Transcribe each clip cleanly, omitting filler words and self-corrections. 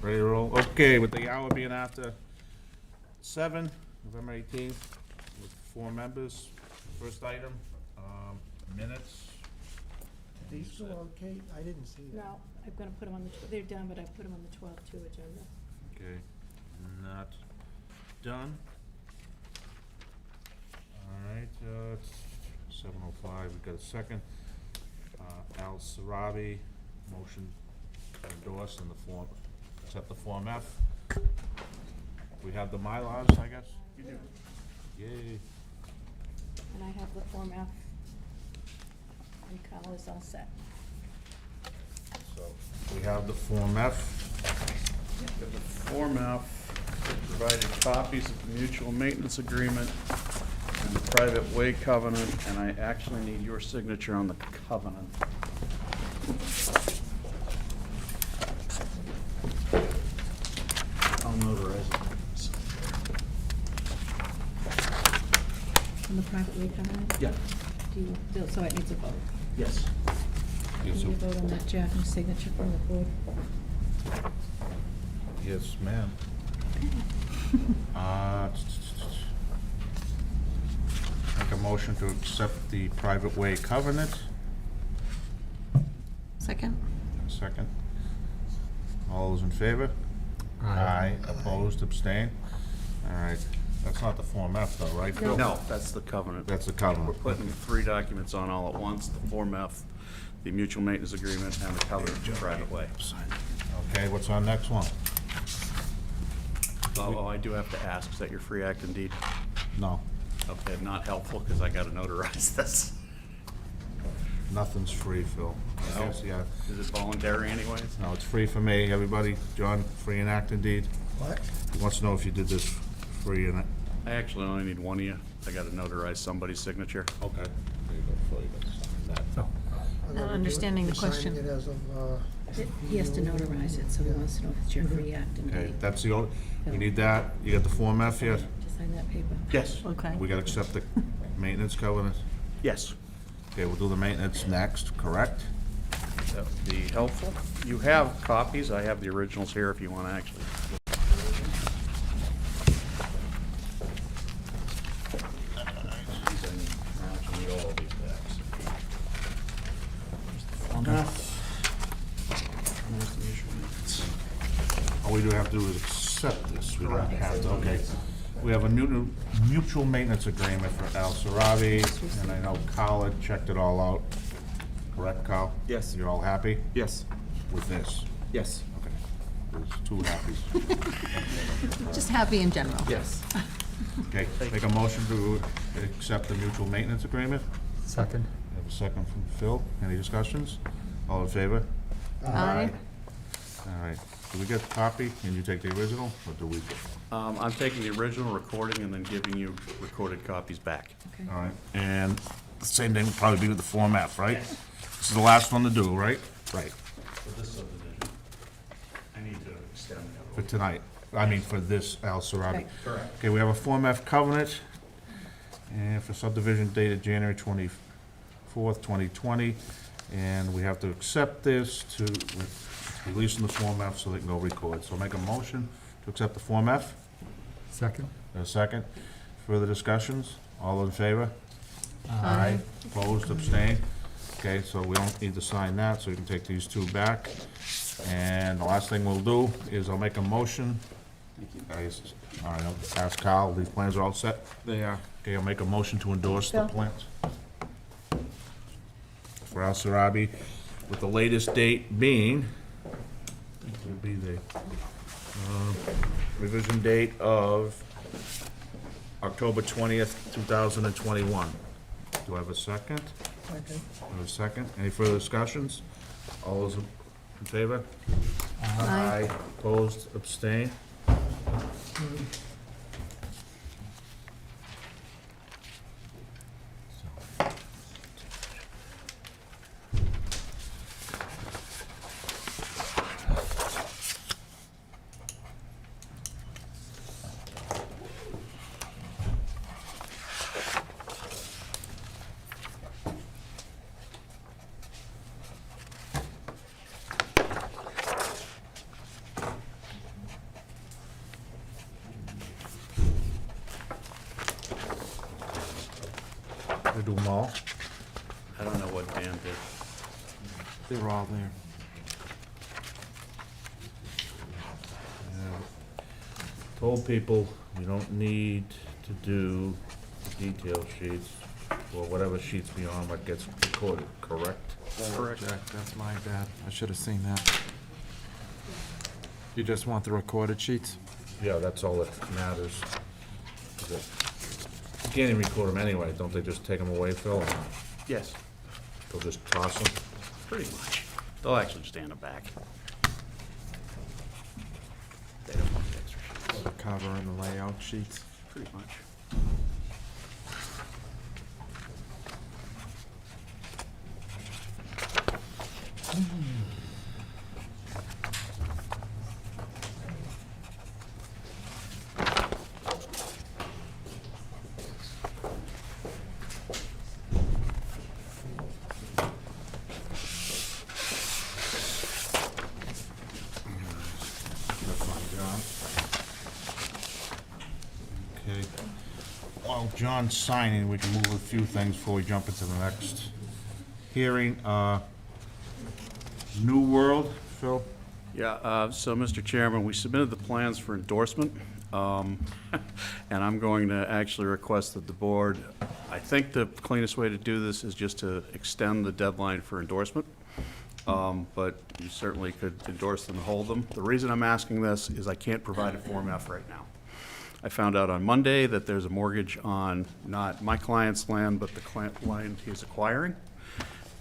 Ready to roll? Okay, with the hour being after 7, November 18th, with 4 members. First item, minutes. These two are okay? I didn't see them. No, I'm gonna put them on the, they're done, but I put them on the 12-2 agenda. Okay, not done. All right, it's 7:05, we've got a second. Al Sarabi, motion to endorse in the form, accept the Form F. We have the Mylars, I guess? You do. Yay. And I have the Form F. And Kyle is all set. So, we have the Form F. The Form F provided copies of the mutual maintenance agreement and the private way covenant, and I actually need your signature on the covenant. I'll notarize it. On the private way covenant? Yeah. So it needs a vote. Yes. Can you vote on that, Jack, and signature from the board? Yes, ma'am. Make a motion to accept the private way covenant. Second? Second. All those in favor? Aye. Opposed, abstained? All right, that's not the Form F though, right, Phil? No, that's the covenant. That's the covenant. We're putting 3 documents on all at once, the Form F, the mutual maintenance agreement, and the covenant for private way. Okay, what's our next one? Oh, I do have to ask, is that your free act indeed? No, Okay, not helpful, because I gotta notarize this. nothing's free, Phil. I No? guess, yeah. Is it voluntary anyways? No, it's free for me, everybody. John, free and act indeed. What? He wants to know if you did this free and. I actually only need one of you. I gotta notarize somebody's signature. Okay. There you go, Phil, you got to sign that. I gotta do it. understanding the You're signing question. it as of, He has to notarize it, so he wants to know if it's your free act and Okay, date. that's the only, you need that? You got the Form F yet? To sign that paper. Yes. Okay. We gotta accept the maintenance covenant? Yes. Okay, we'll do the maintenance next, correct? That would be helpful. You have copies. I have the originals here if you wanna actually. All we do have to do is accept this, we don't have to, okay. We have a new mutual maintenance agreement for Al Sarabi, and I know Kyle had checked it all out. Correct, Kyle? Yes. You're all happy Yes. with this? Yes. Okay. There's 2 happies. Just happy in general. Yes. Okay, make a motion to accept the mutual maintenance agreement. Second. We have a second from Phil. Any discussions? All in favor? Aye. All right. Do we get a copy? Can you take the original, or do we? I'm taking the original recording and then giving you recorded copies back. Okay. All right. And the same thing will probably be with the Form F, right? This is the last one to do, right? Right. For this subdivision, I need to extend For tonight. I mean, for this Al Sarabi. Right. Correct. Okay, we have a Form F covenant, and for subdivision dated January 24th, 2020. And we have to accept this to release in the Form F so they can go record. So make a motion to accept the Form F. Second. A second. Further discussions? All in favor? Aye. Opposed, abstained? Okay, so we don't need to sign that, so you can take these 2 back. And the last thing we'll do is I'll make a motion. All right, I'll ask Kyle, these plans are all set? They are. Okay, I'll make a motion to endorse the Bill? plans. For Al Sarabi, with the latest date being, will be the revision date of October 20th, 2021. Do I have a second? okay. I have a second. Any further discussions? All those in favor? Aye. Opposed, abstained? to do them all? I don't know what Dan did. They're all there. Told people you don't need to do detail sheets or whatever sheets beyond what gets recorded, correct? Correct. Jack, that's my bad. I should have seen that. You just want the recorded sheets? Yeah, that's all that matters. Is it- You can't even record them anyway, don't they just take them away, Phil? or not? Yes, They'll just toss them? pretty much. They'll actually stand it back. They don't want the extra sheets, The cover and the layout sheets? pretty much. That's fine, John. Okay. While John's signing, we can move a few things before we jump into the next hearing. New World, Phil? Yeah, so, Mr. Chairman, we submitted the plans for endorsement, and I'm going to actually request that the board, I think the cleanest way to do this is just to extend the deadline for endorsement, but you certainly could endorse them and hold them. The reason I'm asking this is I can't provide a Form F right now. I found out on Monday that there's a mortgage on not my client's land, but the land he's acquiring.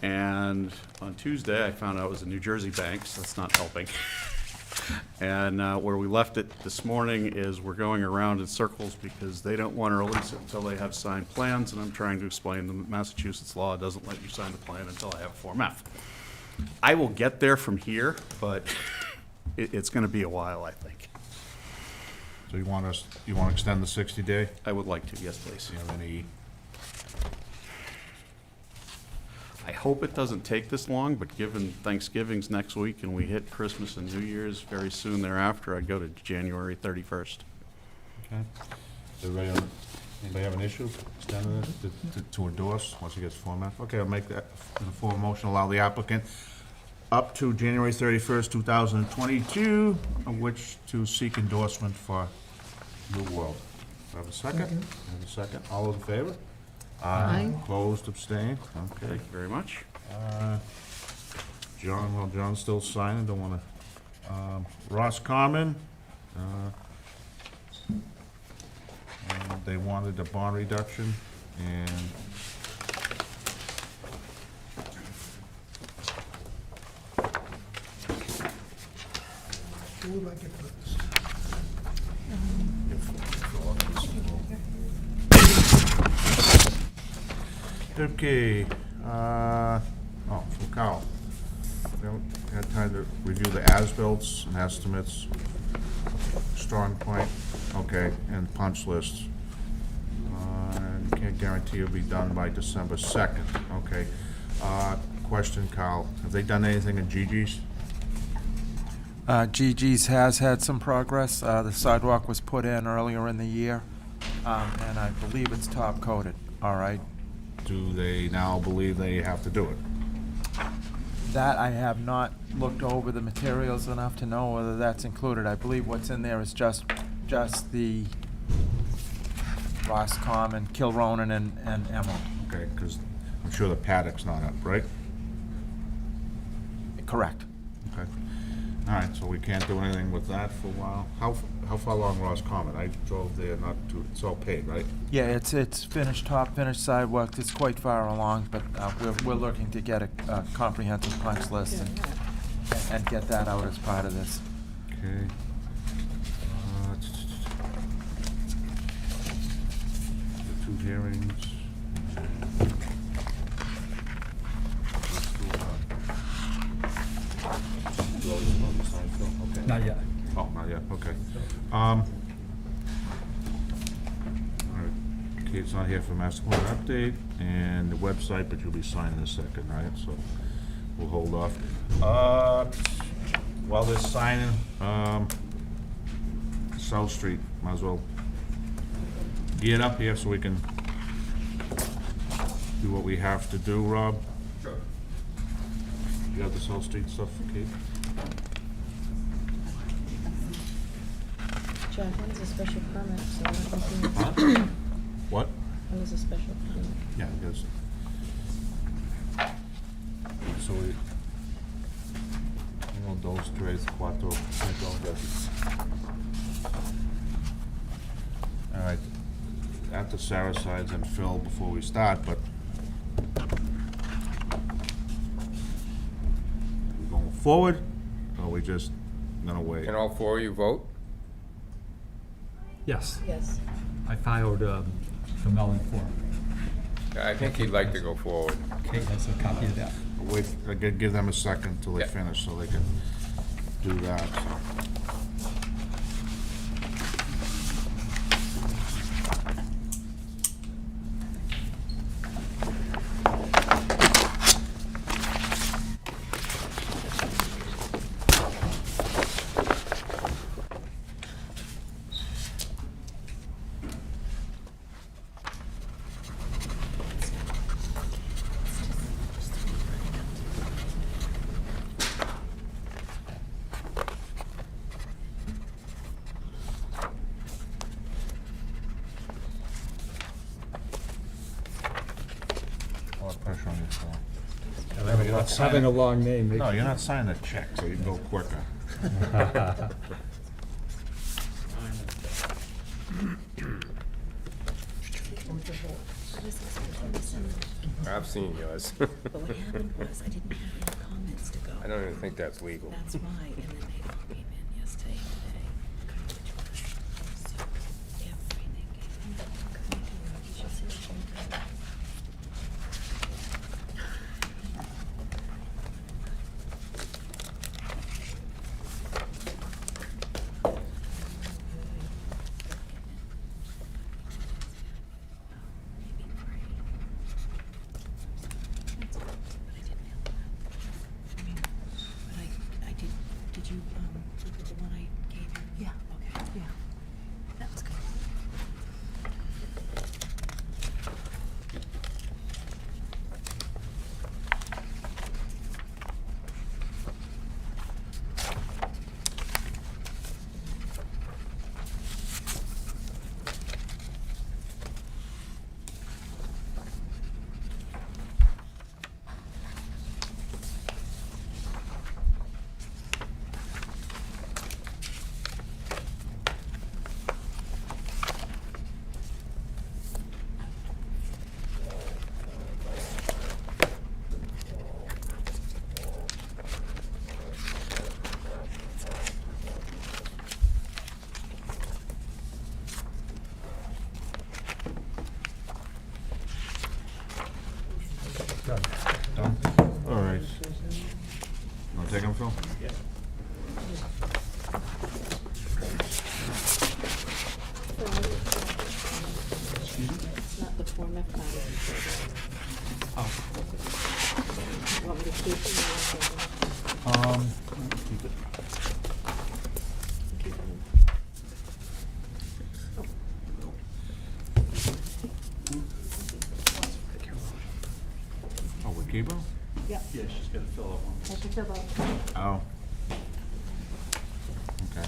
And on Tuesday, I found out it was a New Jersey bank, so that's not helping. And where we left it this morning is we're going around in circles because they don't want to release it until they have signed plans, and I'm trying to explain them that Massachusetts law doesn't let you sign the plan until I have a Form F. I will get there from here, but it's going to be a while, I think. So you want to extend the 60-day? I would like to, yes, please. Do you have any, I hope it doesn't take this long, but given Thanksgiving's next week and we hit Christmas and New Year's very soon thereafter, I'd go to January 31st. okay. Anybody have an issue extending it to endorse once he gets Form F? Okay, I'll make that in the form of motion, allow the applicant up to January 31st, 2022, of which to seek endorsement for New World. Do I have a second? Second. Have a second. All those in favor? Aye. Opposed, abstained? Okay. Thank you very much. John, well, John's still signing, don't wanna, Ross Carmen, they wanted a bond reduction, and Who would like it first? okay, from Kyle. We haven't had time to review the as-bills and estimates, strong point, okay, and punch lists. Can't guarantee it'll be done by December 2nd, okay. Question, Kyle, have they done anything in Gigi's? Gigi's has had some progress. The sidewalk was put in earlier in the year, and I believe it's top coated, all right? Do they now believe they have to do it? That I have not looked over the materials enough to know whether that's included. I believe what's in there is just the Roscom and Kilronan and Emma. Okay, because I'm sure the paddock's not up, right? Correct. Okay. All right, so we can't do anything with that for a while. How far along Ross Common? I drove there, not too, it's all paved, right? Yeah, it's finished top, finished sidewalk. It's quite far along, but we're looking to get a comprehensive punch list and get that out as part of this. Okay. The two hearings. Okay. Not yet. Oh, not yet, okay. All right, Kate's not here for master plan update and the website, but you'll be signing in a second, right? So we'll hold off. While they're signing, South Street, might as well get up here so we can do what we have to do, Rob? Sure. You got the South Street stuff, Kate? Jack, when is a special permit, so I don't think Huh? What? when is a special permit? Yeah, because. So we. Dos, tres, cuatro, cinco, yes. All right, after Sarah signs and Phil before we start, but. We going forward, or we just gonna wait? Can all four of you vote? Yes, Yes. I filed the Mellon form. I think he'd like to go forward. Kate has a copy of that. Wait, I gotta give them a second till they Yeah. finish, so they can do that. A lot of pressure on yourself. You're not Having a signing- long name makes. No, you're not signing a check, so you can go quicker. I've seen yours. But what happened was, I didn't have any comments to go. I don't even think that's legal. That's why, and then they all came in yesterday and today. So, everything came in. You should see what you're doing. Maybe three. That's all, but I didn't mail that. I mean, but I did you, look at the one I gave you? Yeah. Okay, yeah. That was good. Done? All right. Wanna take them, Phil? It's not the Form F file. Oh. You want me to keep them or not? Keep it. Keep them. Oh, we keep them? Yeah. Yeah, she's gotta fill out one. I can fill out. Oh. Okay.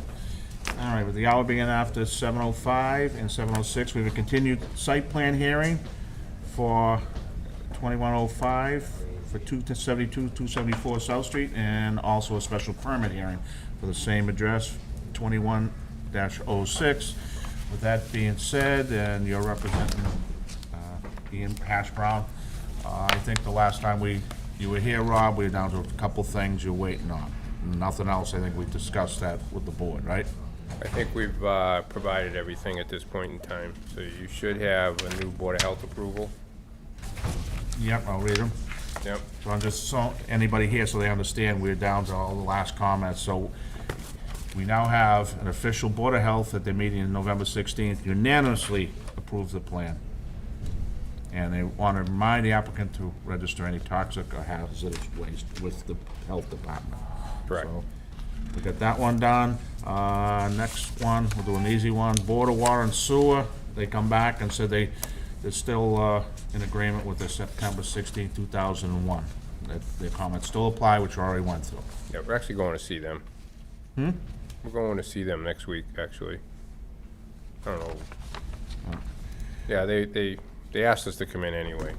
All right, with the hour being after 7:05 and 7:06, we have a continued site plan hearing for 2105 for 272, 274 South Street, and also a special permit hearing for the same address, 21-06. With that being said, and you're representing Ian Hash Brown, I think the last time you were here, Rob, we were down to a couple things you're waiting on. Nothing else, I think we discussed that with the board, right? I think we've provided everything at this point in time, so you should have a new Board of Health approval. Yep, I'll read them. Yep. So I'm just, so, anybody here, so they understand, we're down to all the last comments, so we now have an official Board of Health at their meeting on November 16th unanimously approved the plan. And they want to remind the applicant to register any toxic or hazardous waste with the health department. Correct. So, we got that one done. Next one, we'll do an easy one. Board of Water and Sewer, they come back and said they they're still in agreement with the September 16, 2001. That their comments still apply, which we already went through. Yeah, we're actually going to see them. Hmm? We're going to see them next week, actually. I don't know. Yeah, they asked us to come in anyway.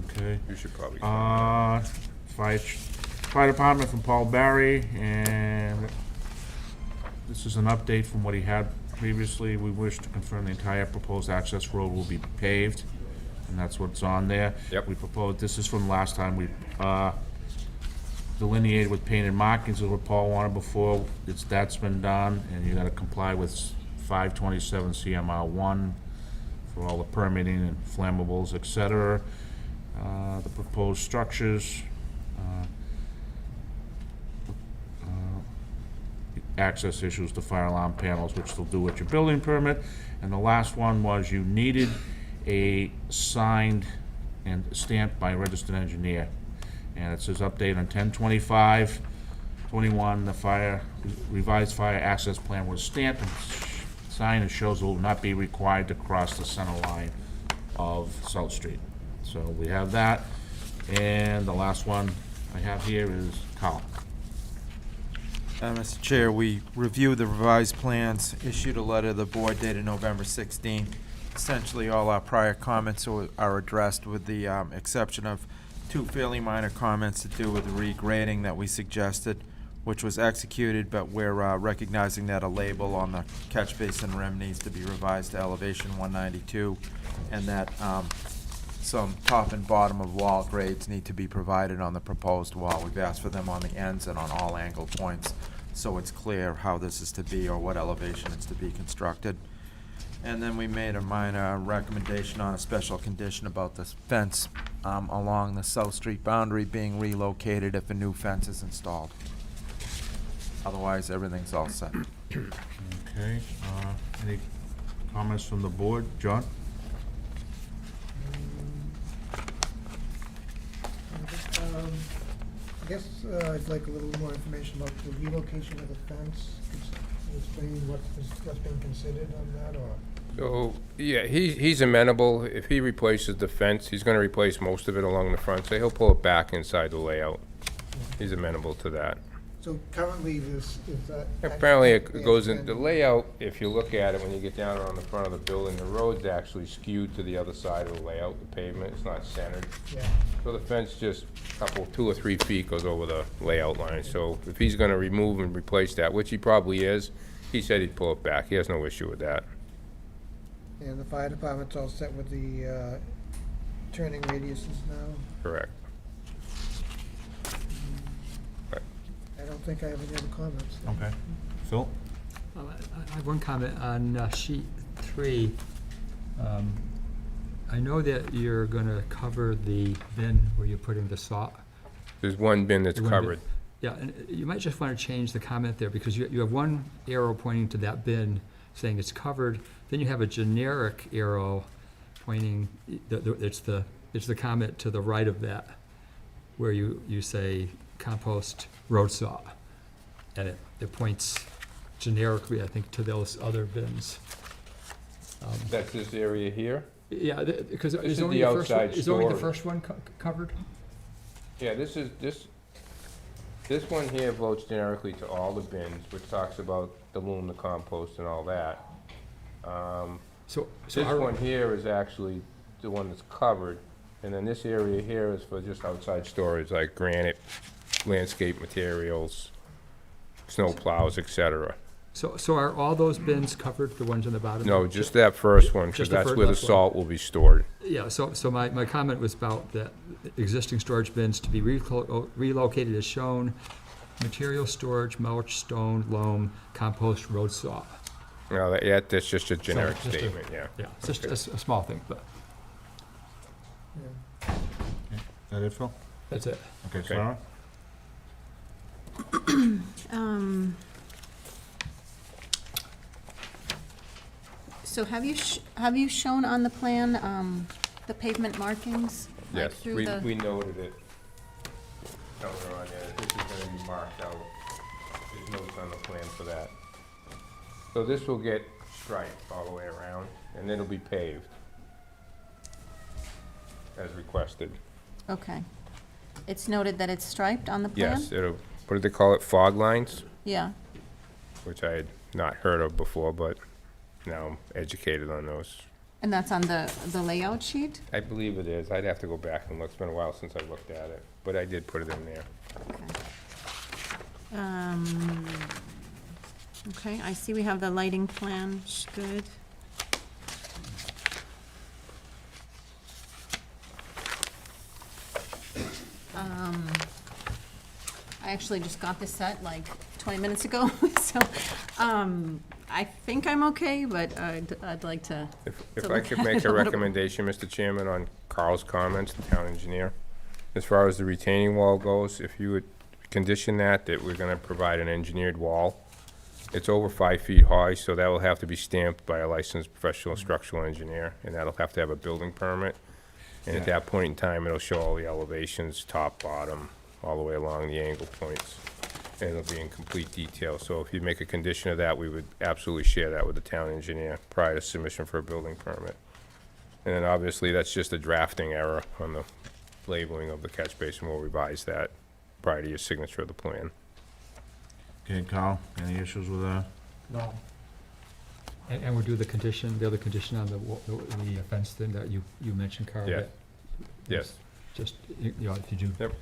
Okay. You should probably come. Fire department from Paul Barry, and this is an update from what he had previously. We wish to confirm the entire proposed access road will be paved, and that's what's on there. Yep. We proposed, this is from last time, we delineated with painted markings is what Paul wanted before. That's been done, and you gotta comply with 527 CMR 1 for all the permitting and flammables, et cetera. The proposed structures, access issues to fire alarm panels, which they'll do with your building permit. And the last one was you needed a signed and stamped by a registered engineer. And it says update on 10/25/21, the revised fire access plan was stamped and signed and shows it will not be required to cross the center line of South Street. So we have that. And the last one I have here is Carl. Mr. Chair, we reviewed the revised plans, issued a letter to the board dated November 16. Essentially, all our prior comments are addressed with the exception of two fairly minor comments to do with the regrading that we suggested, which was executed, but we're recognizing that a label on the catch basin rim needs to be revised to elevation 192, and that some top and bottom of wall grades need to be provided on the proposed wall. We've asked for them on the ends and on all angle points, so it's clear how this is to be or what elevation it's to be constructed. And then we made a minor recommendation on a special condition about this fence along the South Street boundary being relocated if a new fence is installed. Otherwise, everything's all set. Okay, any comments from the board? John? I guess I'd like a little more information about the relocation of the fence. Could you explain what's being considered on that, or? So, yeah, he's amenable. If he replaces the fence, he's gonna replace most of it along the front, so he'll pull it back inside the layout. He's amenable to that. So currently this, is that? Apparently, it goes in, the layout, if you look at it, when you get down around the front of the building, the road's actually skewed to the other side of the layout, the pavement, it's not centered. Yeah, So the fence just 2 or 3 feet goes over the layout line, so if he's gonna remove and replace that, which he probably is, he said he'd pull it back, he has no issue with that. and the fire department's all set with the turning radiuses now? Correct. I don't think I have any other comments. Okay. Phil? I have one comment on sheet 3. I know that you're gonna cover the bin where you're putting the saw. There's one bin that's The one bin. covered. Yeah, and you might just wanna change the comment there, because you have one arrow pointing to that bin saying it's covered, then you have a generic arrow pointing, it's the comment to the right of that, where you say compost road saw, and it points generically, I think, to those other bins. That's this area here? Yeah, because This is is only the the first one, outside is only the storage. first one covered? Yeah, this one here votes generically to all the bins, which talks about the loom, the compost, and all that. So This our- one here is actually the one that's covered, and then this area here is for just outside storage, like granite, landscape materials, snow plows, et cetera. So are all those bins covered, the ones on the bottom? No, just that first one, because Just the that's first- where the last one. salt will be stored. Yeah, so my comment was about that existing storage bins to be relocated as shown, material storage, mulch, stone, loam, compost, road saw. No, that's just a generic just a- statement, yeah. Yeah, it's just a small thing, but Yeah. Is that it, Phil? that's it. Okay, Okay. Sarah? So have you shown on the plan, the pavement markings? like Yes, through we the- noted it. Somewhere on there, this is gonna be marked out. There's notes on the plan for that. So this will get striped all the way around, and it'll be paved as requested. Okay. It's noted that it's striped on the plan? Yes, it'll, what do they call it, fog lines, Yeah, which I had not heard of before, but now I'm educated on those. and that's on the layout sheet? I believe it is. I'd have to go back and look. It's been a while since I looked at it, but I did put it in there. Okay, I see we have the lighting plan, good. I actually just got this set like 20 minutes ago, so, I think I'm okay, but I'd like to. If to I look could at make it a little- recommendation, Mr. Chairman, on Carl's comments, the town engineer, as far as the retaining wall goes, if you would condition that we're gonna provide an engineered wall. It's over 5 feet high, so that will have to be stamped by a licensed professional structural engineer, and that'll have to have a building permit. And at that point in time, it'll show all the elevations, top, bottom, all the way along the angle points. And it'll be in complete detail, so if you make a condition of that, we would absolutely share that with the town engineer prior to submission for a building permit. And then obviously, that's just a drafting error on the labeling of the catch basin. We'll revise that prior to your signature of the plan. Okay, Carl, any issues with that? No. And we'll do the condition, the other condition on the fence thing that you mentioned, Carl? Yeah. that- Yes. Just, you know, if you do. Yep.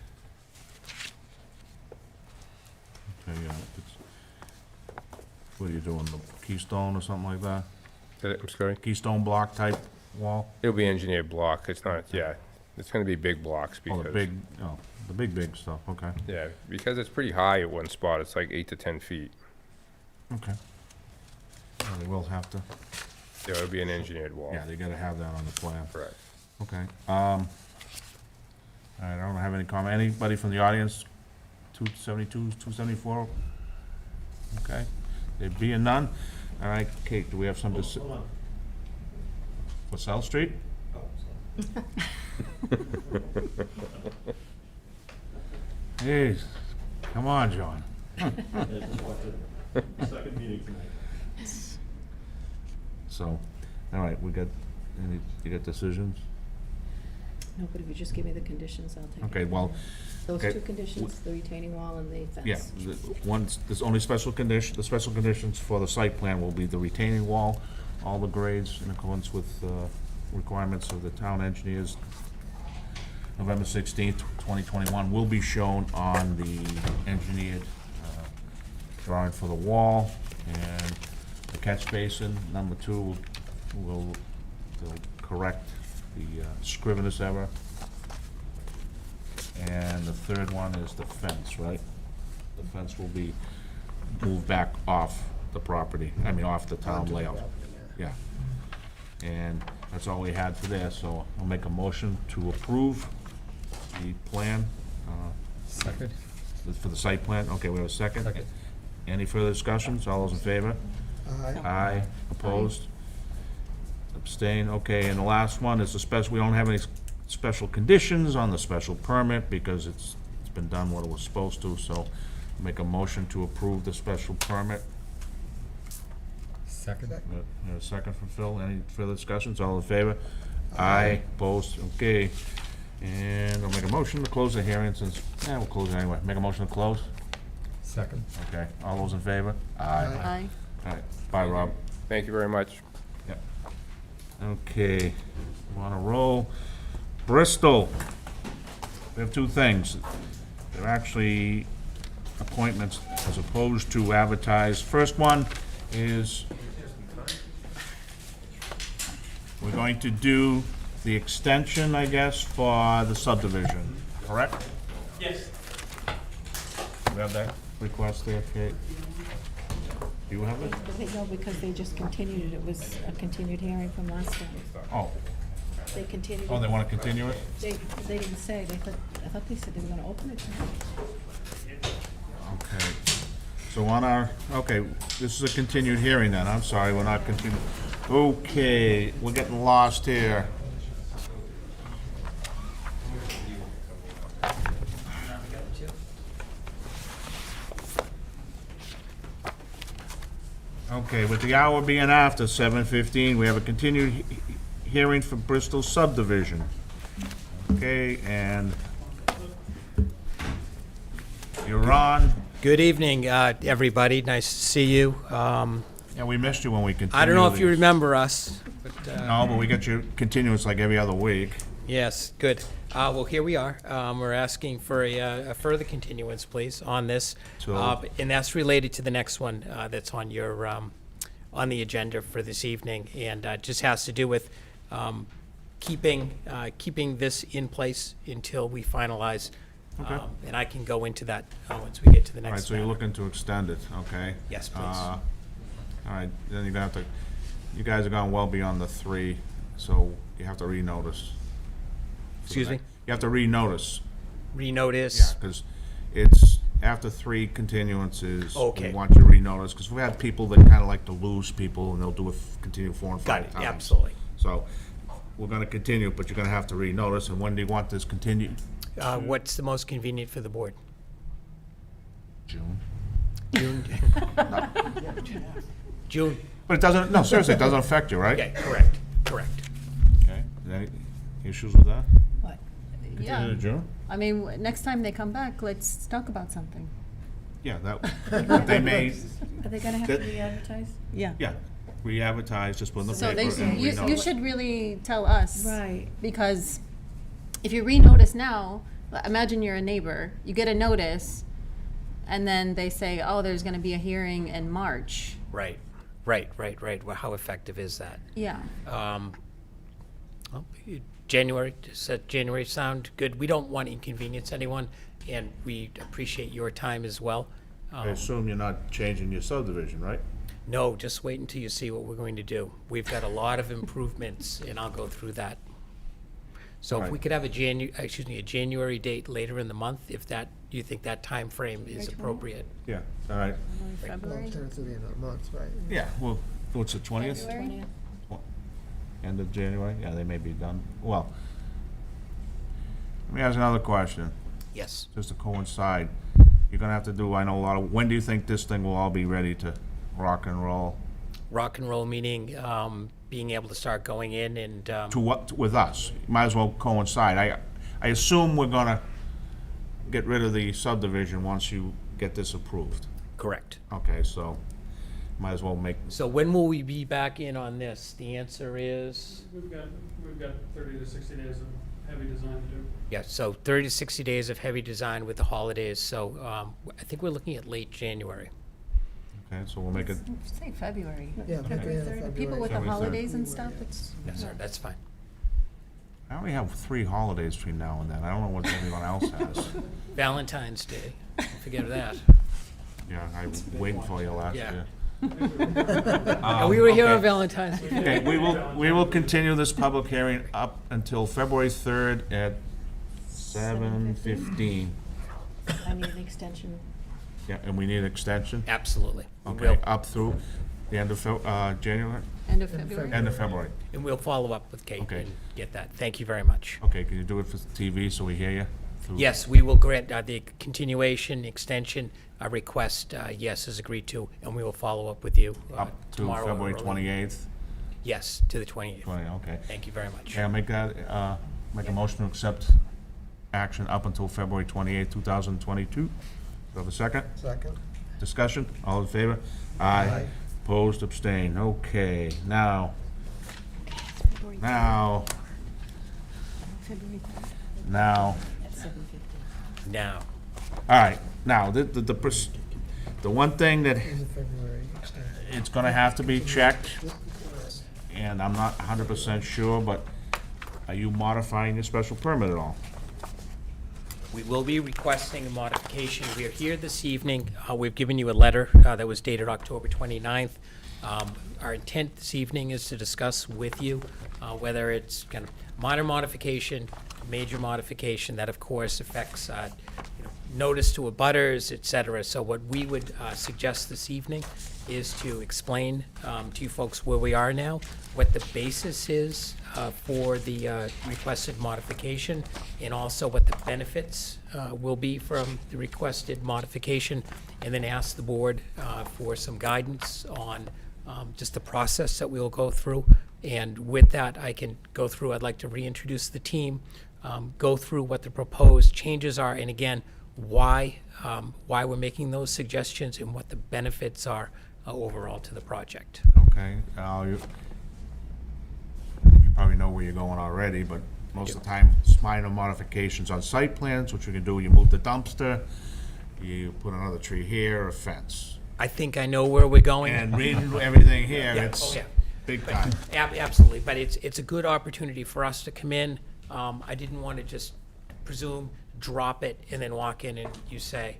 Okay, what are you doing, the keystone or something like that? I'm sorry? Keystone block type wall? It'll be engineered block. It's not, yeah, it's gonna be big blocks Oh, because. the big stuff, okay, Yeah, because it's pretty high at one spot. It's like 8 to 10 feet. okay. Well, they will have to, Yeah, it'll be an engineered wall. yeah, they gotta have that on the plan. Correct. Okay, I don't have any comment, anybody from the audience, 272, 274? Okay, there being none, all right, Kate, do we have some for South Street? Hey, come on, John. Second meeting tonight. So, all right, you got decisions? No, but if you just give me the conditions, I'll take it. Okay, well, Those okay. two conditions, the retaining wall and the fence. yeah, there's only special condition, the special conditions for the site plan will be the retaining wall, all the grades in accordance with, requirements of the town engineers. November 16th, 2021 will be shown on the engineered, drawing for the wall, and the catch basin, number 2, will they'll correct the scrivener's error. And the third one is the fence, right? The fence will be moved back off the property, off the town Onto the layout. property, Yeah. And that's all we had for there, so I'll make a motion to approve the plan, Second? for the site plan. Okay, we have a second. Second. Any further discussions? All those in favor? Aye. Aye. Opposed? Abstain. Okay, and the last one is the special, we don't have any special conditions on the special permit because it's been done what it was supposed to, so make a motion to approve the special permit. Second? A second from Phil. Any further discussions? All in favor? Aye. Opposed? Okay. And I'll make a motion to close the hearing since, we'll close it anyway. Make a motion to close? Second. Okay. All those in favor? Aye. All right. Bye, Rob. Thank you very much. Okay, we're on a roll. Bristol, we have 2 things. They're actually appointments as opposed to advertised. First one is, we're going to do the extension, I guess, for the subdivision, correct? Yes. We have that request there, Kate? Do you have it? No, because they just continued it. It was a continued hearing from last time. Oh, They continued. oh, they it. want to continue it? They didn't say. I thought they said they were gonna open it tonight. Okay, so on our, okay, this is a continued hearing then, I'm sorry, we're not continuing. Okay, we're getting lost here. Okay, with the hour being after 7:15, we have a continued hearing for Bristol subdivision. Okay, and you're on. Good evening, everybody. Nice to see you. Yeah, we missed you when we continued. I don't know if you these. remember us, but No, but we got you continuous like every other week. yes, good. Well, here we are. We're asking for a further continuance, please, on this. So- And that's related to the next one that's on your, on the agenda for this evening. And just has to do with keeping this in place until we finalize. Okay. And I can go into that once we get to the All right, next so you're matter. looking to extend it, okay? Yes, please. All right, then you're gonna have to, you guys have gone well beyond the 3, so you have to renotice. Excuse me? You have to renotice, yeah, Renotice. because it's after 3 continuances. Okay. We want you to renotice, because we have people that kinda like to lose people, and they'll do it, continue 4 and 5 Got it, times. absolutely. So, we're gonna continue, but you're gonna have to renotice, and when do you want this continued? What's the most convenient for the board? June. June? June, But it doesn't, no, seriously, it doesn't affect you, right? okay, correct, correct. Okay, any issues with that? What? Yeah, Continue to June? I mean, next time they come back, let's talk about something. Yeah, that, they may, Are they gonna have to That- re-advertise? Yeah. yeah, re-advertise, just put in the So paper they, and you renotice. should really tell us. Right. Because if you renotice now, imagine you're a neighbor, you get a notice, and then they say, oh, there's gonna be a hearing in March. Right. Well, how effective is that? Yeah. Well, January, does that January sound good? We don't want to inconvenience anyone, and we appreciate your time as well. I assume you're not changing your subdivision, right? No, just wait until you see what we're going to do. We've got a lot of improvements, and I'll go through that. So if we Alright. could have a January date later in the month, if that, you think that time frame is appropriate? Yeah, all right. Well, February? turn it to the end of the month, right? Yeah, well, what's the 20th? February? End of January? Yeah, they may be done. Well, let me ask another question, Yes. just to coincide. You're gonna have to do, I know a lot of, when do you think this thing will all be ready to rock and roll? Rock and roll meaning being able to start going in and, To what, with us? Might as well coincide. I assume we're gonna get rid of the subdivision once you get this approved. correct. Okay, so might as well make, So when will we be back in on this? The answer is, We've got 30 to 60 days of heavy design to do. yeah, so 30 to 60 days of heavy design with the holidays. So I think we're looking at late January. okay, so we'll make it, Say February. Yeah, February yeah, 3rd. February. People with the February 3rd. holidays and stuff, it's. Yes, sir, that's fine. I only have 3 holidays between now and then. I don't know what anyone else has. Valentine's Day, don't forget that. Yeah, I was waiting for you last Yeah. year. And we were here on okay. Valentine's Day. Okay, we will continue this public hearing up until February 3rd at 7:15. I need an extension. Yeah, and we need an extension? Absolutely. We Okay, will. up through the end of January? End of February? End of February. And we'll follow up with Kate Okay. and get that. Thank you very much. Okay, can you do it for TV so we hear you? through- Yes, we will grant the continuation, extension request, yes, is agreed to, and we will follow up with you Up to tomorrow. or February early. 28th? Yes, to the 28th. 20, okay. Thank you very much. Okay, I'll make that, make a motion to accept action up until February 28th, 2022. Do I have a second? Second? Discussion, all in favor? Aye. Opposed, abstained, okay, now, February now, February 3rd now, at 7:15. Now, all right, now, the one thing that, Is it February extension? it's gonna have to be checked, and I'm not 100% sure, but are you modifying your special permit at all? we will be requesting a modification. We are here this evening. We've given you a letter that was dated October 29th. Our intent this evening is to discuss with you whether it's kind of minor modification, a major modification that, of course, affects notice to abutters, et cetera. So what we would suggest this evening is to explain to you folks where we are now, what the basis is for the requested modification, and also what the benefits will be from the requested modification, and then ask the board for some guidance on just the process that we will go through. And with that, I can go through, I'd like to reintroduce the team, go through what the proposed changes are, and again, why we're making those suggestions and what the benefits are overall to the project. Okay, you probably know where you're going already, but most of the time, it's minor modifications on site plans, which we can do, you move the dumpster, you put another tree here, a fence. I think I know where we're going. And reading everything here, Yeah, it's oh, yeah. big time. Absolutely, but it's a good opportunity for us to come in. I didn't want to just presume, drop it, and then walk in and you say,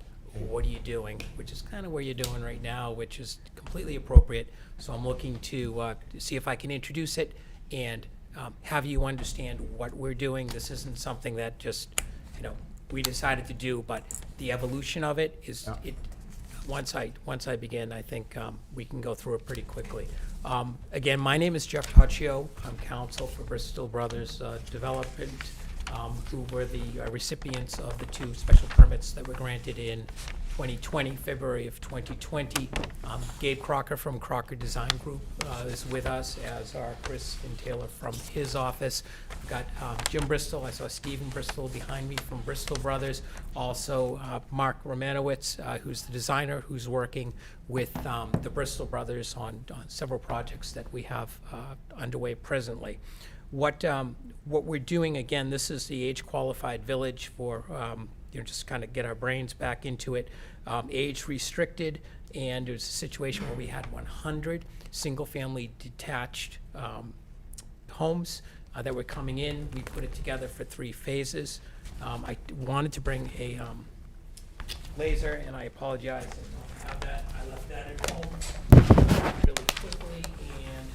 what are you doing? Which is kind of where you're doing right now, which is completely appropriate. So I'm looking to see if I can introduce it and have you understand what we're doing. This isn't something that just, we decided to do, but the evolution of it is, once I begin, I think we can go through it pretty quickly. Again, my name is Jeff Toccio. I'm counsel for Bristol Brothers Development, who were the recipients of the 2 special permits that were granted in 2020, February of 2020. Gabe Crocker from Crocker Design Group is with us, as are Chris and Taylor from his office. We've got Jim Bristol. I saw Stephen Bristol behind me from Bristol Brothers. Also, Mark Romanowitz, who's the designer, who's working with the Bristol Brothers on several projects that we have underway presently. What we're doing, again, this is the age-qualified village for, just kind of get our brains back into it. Age restricted, and there's a situation where we had 100 single-family detached homes that were coming in. We put it together for 3 phases. I wanted to bring a laser, and I apologize, I don't have that. I left that at home really quickly, and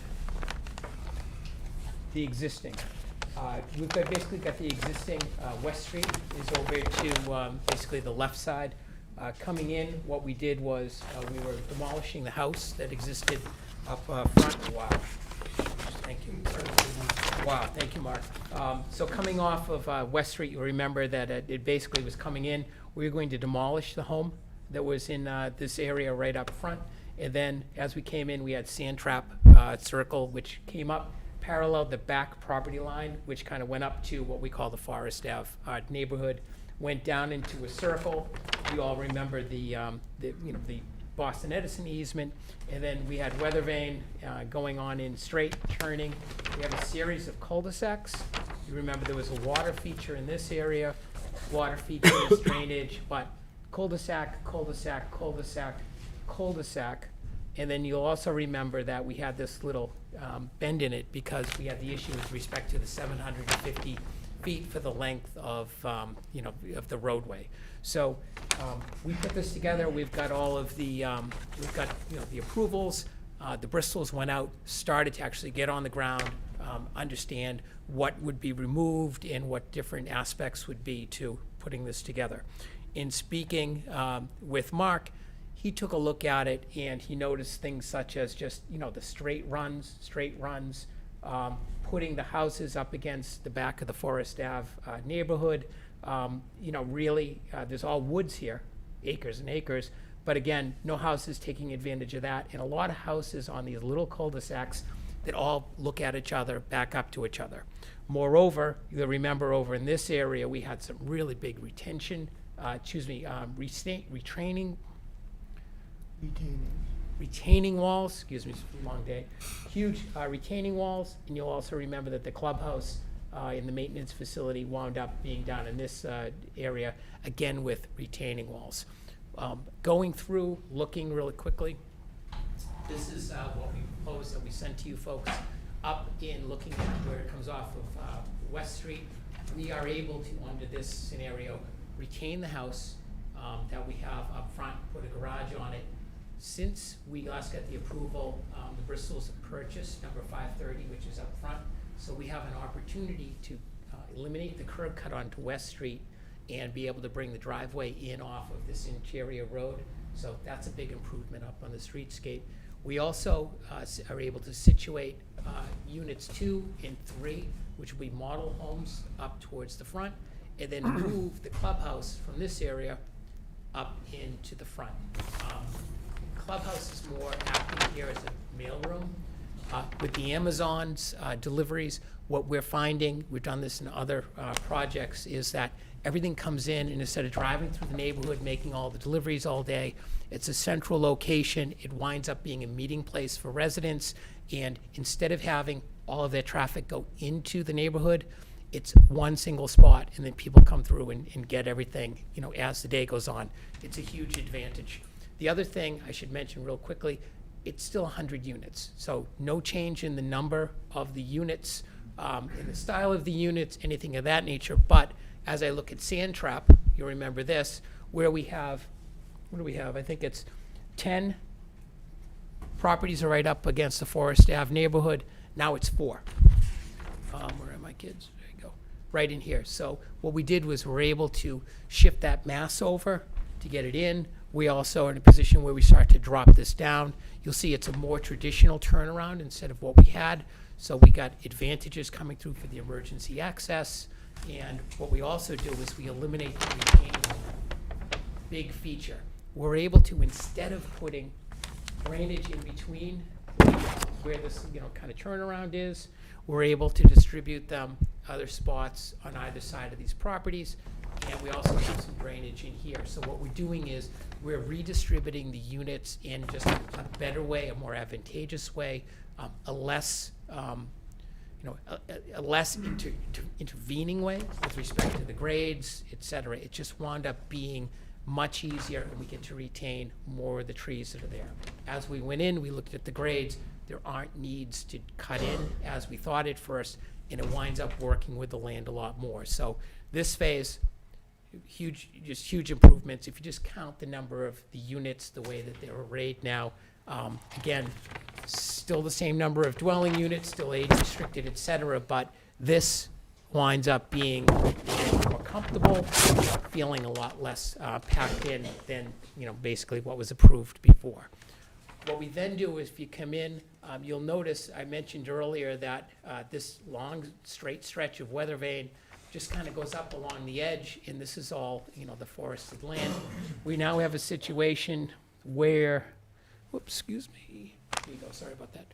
the existing. We've basically got the existing West Street is over to basically the left side. Coming in, what we did was we were demolishing the house that existed up front. Wow. Thank you. Wow, thank you, Mark. So coming off of West Street, you remember that it basically was coming in. We were going to demolish the home that was in this area right up front. And then as we came in, we had sand trap circle, which came up, paralleled the back property line, which kind of went up to what we call the Forest Ave neighborhood, went down into a circle. You all remember the Boston Edison easement, and then we had weather vane going on in straight, turning. We have a series of cul-de-sacs. You remember there was a water feature in this area, water features, drainage, but cul-de-sac, cul-de-sac, cul-de-sac, cul-de-sac. And then you'll also remember that we had this little bend in it because we had the issue with respect to the 750 feet for the length of, of the roadway. So we put this together. We've got all of the, the approvals. The Bristols went out, started to actually get on the ground, understand what would be removed and what different aspects would be to putting this together. In speaking with Mark, he took a look at it and he noticed things such as just, the straight runs, putting the houses up against the back of the Forest Ave neighborhood. Really, there's all woods here, acres and acres, but again, no houses taking advantage of that, and a lot of houses on these little cul-de-sacs that all look at each other, back up to each other. Moreover, you'll remember over in this area, we had some really big retaining walls, excuse me, it's a long day, huge retaining walls, and you'll also remember that the clubhouse in the maintenance facility wound up being down in this area, again with retaining walls. Going through, looking really quickly, this is what we proposed that we sent to you folks. Up in looking at where it comes off of West Street, we are able to, under this scenario, retain the house that we have up front, put a garage on it. Since we last got the approval, the Bristols have purchased number 530, which is up front. So we have an opportunity to eliminate the curb cut onto West Street and be able to bring the driveway in off of this interior road. So that's a big improvement up on the streetscape. We also are able to situate units 2 and 3, which will be model homes, up towards the front, and then move the clubhouse from this area up into the front. Clubhouse is more acting here as a mailroom. With the Amazon's deliveries, what we're finding, we've done this in other projects, is that everything comes in, and instead of driving through the neighborhood, making all the deliveries all day, it's a central location. It winds up being a meeting place for residents, and instead of having all of their traffic go into the neighborhood, it's one single spot, and then people come through and get everything, you know, as the day goes on. It's a huge advantage. The other thing I should mention real quickly, it's still 100 units, so no change in the number of the units, in the style of the units, anything of that nature. But as I look at Sand Trap, you'll remember this, where we have, what do we have? I think it's 10 properties are right up against the Forest Ave neighborhood. Now it's 4. Where are my kids? There you go. Right in here. So what we did was we're able to shift that mass over to get it in. We also are in a position where we start to drop this down. You'll see it's a more traditional turnaround instead of what we had. So we got advantages coming through for the emergency access. And what we also do is we eliminate the retaining big feature. We're able to, instead of putting drainage in between where this, you know, kind of turnaround is, we're able to distribute them other spots on either side of these properties. And we also have some drainage in here. So what we're doing is we're redistributing the units in just a better way, a more advantageous way, a less, a less intervening way with respect to the grades, et cetera. It just wound up being much easier, and we get to retain more of the trees that are there. As we went in, we looked at the grades. There aren't needs to cut in as we thought at first, and it winds up working with the land a lot more. So this phase, just huge improvements. If you just count the number of the units, the way that they're arrayed now, again, still the same number of dwelling units, still age restricted, et cetera, but this winds up being more comfortable, feeling a lot less packed in than, you know, basically what was approved before. What we then do is, if you come in, you'll notice I mentioned earlier that this long straight stretch of weather vane just kind of goes up along the edge, and this is all, you know, the forested land. We now have a situation where, whoops, excuse me, there you go, sorry about that.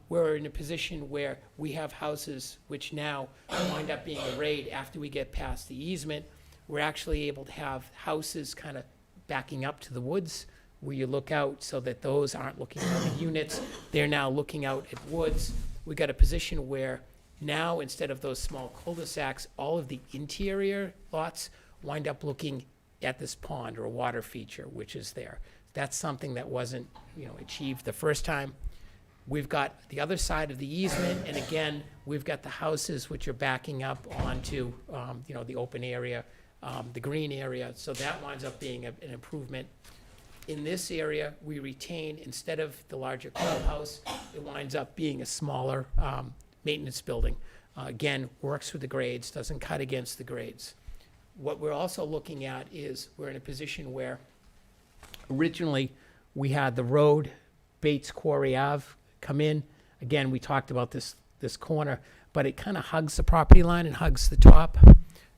We're in a position where we have houses which now wind up being arrayed after we get past the easement. We're actually able to have houses kind of backing up to the woods where you look out, so that those aren't looking at the units. They're now looking out at woods. We got a position where now, instead of those small cul-de-sacs, all of the interior lots wind up looking at this pond or water feature, which is there. That's something that wasn't, you know, achieved the first time. We've got the other side of the easement, and again, we've got the houses which are backing up onto, you know, the open area, the green area, so that winds up being an improvement. In this area, we retain, instead of the larger clubhouse, it winds up being a smaller maintenance building. Again, works with the grades, doesn't cut against the grades. What we're also looking at is we're in a position where originally we had the road, Bates Quarry Ave, come in. Again, we talked about this corner, but it kind of hugs the property line and hugs the top.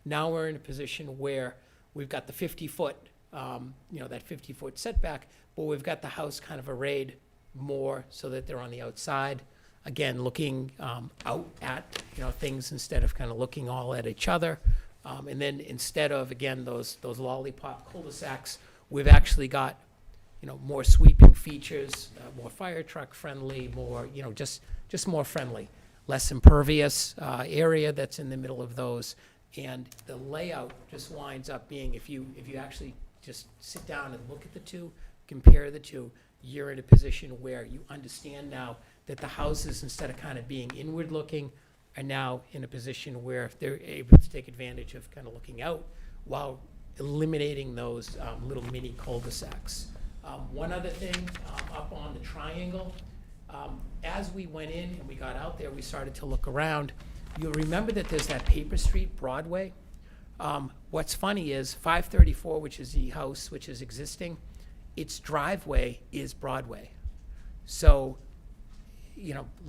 Now we're in a position where we've got the 50-foot, you know, that 50-foot setback, but we've got the house kind of arrayed more so that they're on the outside. Again, looking out at, you know, things instead of kind of looking all at each other. And then instead of, again, those lollipop cul-de-sacs, we've actually got, you know, more sweeping features, more fire truck friendly, more, you know, just more friendly, less impervious area that's in the middle of those. And the layout just winds up being, if you actually just sit down and look at the two, compare the two, you're in a position where you understand now that the houses, instead of kind of being inward looking, are now in a position where they're able to take advantage of kind of looking out while eliminating those little mini cul-de-sacs. One other thing, up on the triangle, as we went in and we got out there, we started to look around. you'll remember that there's that Paper Street Broadway. What's funny is 534, which is the house which is existing, its driveway is Broadway. So,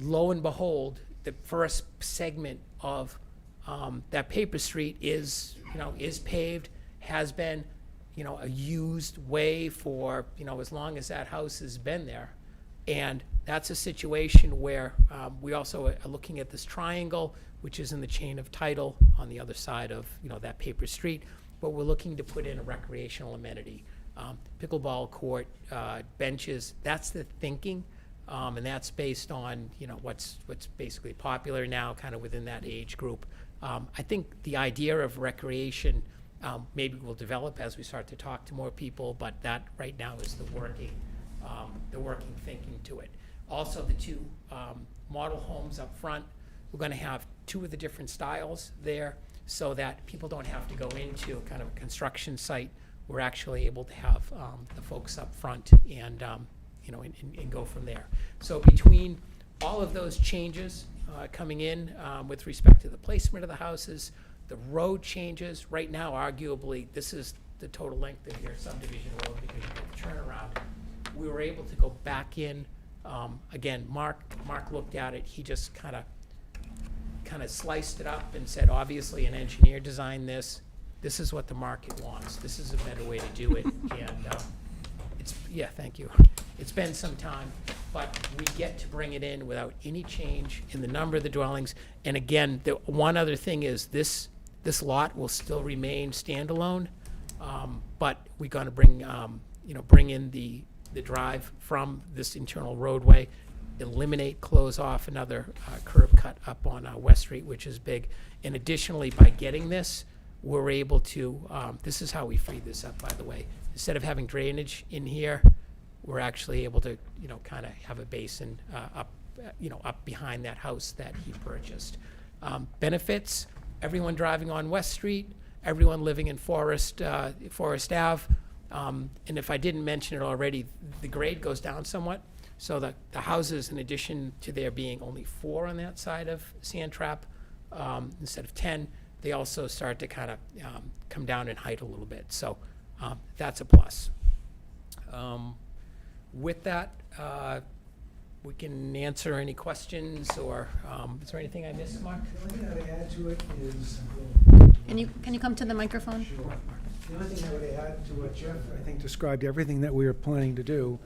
lo and behold, the first segment of that Paper Street is paved, has been, a used way for, as long as that house has been there. And that's a situation where we also are looking at this triangle, which is in the chain of title on the other side of, that Paper Street. But we're looking to put in a recreational amenity, pickleball court, benches. That's the thinking. And that's based on, what's basically popular now, kind of within that age group. I think the idea of recreation maybe will develop as we start to talk to more people, but that right now is the working thinking to it. Also, the two model homes up front, we're going to have two of the different styles there so that people don't have to go into kind of a construction site. We're actually able to have the folks up front and go from there. So between all of those changes coming in with respect to the placement of the houses, the road changes, right now arguably this is the total length of your subdivision road because you get the turnaround. We were able to go back in, again, Mark looked at it, he just kind of sliced it up and said, obviously an engineer designed this is what the market wants, this is a better way to do it, and thank you. It's been some time, but we get to bring it in without any change in the number of the dwellings. And again, the one other thing is this lot will still remain standalone, but we're going to bring in the drive from this internal roadway, close off another curb cut up on West Street, which is big. And additionally, by getting this, we're able to, this is how we freed this up, by the way. Instead of having drainage in here, we're actually able to, kind of have a basin up behind that house that he purchased. Benefits, everyone driving on West Street, everyone living in Forest Ave. And if I didn't mention it already, the grade goes down somewhat. So the houses, in addition to there being only 4 on that side of Sand Trap instead of 10, they also start to kind of come down in height a little bit. So that's a plus. With that, we can answer any questions, or is there anything I missed, Mark? The only thing I would add to it is. Can you come to the microphone? Sure. The only thing I would add to what Jeff, I think, described everything that we are planning to do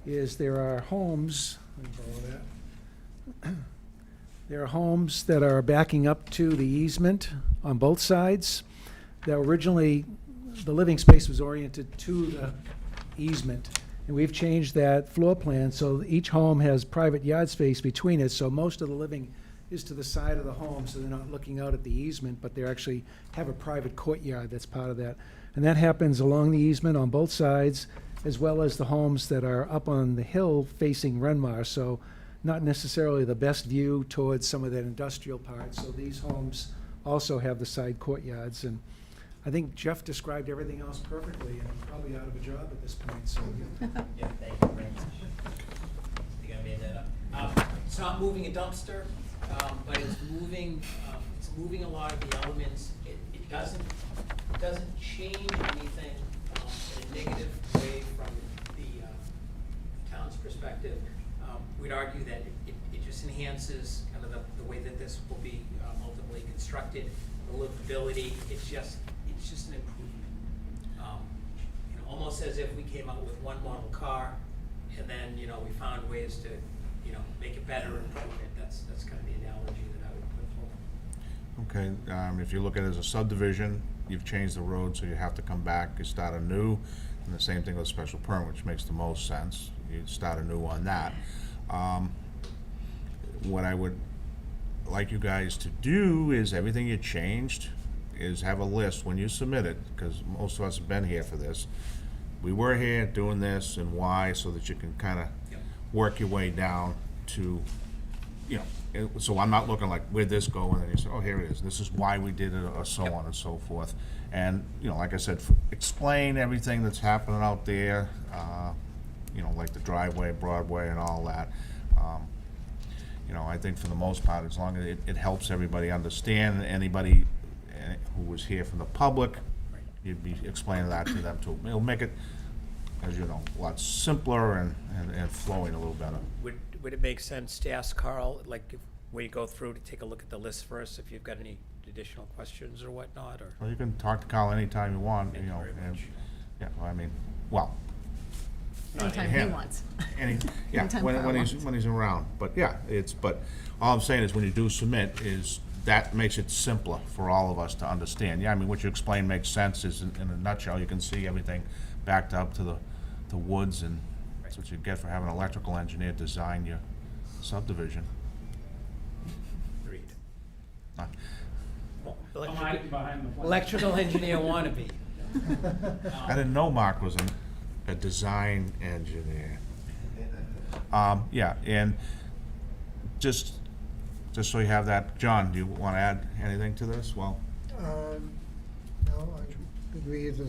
is there are homes, let me borrow that. There are homes that are backing up to the easement on both sides. That originally, the living space was oriented to the easement. And we've changed that floor plan so each home has private yard space between it. So most of the living is to the side of the home, so they're not looking out at the easement, but they actually have a private courtyard that's part of that. And that happens along the easement on both sides, as well as the homes that are up on the hill facing Renmar. So not necessarily the best view towards some of that industrial part. So these homes also have the side courtyards. And I think Jeff described everything else perfectly, and I'm probably out of a job at this point, so. Yeah, thank you very much. I think I made that up. It's not moving a dumpster, but it's moving a lot of the elements. It doesn't change anything in a negative way from the town's perspective. We'd argue that it just enhances kind of the way that this will be ultimately constructed, the livability. It's just an improvement. Almost as if we came out with one model car, and then we found ways to make it better and improve it. That's kind of the analogy that I would put forward. Okay, if you look at it as a subdivision, you've changed the road, so you have to come back, you start anew, and the same thing with special permit, which makes the most sense. You start anew on that. What I would like you guys to do is everything you changed is have a list when you submit it, because most of us have been here for this. We were here doing this and why, so that you can kind of work your way down to, so I'm not looking like, where'd this go? And then you say, oh, here it is. This is why we did it, or so on and so forth. And, like I said, explain everything that's happening out there, like the driveway, Broadway, and all that. you know, I think for the most part, as long as it helps everybody understand, anybody who was here from the public, you'd be explaining that to them too. It'll make it, as you know, a lot simpler and flowing a little better. Would it make sense to ask Carl, like, if we go through to take a look at the list first, if you've got any additional questions or whatnot, or? Well, you can talk to Kyle anytime you want, you Thank you know, very and, much. yeah, well, I mean, well, Anytime he him. wants. Yeah, Anytime when Carl he's, wants. when he's around, but yeah, but all I'm saying is when you do submit is, that makes it simpler for all of us to understand. Yeah, I mean, what you explain makes sense, is in a nutshell, you can see everything backed up to the woods, and that's what you get for having an electrical engineer design your subdivision. Agreed. Uh, Behind the plan. Electrical engineer wannabe. I didn't know Mark was a design engineer. Yeah, and just so you have that, John, do you want to add anything to this? Well, No, I agree, it's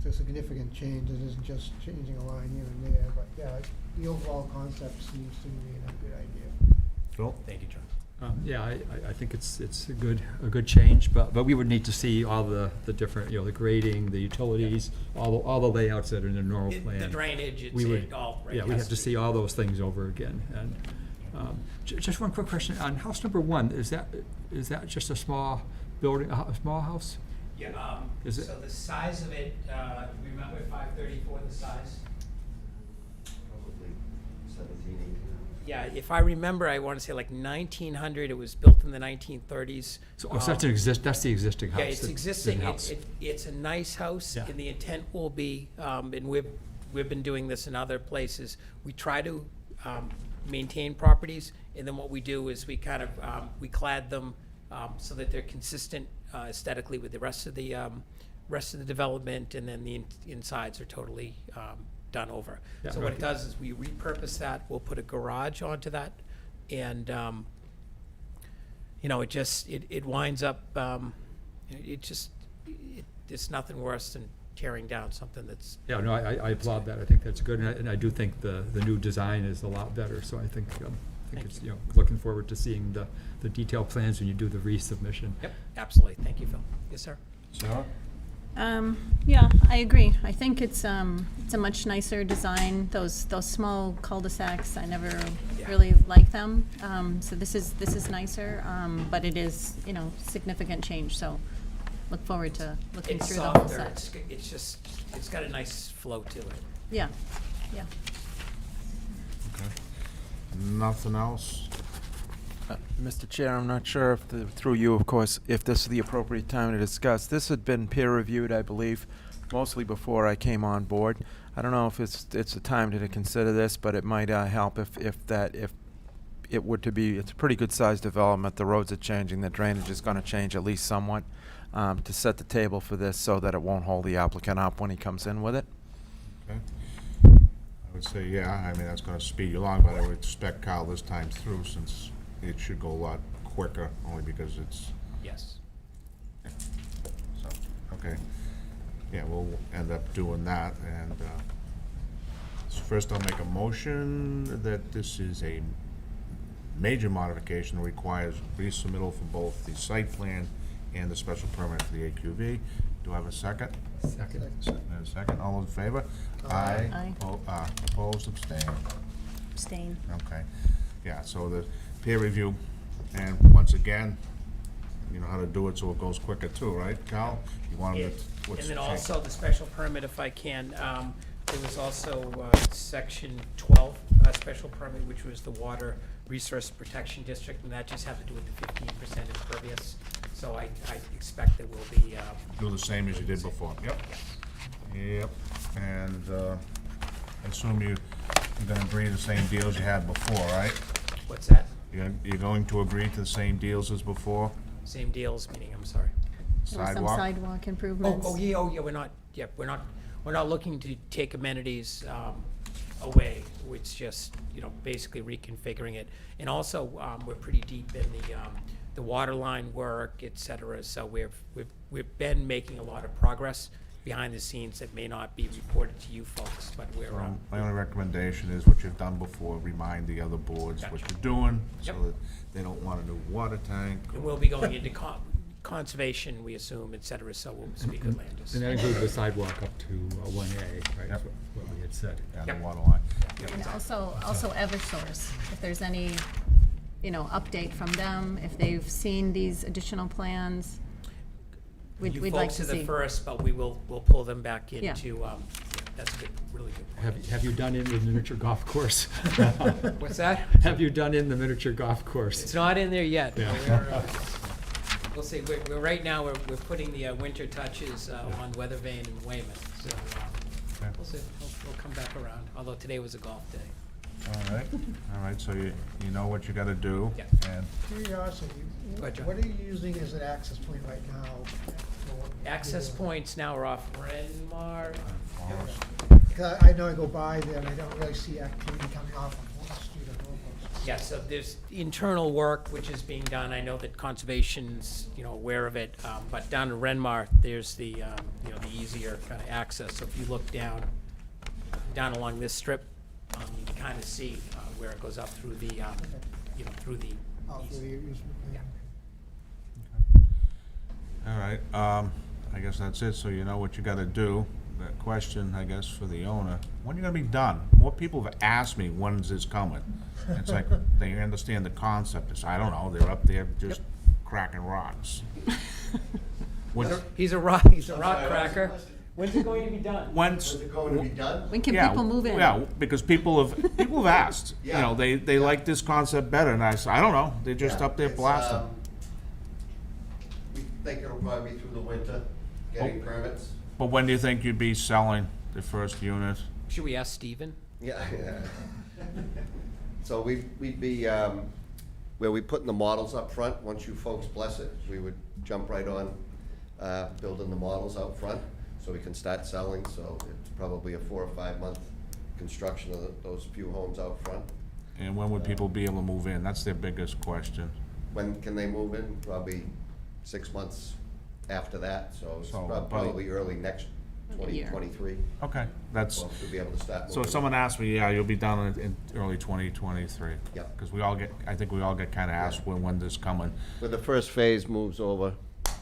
a significant change, it isn't just changing a line here and there, but yeah, the overall concept seems to me a good idea. Phil? Thank you, John. Yeah, I think it's a good change, but we would need to see all the different, you know, the grading, the utilities, all the layouts that are in the normal plan. The drainage, We would- it's all, right? Yeah, we has have to see all those things over again. And just one quick question, on house number 1, is that just a small building, a small house? Yeah, Is it- so the size of it, remember 534, the size? Probably 17, 18. Yeah, if I remember, I want to say like 1900, it was built in the 1930s. So that's the existing house? Yeah, it's the existing. house. It's a nice house, Yeah. and the intent will be, and we've been doing this in other places. We try to maintain properties, and then what we do is we kind of, we clad them so that they're consistent aesthetically with the rest of the development, and then the insides are totally done over. Yeah, So what right. it does is we repurpose that, we'll put a garage onto that, and, you know, it winds up, it's nothing worse than tearing down something that's. Yeah, no, I applaud that. I think that's good, and I do think the new design is a lot better, so I think Thank it's, you know, looking forward to seeing the detailed plans when you do the resubmission. Yep, absolutely. Thank you, Phil. Yes, sir. Sarah? Yeah, I agree. I think it's a much nicer design. Those small cul-de-sacs, I never Yeah. really liked them. So this is nicer, but it is, you know, significant change, so look forward to looking It's through the whole softer. set. It's got a nice flow to it. Yeah, yeah. Okay. Nothing else? Mr. Chair, I'm not sure if, through you, of course, if this is the appropriate time to discuss. This had been peer-reviewed, I believe, mostly before I came on board. I don't know if it's a time to consider this, but it might help if it were to be, it's a pretty good-sized development. The roads are changing, the drainage is going to change at least somewhat, to set the table for this so that it won't hold the applicant up when he comes in with it. Okay. I would say, yeah, I mean, that's gonna speed you along, but I would expect Kyle this time through, since it should go a lot quicker, only because it's, Yes. so, okay. Yeah, we'll end up doing that, and, so first I'll make a motion that this is a major modification that requires resubmittal for both the site plan and the special permit for the AQV. Do I have a second? Second. And a second, all in favor? Aye. Opposed, abstained. Abstain. Okay, yeah, so the peer review, and once again, you know how to do it so it goes quicker too, right, Cal? You want them to, what's And then the also the special permit, if I can, there was also section 12, special permit, which was the Water Resource Protection District, and that just had to do with the 15% impervious. So I expect there will be. Do the same as you did before, yep. Yep, and, I assume you're gonna agree to the same deals you had before, right? What's that? You're going to agree to the same deals as before? Same deals, meaning, I'm sorry. There was some Sidewalk? sidewalk improvements. Oh, yeah, we're not looking to take amenities away. It's just, you know, basically reconfiguring it. And also, we're pretty deep in the water line work, et cetera. So we've been making a lot of progress, behind the scenes that may not be reported to you folks, but we're, My only recommendation is what you've done before, remind the other boards what you're doing, so Yep. that they don't want a new water tank. and we'll be going into conservation, we assume, et cetera, so we'll speak with land use. And that includes the sidewalk up to 1A, right, Yep. is what we had said. And the Yep. water line. And also Eversource, if there's any, update from them, if they've seen these additional plans, we'd like to You folks are the see. first, but we'll pull them back Yeah. into, that's good, really good. Have you done in the miniature golf course? What's that? Have you done in the miniature golf course? It's not in there yet. Yeah. We're, we'll see, we're, right now, we're putting the winter touches on Weathervane and Weymouth, so we'll see, we'll come back around, although today was a golf day. All right, so you know what you gotta do. Yeah. And Curiosity, Go ahead, John. what are you using as an access point right now? for what you're Access doing? points now are off Renmar. Forest. Because I know I go by there and I don't really see activity coming off of Wall Street or Norfolk. Yeah, so there's internal work which is being done. I know that conservation's, aware of it, but down in Renmar, there's the, the easier kind of access. So if you look down along this strip, you can kind of see where it goes up through the, through the Oh, for east. the use- Yeah. All right, I guess that's it, so you know what you gotta do. That question, I guess, for the owner, when are you gonna be done? More people have asked me, when's this coming? It's like, they understand the concept, it's, I don't know, they're up there just cracking rocks. When's- He's a rock cracker. When's it going to be done? When's, Is it going to be done? When can yeah, people move in? Yeah, because people have asked, Yeah. they like this concept better, and I said, I don't know, they're just Yeah, up there it's, blasting. We think it'll probably be through the winter, getting permits. But when do you think you'd be selling the first unit? Should we ask Stephen? Yeah. So we'd be, where we putting the models up front, once you folks bless it, we would jump right on, building the models out front, so we can start selling, so it's probably a 4 or 5 month construction of those few homes out front. And when would people be able to move in? That's their biggest question. When can they move in? Probably 6 months after that, so it's So, probably early next Year. 2023. Okay, that's, Folks will be able to start moving. so if someone asked me, yeah, you'll be done in early 2023. Yep. Because I think we all get kinda asked when this coming. When the first phase moves over,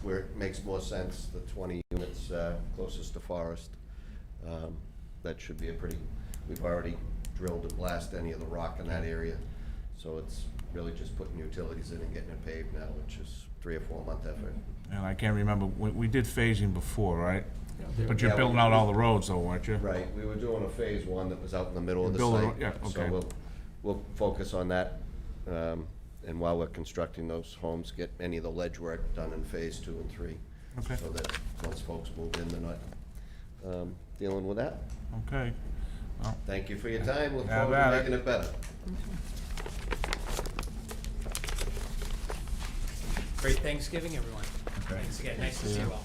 where it makes more sense, the 20 units closest to Forest, that should be we've already drilled and blasted any of the rock in that area. So it's really just putting utilities in and getting it paved now, which is 3 or 4 month effort. And I can't remember, we did phasing before, right? But you're Yeah, building out all the roads though, weren't you? Right, we were doing a phase 1 that was out in the middle of the You're building- site. yeah, okay. So we'll focus on that, and while we're constructing those homes, get any of the ledge work done in phase 2 and 3. Okay. So that once folks move in, they're not dealing with that. Okay. Well, Thank you for your time, look Have forward at to it. making it better. Great Thanksgiving, everyone. Okay. Thanks again, nice to see you all.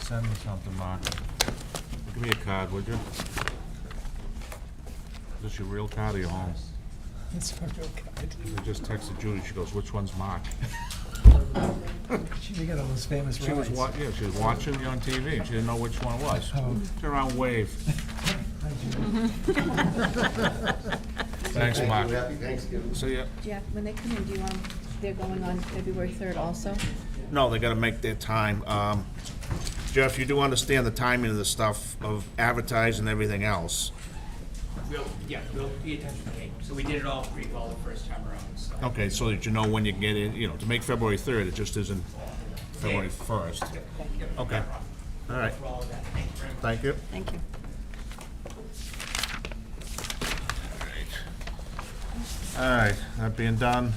Send me something, Mark. Give me a card, would you? Is this your real card or your home? It's a real card. I just texted Judy, she goes, which one's Mark? She got all those famous She was rides. she was watching you on TV, she didn't know which one it was. Turn around, wave. Thanks, Mark. Happy Thanksgiving. See ya. Jeff, when they come in, do you want, they're going on February 3rd also? No, they gotta make their time. Jeff, you do understand the timing of the stuff of advertising and everything else. We'll pay attention to Kate. So we did it all pretty well the first time around, so. Okay, so that you know when you get in, to make February 3rd, it just isn't February 1st. Okay, all right, For all of that, thank you very much. thank you. Thank you. All right, that being done,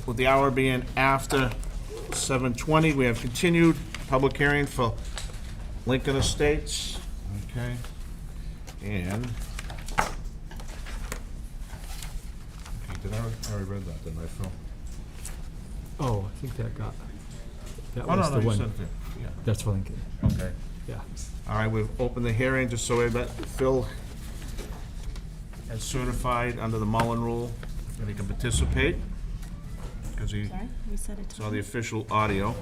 with the hour being after 7:20, we have continued public hearing for Lincoln Estates. Okay, and, okay, I already read that, didn't I, Phil? Oh, I think that Oh, was no, the you one. said it. Yeah, That's for Lincoln, okay. yeah. All right, we've opened the hearing just so that Phil has certified under the Mullen Rule that he can participate, because he Sorry, you said it. saw the official audio.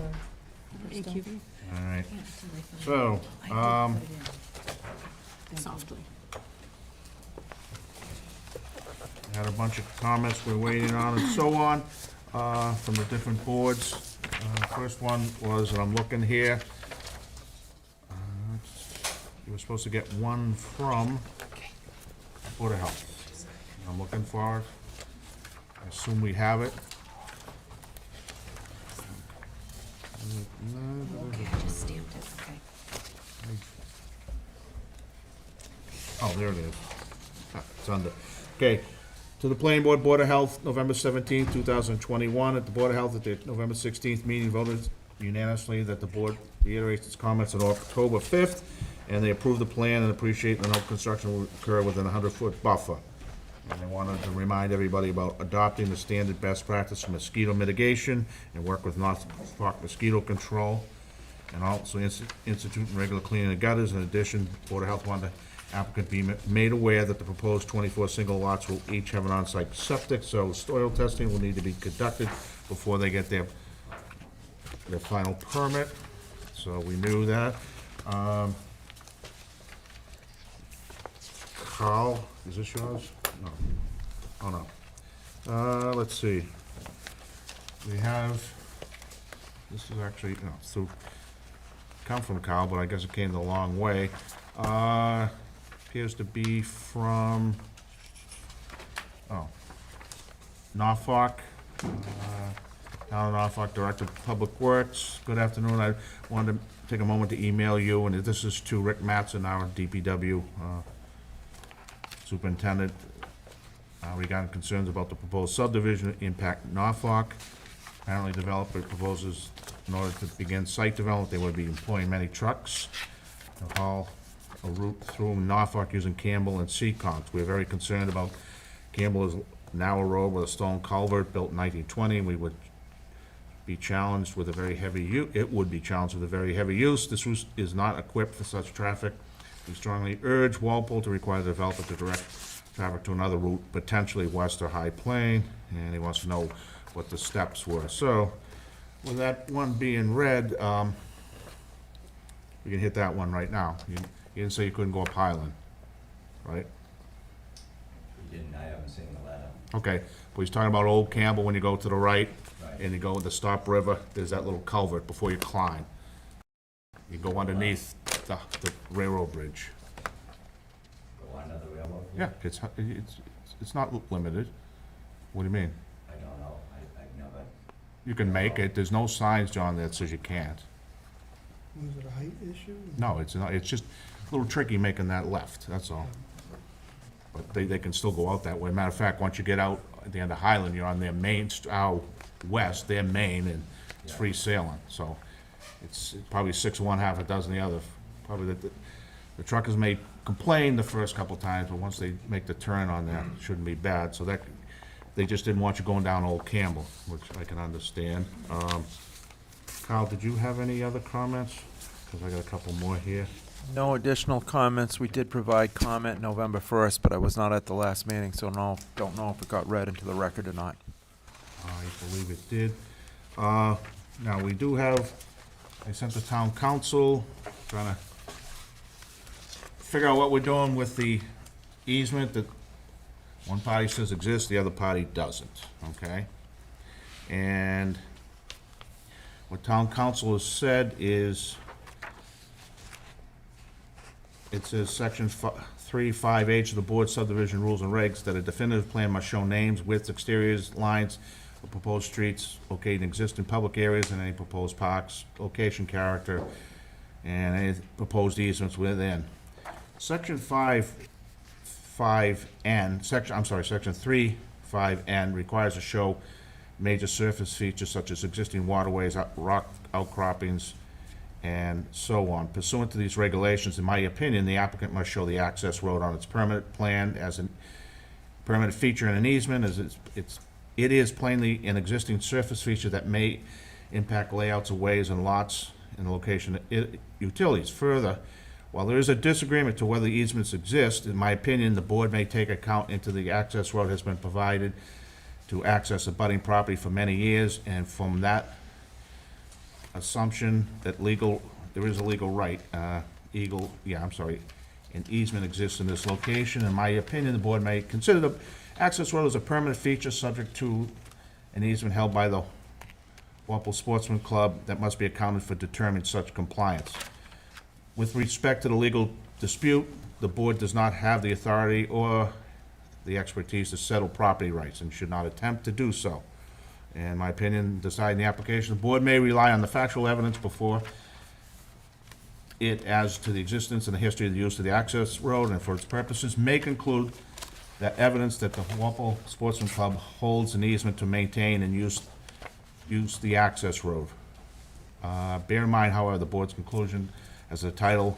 AQV, All right, Yeah, until they find so, I did put it in. Thank you. softly. had a bunch of comments we're waiting on and so on, from the different boards. First one was, and I'm looking here, you were supposed to get one from Board of Health. I'm looking for it. I assume we have it. Okay, I just stamped it, okay. Oh, there it is. It's under. Okay. To the Planning Board, Board of Health, November 17th, 2021. At the Board of Health at their November 16th meeting voted unanimously that the board reiterates its comments on October 5th, and they approved the plan and appreciate that no construction will occur within a 100-foot buffer. And they wanted to remind everybody about adopting the standard best practice for mosquito mitigation and work with Norfolk mosquito control, and also instituting regular cleaning of gutters. In addition, Board of Health wanted the applicant be made aware that the proposed 24 single lots will each have an on-site septic, so soil testing will need to be conducted before they get their final permit. So we knew that. Carl, is this yours? No. Oh, no. Let's see. We have, this is actually, no, so, come from Carl, but I guess it came the long way. Appears to be from, Norfolk, Town of Norfolk, Director of Public Works. Good afternoon. I wanted to take a moment to email you, and this is to Rick Mattson, our DPW Superintendent, regarding concerns about the proposed subdivision impact Norfolk. Apparently, developer proposes, in order to begin site development, they would be employing many trucks to haul a route through Norfolk using Campbell and Seekonk. We're very concerned about Campbell is now a road with a stone culvert built in 1920. We would be challenged with a very heavy it would be challenged with a very heavy use. This route is not equipped for such traffic. We strongly urge Walpole to require the developer to direct traffic to another route, potentially west or High Plain, and he wants to know what the steps were. So, with that one being read, we can hit that one right now. You didn't say you couldn't go up Highland, right? We didn't, I haven't seen the letter. Okay, but he's talking about Old Campbell when you go to the right, Right. and you go to the Stop River, there's that little culvert before you climb. You go underneath the railroad bridge. Go under the railroad? Yeah, it's not limited. What do you mean? I don't know, I've never, You can make it, there's no signs, John, that says you can't. Was it a height issue? No, it's not, it's just a little tricky making that left, that's all. But they can still go out that way. Matter of fact, once you get out at the end of Highland, you're on their main, west, their main, and it's free sailing, so it's probably 6 of one, half a dozen the other. Probably the truckers may complain the first couple times, but once they make the turn on that, it shouldn't be bad. So that, they just didn't want you going down Old Campbell, which I can understand. Kyle, did you have any other comments? Because I got a couple more here. No additional comments. We did provide comment November 1st, but I was not at the last meeting, so don't know if it got read into the record or not. I believe it did. Now, we do have, I sent the town council, trying to figure out what we're doing with the easement that one party says exists, the other party doesn't, okay? And what town council has said is, it says section 3.5H of the board subdivision rules and regs that a definitive plan must show names, widths, exteriors, lines of proposed streets located in existing public areas and any proposed parks, location, character, and any proposed easements within. Section 5.5N, section 3.5N requires to show major surface features such as existing waterways, rock outcroppings, and so on. Pursuant to these regulations, in my opinion, the applicant must show the access road on its permanent plan as a permanent feature in an easement, as it is plainly an existing surface feature that may impact layouts of ways and lots and the location of utilities. Further, while there is a disagreement to whether easements exist, in my opinion, the board may take account into the access road has been provided to access abutting property for many years, and from that assumption that there is a legal right, an easement exists in this location. In my opinion, the board may consider the access road as a permanent feature subject to an easement held by the Walpole Sportsman Club that must be accounted for determining such compliance. With respect to the legal dispute, the board does not have the authority or the expertise to settle property rights and should not attempt to do so. In my opinion, deciding the application, the board may rely on the factual evidence before it as to the existence and the history of the use of the access road, and for its purposes may conclude that evidence that the Walpole Sportsman Club holds an easement to maintain and use the access road. Bear in mind, however, the board's conclusion as the title,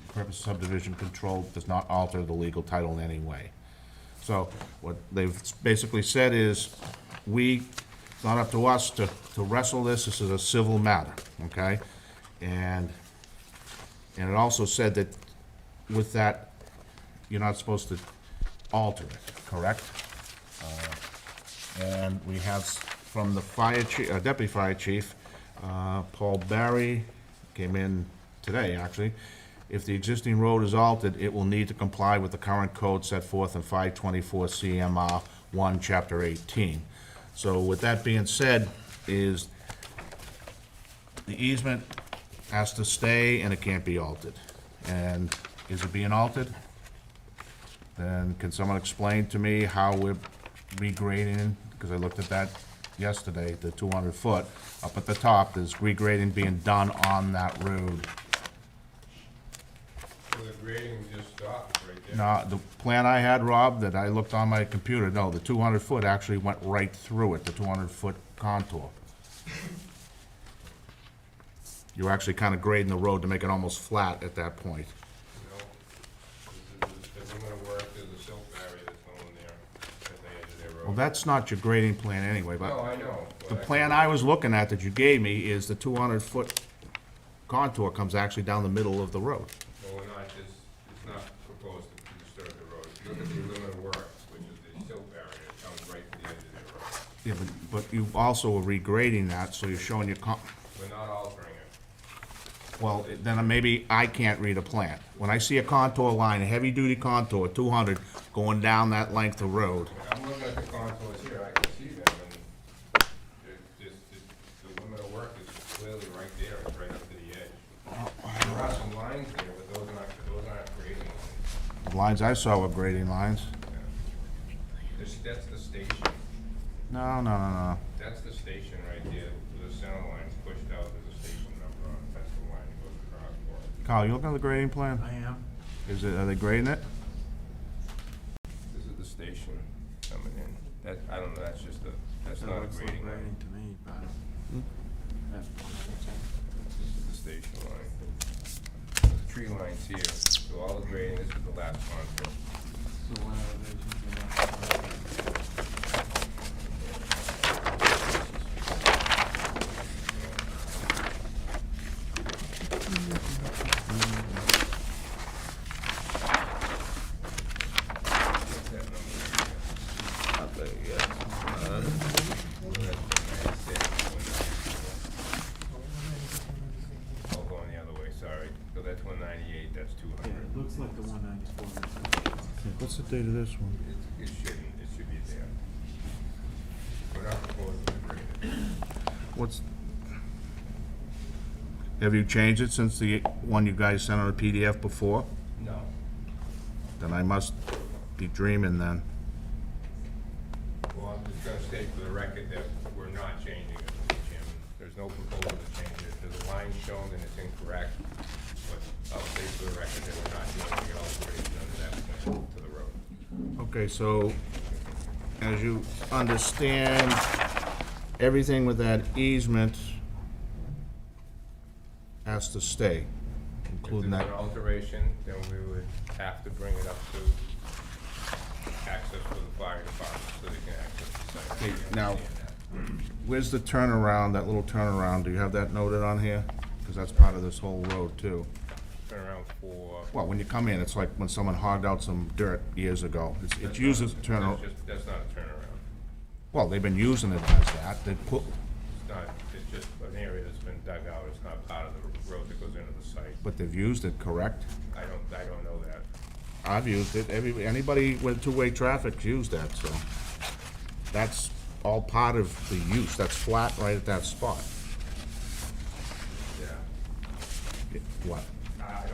purpose of subdivision control does not alter the legal title in any way. So what they've basically said is, it's not up to us to wrestle this is a civil matter, okay? And it also said that with that, you're not supposed to alter it, correct? And we have from the fire chief, deputy fire chief, Paul Barry, came in today, actually. If the existing road is altered, it will need to comply with the current code set forth in 524 CMR 1, Chapter 18. So with that being said, is the easement has to stay and it can't be altered. And is it being altered? Then can someone explain to me how we're regrading, because I looked at that yesterday, the 200 foot, up at the top, there's regrading being done on that road. So the grading just stopped right there? No, the plan I had, Rob, that I looked on my computer, no, the 200 foot actually went right through it, the 200 foot contour. You're actually kind of grading the road to make it almost flat at that point. No. If I'm gonna work, there's a silt barrier that's going there at the edge of their road. Well, that's not your grading plan anyway, No, but I know. but the plan I was looking at that you gave me is the 200 foot contour comes actually down the middle of the road. Well, we're not, it's not proposed to disturb the road. If you look at the limit of work, which is the silt barrier, it comes right to the edge of their road. Yeah, but you also are regrading that, so you're showing your We're not altering it. well, then maybe I can't read a plan. When I see a contour line, a heavy-duty contour, 200, going down that length of road, I'm looking at the contours here, I can see them, and the limit of work is clearly right there, it's right up to the edge. There are some lines there, but those aren't grading lines. the lines I saw were grading lines. That's the station. No. That's the station right there. The center line's pushed out, there's a station number on it. That's the line that goes across for it. Carl, you looking at the grading plan? I am. Are they grading it? This is the station coming in. That, I don't know, that's not a grading line. to me, but. This is the station line. The tree line's here, so all the grading, this is the last contour. Oh, going the other way, sorry. So that's 198, that's 200. Looks like the 194. What's the date of this one? It should be there. We're not proposing to grade it. Have you changed it since the one you guys sent on a PDF before? No. Then I must be dreaming then. Well, I'm just gonna state for the record that we're not changing it, Mr. Chairman. There's no proposal to change it. There's a line shown and it's incorrect, but I'll state for the record that we're not doing any alteration under that plan to the road. Okay, so as you understand, everything with that easement has to stay, including If that. there's an alteration, then we would have to bring it up to access for the fire department so they can access the site. Okay, We now- understand that. Where's the turnaround, that little turnaround? Do you have that noted on here? Because that's part of this whole road too. Turn around for. Well, when you come in, it's like when someone hogged out some dirt years ago. It's used as a turnaround. That's not a turnaround. Well, they've been using it as that. They put, It's not, it just an area that's been dug out, it's not part of the road that goes into the site. But they've used it, correct? I don't know that. I've used it, anybody with two-way traffic's used that, so. That's all part of the use, that's flat right at that spot. Yeah. What? I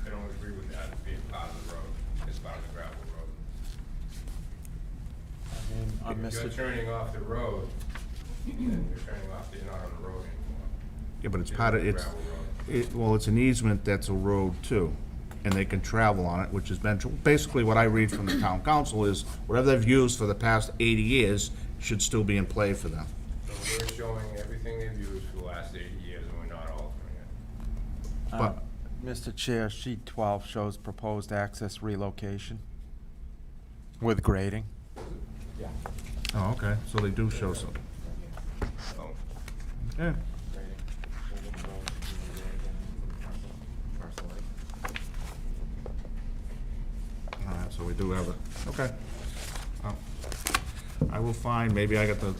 don't agree with that as being part of the road, as part of the gravel road. If you're turning off the road, then you're turning off, you're not on the road anymore. Yeah, but it's It's part of, a it's, gravel road. well, it's an easement that's a road too, and they can travel on it, which has been, basically what I read from the town council is, whatever they've used for the past 80 years should still be in play for them. So we're showing everything they've used for the last 80 years, and we're not altering it. But- Mr. Chair, sheet 12 shows proposed access relocation with grading. Oh, okay, so they do show some. So, Yeah. All right, so we do have it, okay. I will find, maybe I got the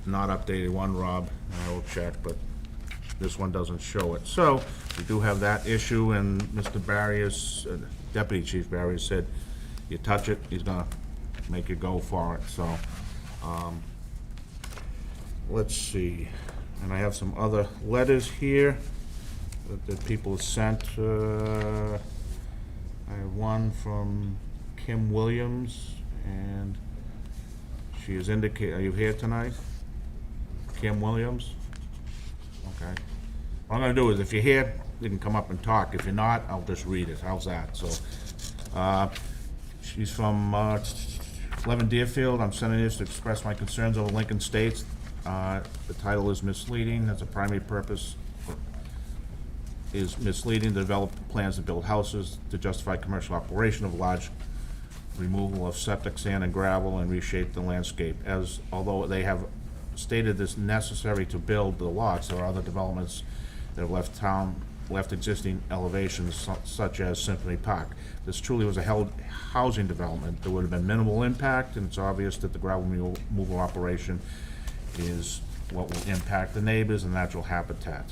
not updated one, Rob, and I will check, but this one doesn't show it. So, we do have that issue, and Mr. Barrios, Deputy Chief Barrios said, you touch it, he's gonna make you go for it, so, let's see. And I have some other letters here that people have sent. I have one from Kim Williams, and she has indicated, are you here tonight? Kim Williams? Okay. What I'm gonna do is, if you're here, you can come up and talk. If you're not, I'll just read it. How's that? So, she's from 11 Deerfield. I'm sending this to express my concerns over Lincoln States. The title is misleading. That's a primary purpose is misleading to develop plans to build houses to justify commercial operation of large removal of septic sand and gravel and reshape the landscape. As although they have stated this necessary to build the lots, there are other developments that have left existing elevations such as Symphony Park. This truly was a housing development. There would have been minimal impact, and it's obvious that the gravel removal operation is what will impact the neighbors and natural habitat.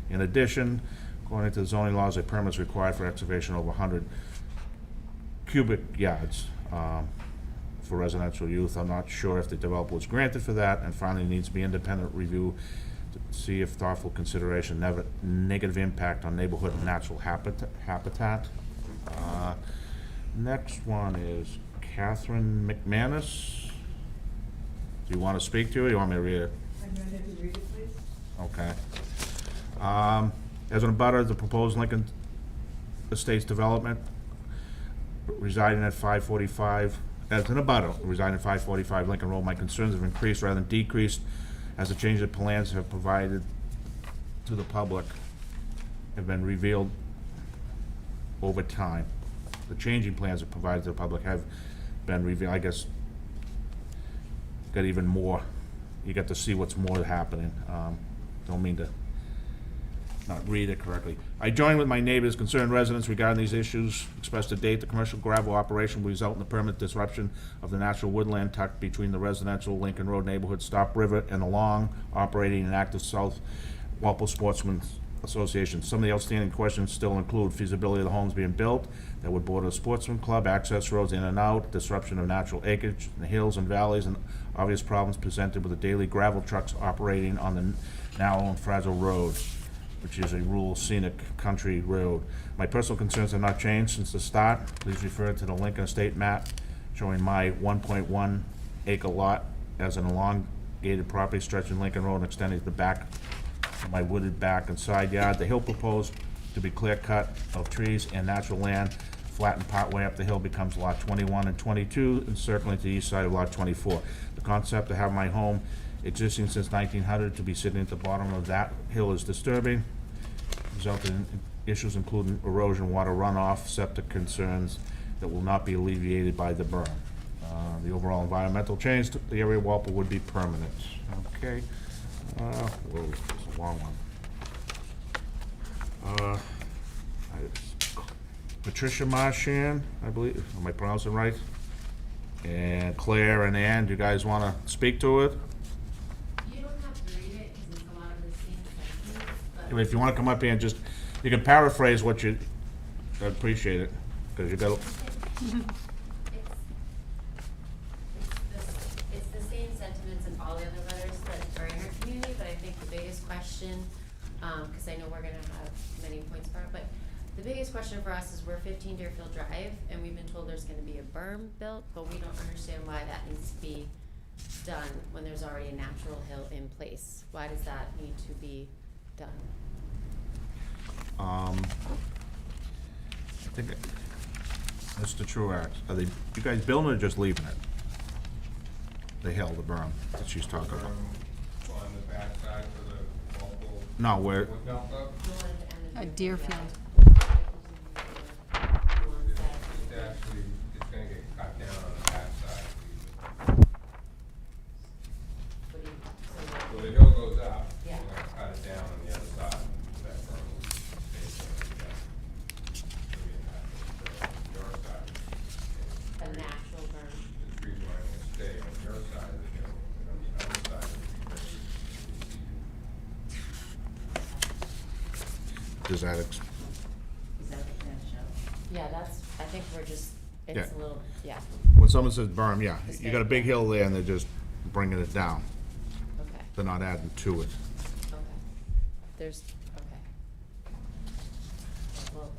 In addition, according to the zoning laws, a permit is required for excavation over 100 cubic yards for residential use. I'm not sure if the developer was granted for that, and finally needs to be independent review to see if thoughtful consideration negative impact on neighborhood and natural habitat. Next one is Catherine Mcmanus. Do you want to speak to it, or you want me to read it? I'm ready to read it, please. Okay. As an abutter, the proposed Lincoln Estates development residing at 545, as an abutter residing at 545 Lincoln Road, my concerns have increased rather than decreased as the change of plans have provided to the public have been revealed over time. The changing plans that provided to the public have been revealed, I guess, got even more. You get to see what's more happening. Don't mean to not read it correctly. I join with my neighbors, concerned residents regarding these issues, expressed to date the commercial gravel operation will result in the permanent disruption of the natural woodland tucked between the residential Lincoln Road neighborhood, Stop River, and the long operating and active South Walpole Sportsman's Association. Some of the outstanding questions still include feasibility of the homes being built that would border a sportsman club, access roads in and out, disruption of natural acreage in the hills and valleys, and obvious problems presented with the daily gravel trucks operating on the narrow and fragile road, which is a rural scenic country road. My personal concerns have not changed since the start. Please refer to the Lincoln Estate map showing my 1.1 acre lot as an elongated property stretching Lincoln Road and extending to the back of my wooded back and side yard. The hill proposed to be clear cut of trees and natural land, flattened partway up the hill becomes lot 21 and 22, encircling to the east side of lot 24. The concept to have my home existing since 1900 to be sitting at the bottom of that hill is disturbing, resulting in issues including erosion, water runoff, septic concerns that will not be alleviated by the berm. The overall environmental change to the area of Walpole would be permanent. Okay. Whoa, it's a long one. Patricia Marchand, I believe, am I pronouncing it right? And Claire and Ann, do you guys want to speak to it? You don't have to read it, if you wanna come up here and just, you can paraphrase what you, I'd appreciate it, because you got, It's the same sentiments in all the other letters that are in our community, but I think the biggest question, cause I know we're gonna have many points for it, but the biggest question for us is we're 15 Deerfield Drive, and we've been told there's gonna be a berm built, but we don't understand why that needs to be done when there's already a natural hill in place. Why does that need to be done? I think, Mr. Truax, are they, you guys building or just leaving it? The hill, the berm that she's talking about? On the backside for the local No, where, wood melt up, Deerfield. it's actually, it's gonna get cut down on the backside. So the hill goes up, we're Yeah. gonna cut it down on the other side, so that berm will stay there. It'll be a natural berm. Your side, A natural berm. the trees are gonna stay on your side of the hill, and on the other side of the tree. does that, Is that the plan show? Yeah, that's, I think we're just, it's Yeah. a little, yeah, when someone says berm, yeah, you got a big hill there and they're just bringing it down. okay, They're not adding to it. okay. There's, okay. Well,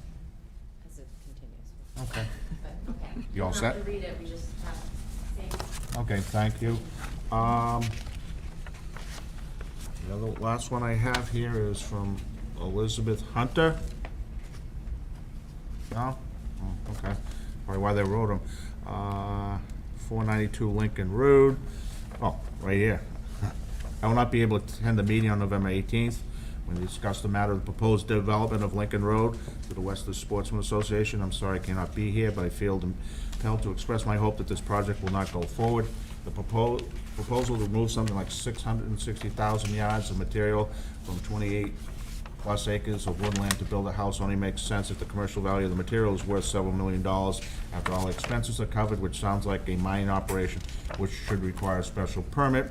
as it continues. Okay. But, okay. You all don't set? have to read it, we just have, thanks. Okay, thank you. The other, last one I have here is from Elizabeth Hunter. No? Oh, okay. Probably why they wrote them. 492 Lincoln Road. Oh, right here. I will not be able to attend the meeting on November 18th when we discuss the matter of the proposed development of Lincoln Road to the Western Sportsman Association. I'm sorry I cannot be here, but I feel compelled to express my hope that this project will not go forward. The proposal to remove something like 660,000 yards of material from 28+ acres of woodland to build a house only makes sense if the commercial value of the material is worth several $1 million after all expenses are covered, which sounds like a mining operation which should require a special permit.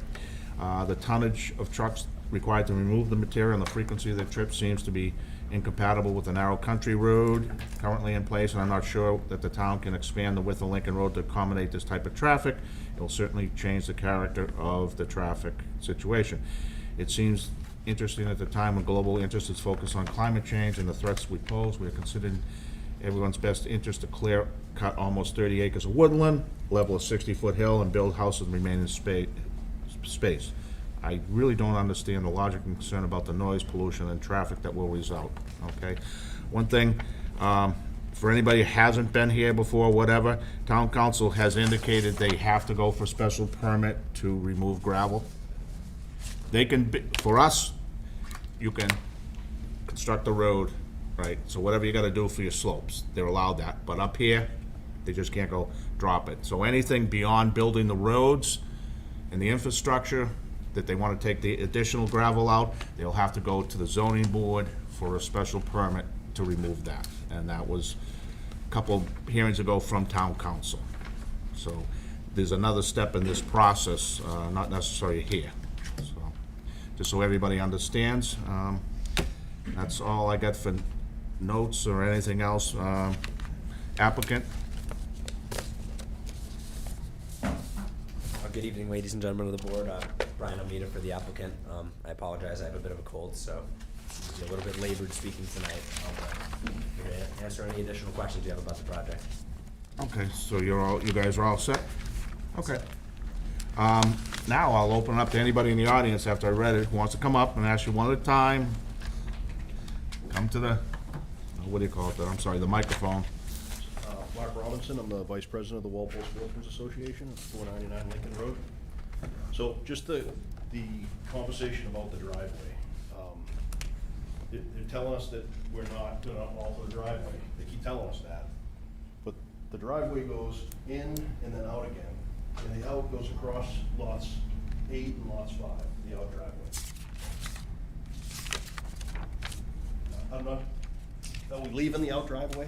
The tonnage of trucks required to remove the material and the frequency of the trip seems to be incompatible with the narrow country road currently in place, and I'm not sure that the town can expand the width of Lincoln Road to accommodate this type of traffic. It will certainly change the character of the traffic situation. It seems interesting at the time when global interest is focused on climate change and the threats we pose. We are considering everyone's best interest to clear cut almost 30 acres of woodland, level a 60-foot hill, and build houses and remain in space. I really don't understand the logic and concern about the noise pollution and traffic that will result, okay? One thing, for anybody who hasn't been here before, whatever, town council has indicated they have to go for special permit to remove gravel. They can, for us, you can construct a road, right? So whatever you gotta do for your slopes, they're allowed that, but up here, they just can't go drop it. So anything beyond building the roads and the infrastructure, that they wanna take the additional gravel out, they'll have to go to the zoning board for a special permit to remove that. And that was a couple hearings ago from town council. So there's another step in this process, not necessarily here. So, just so everybody understands, that's all I got for notes or anything else. Applicant? Good evening, ladies and gentlemen of the board. Brian Almeida for the applicant. I apologize, I have a bit of a cold, so I'm a little bit labored speaking tonight. Here to answer any additional questions you have about the project. Okay, so you guys are all set? Okay. Now I'll open it up to anybody in the audience after I read it, who wants to come up and ask you one at a time. Come to the, what do you call it, I'm sorry, the microphone. Mark Robinson, I'm the Vice President of the Walpole Sportsman's Association at 499 Lincoln Road. So just the conversation about the driveway. They're telling us that we're not gonna alter the driveway. They keep telling us that. But the driveway goes in and then out again. And the out goes across lots 8 and lots 5, the out driveway. I'm not, are we leaving the out driveway?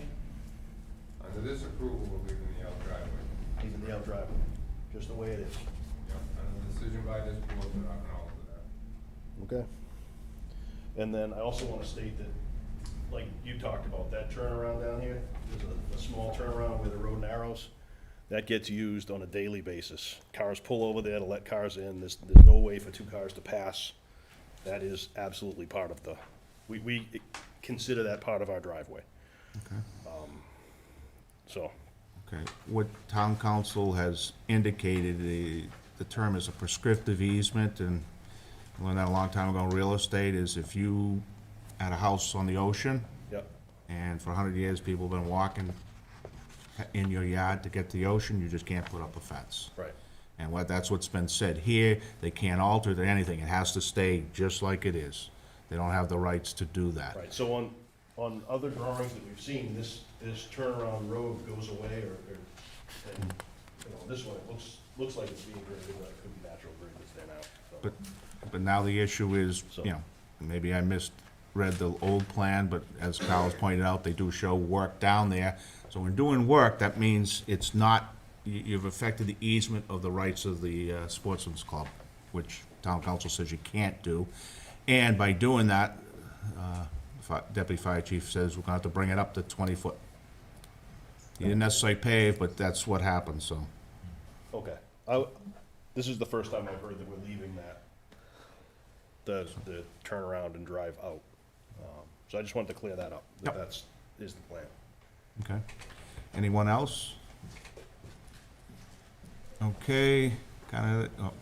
Under this approval, we're leaving the out driveway. Leaving the out driveway, just the way it is. Yep, under the decision by this board, we're not gonna alter that. Okay. And then I also want to state that, like you talked about, that turnaround down here, there's a small turnaround where the road narrows. That gets used on a daily basis. Cars pull over there to let cars in. There's no way for 2 cars to pass. That is absolutely part of the, we consider that part of our driveway. Okay. So, Okay, what town council has indicated, the term is a prescriptive easement, and I learned that a long time ago in real estate, is if you had a house on the ocean, yep, and for 100 years, people have been walking in your yard to get to the ocean, you just can't put up a fence. right. And that's what's been said here, they can't alter it or anything, it has to stay just like it is. They don't have the rights to do that. Right, so on other drawings that we've seen, this turnaround road goes away, and, you know, this one, it looks like it's being graded, but it could be natural grade that's there now, so. But now the issue is, So- you know, maybe I misread the old plan, but as Carl's pointed out, they do show work down there. So when doing work, that means it's not, you've affected the easement of the rights of the Sportsman's Club, which town council says you can't do. And by doing that, Deputy Fire Chief says we're gonna have to bring it up to 20 foot. He didn't necessarily pave, but that's what happened, so. Okay, this is the first time I've heard that we're leaving that, the turnaround and drive out. So I just wanted to clear that up, Yep. is the plan. Okay. Anyone else? Okay, kinda, oh,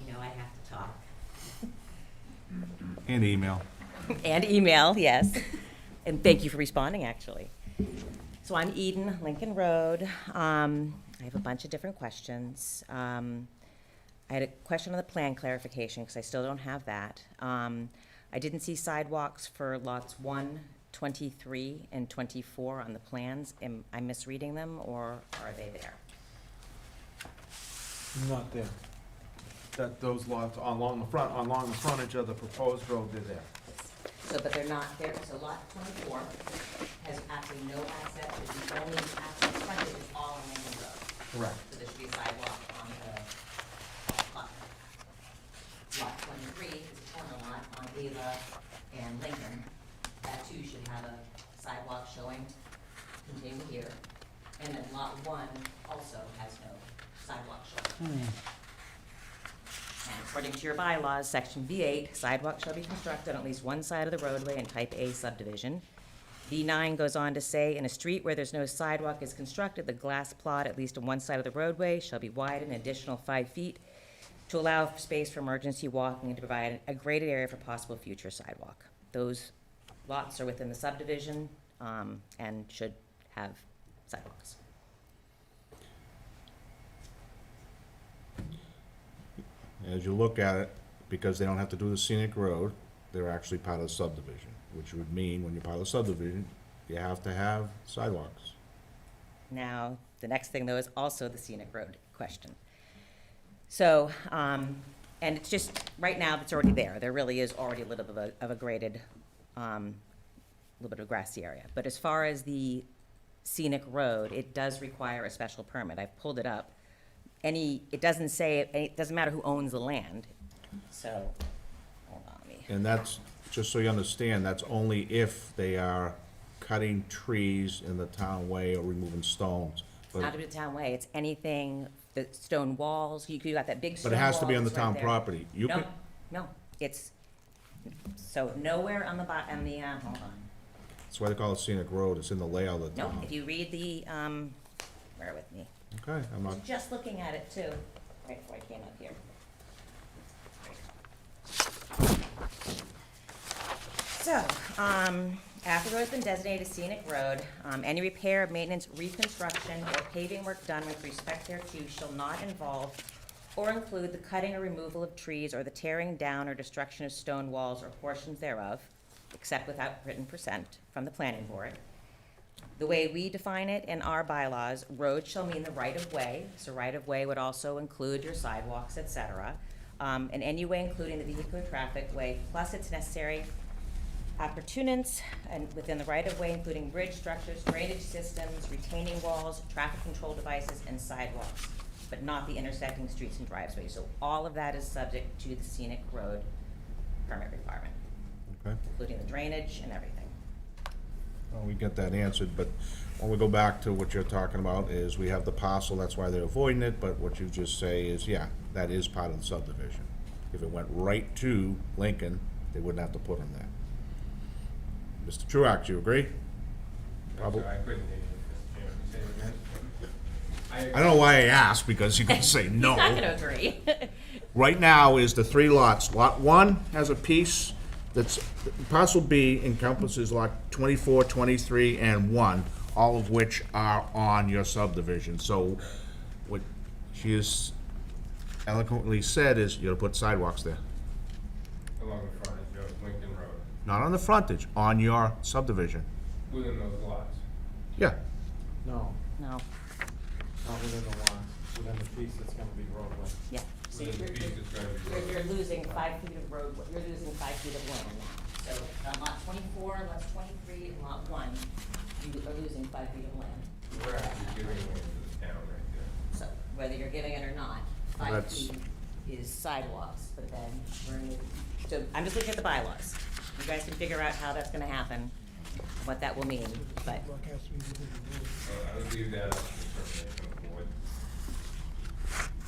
You know I have to talk. and email. And email, yes. And thank you for responding, actually. So I'm Eden, Lincoln Road. I have a bunch of different questions. I had a question on the plan clarification, because I still don't have that. I didn't see sidewalks for lots 1, 23, and 24 on the plans. Am I misreading them, or are they there? Not there. Those lots along the frontage of the proposed road, they're there. So, but they're not there, so lot 24 has actually no access, the only access frontage is all on Lincoln Road. Correct. So there should be a sidewalk on the lot. Lot 23 is a corner lot on Ava and Lincoln. That too should have a sidewalk showing, continue here. And then lot 1 also has no sidewalk showing. And according to your bylaws, section V8, sidewalk shall be constructed on at least one side of the roadway in type A subdivision. V9 goes on to say, in a street where there's no sidewalk is constructed, the glass plot at least on one side of the roadway shall be widened an additional 5 feet to allow for space for emergency walking and to provide a graded area for possible future sidewalk. Those lots are within the subdivision, and should have sidewalks. As you look at it, because they don't have to do the scenic road, they're actually part of the subdivision, which would mean when you're part of the subdivision, you have to have sidewalks. Now, the next thing, though, is also the scenic road question. So, and it's just, right now, it's already there. There really is already a little bit of a graded, little bit of a grassy area. But as far as the scenic road, it does require a special permit. I've pulled it up. It doesn't say, it doesn't matter who owns the land. So, hold on, let me. And that's, just so you understand, that's only if they are cutting trees in the town way or removing stones. It's not to be the town way, it's anything, the stone walls, you got that big stone But it wall has to be on the that's right town there. property. You No, can, no, it's, so nowhere on the hold on. that's why they call it scenic road, it's in the layout of the No, town. if you read the, bear with me. Okay, I'm I was not, just looking at it too, right before I came up here. So, after the road's been designated a scenic road, any repair, maintenance, reconstruction, or paving work done with respect thereto shall not involve or include the cutting or removal of trees or the tearing down or destruction of stone walls or portions thereof, except without written consent from the planning board. The way we define it in our bylaws, road shall mean the right-of-way, so right-of-way would also include your sidewalks, et cetera, in any way including the vehicular traffic way, plus its necessary appurtenance and within the right-of-way, including bridge structures, drainage systems, retaining walls, traffic control devices, and sidewalks, but not the intersecting streets and driveways. So all of that is subject to the scenic road permit requirement, Okay. including the drainage and everything. Well, we get that answered, but when we go back to what you're talking about is we have the parcel, that's why they're avoiding it, but what you just say is, yeah, that is part of the subdivision. If it went right to Lincoln, they wouldn't have to put them there. Mr. Truax, you agree? Probably. I couldn't hear you, Mr. Chairman. Say it again. I don't know why I asked, because you can say no. He's not gonna agree. Right now is the three lots. Lot 1 has a piece that's, parcel B encompasses lot 24, 23, and 1, all of which are on your subdivision. So what she has eloquently said is you're gonna put sidewalks there. Along the frontage of Lincoln Road, Not on the frontage, on your subdivision. within those lots. Yeah. No, No, not within the lot, within the piece that's gonna be roadway. yeah. So Within the piece that's gonna be road. you're losing 5 feet of road, you're losing 5 feet of land now. So on lot 24, lot 23, and lot 1, you are losing 5 feet of land. We're actually giving land to the town right there. So whether you're giving it or not, 5 That's- feet is sidewalks, but then so I'm just looking at the bylaws. You guys can figure out how that's gonna happen, what that will mean, but Sidewalk has to be within the road. I would leave that up to determination of the board,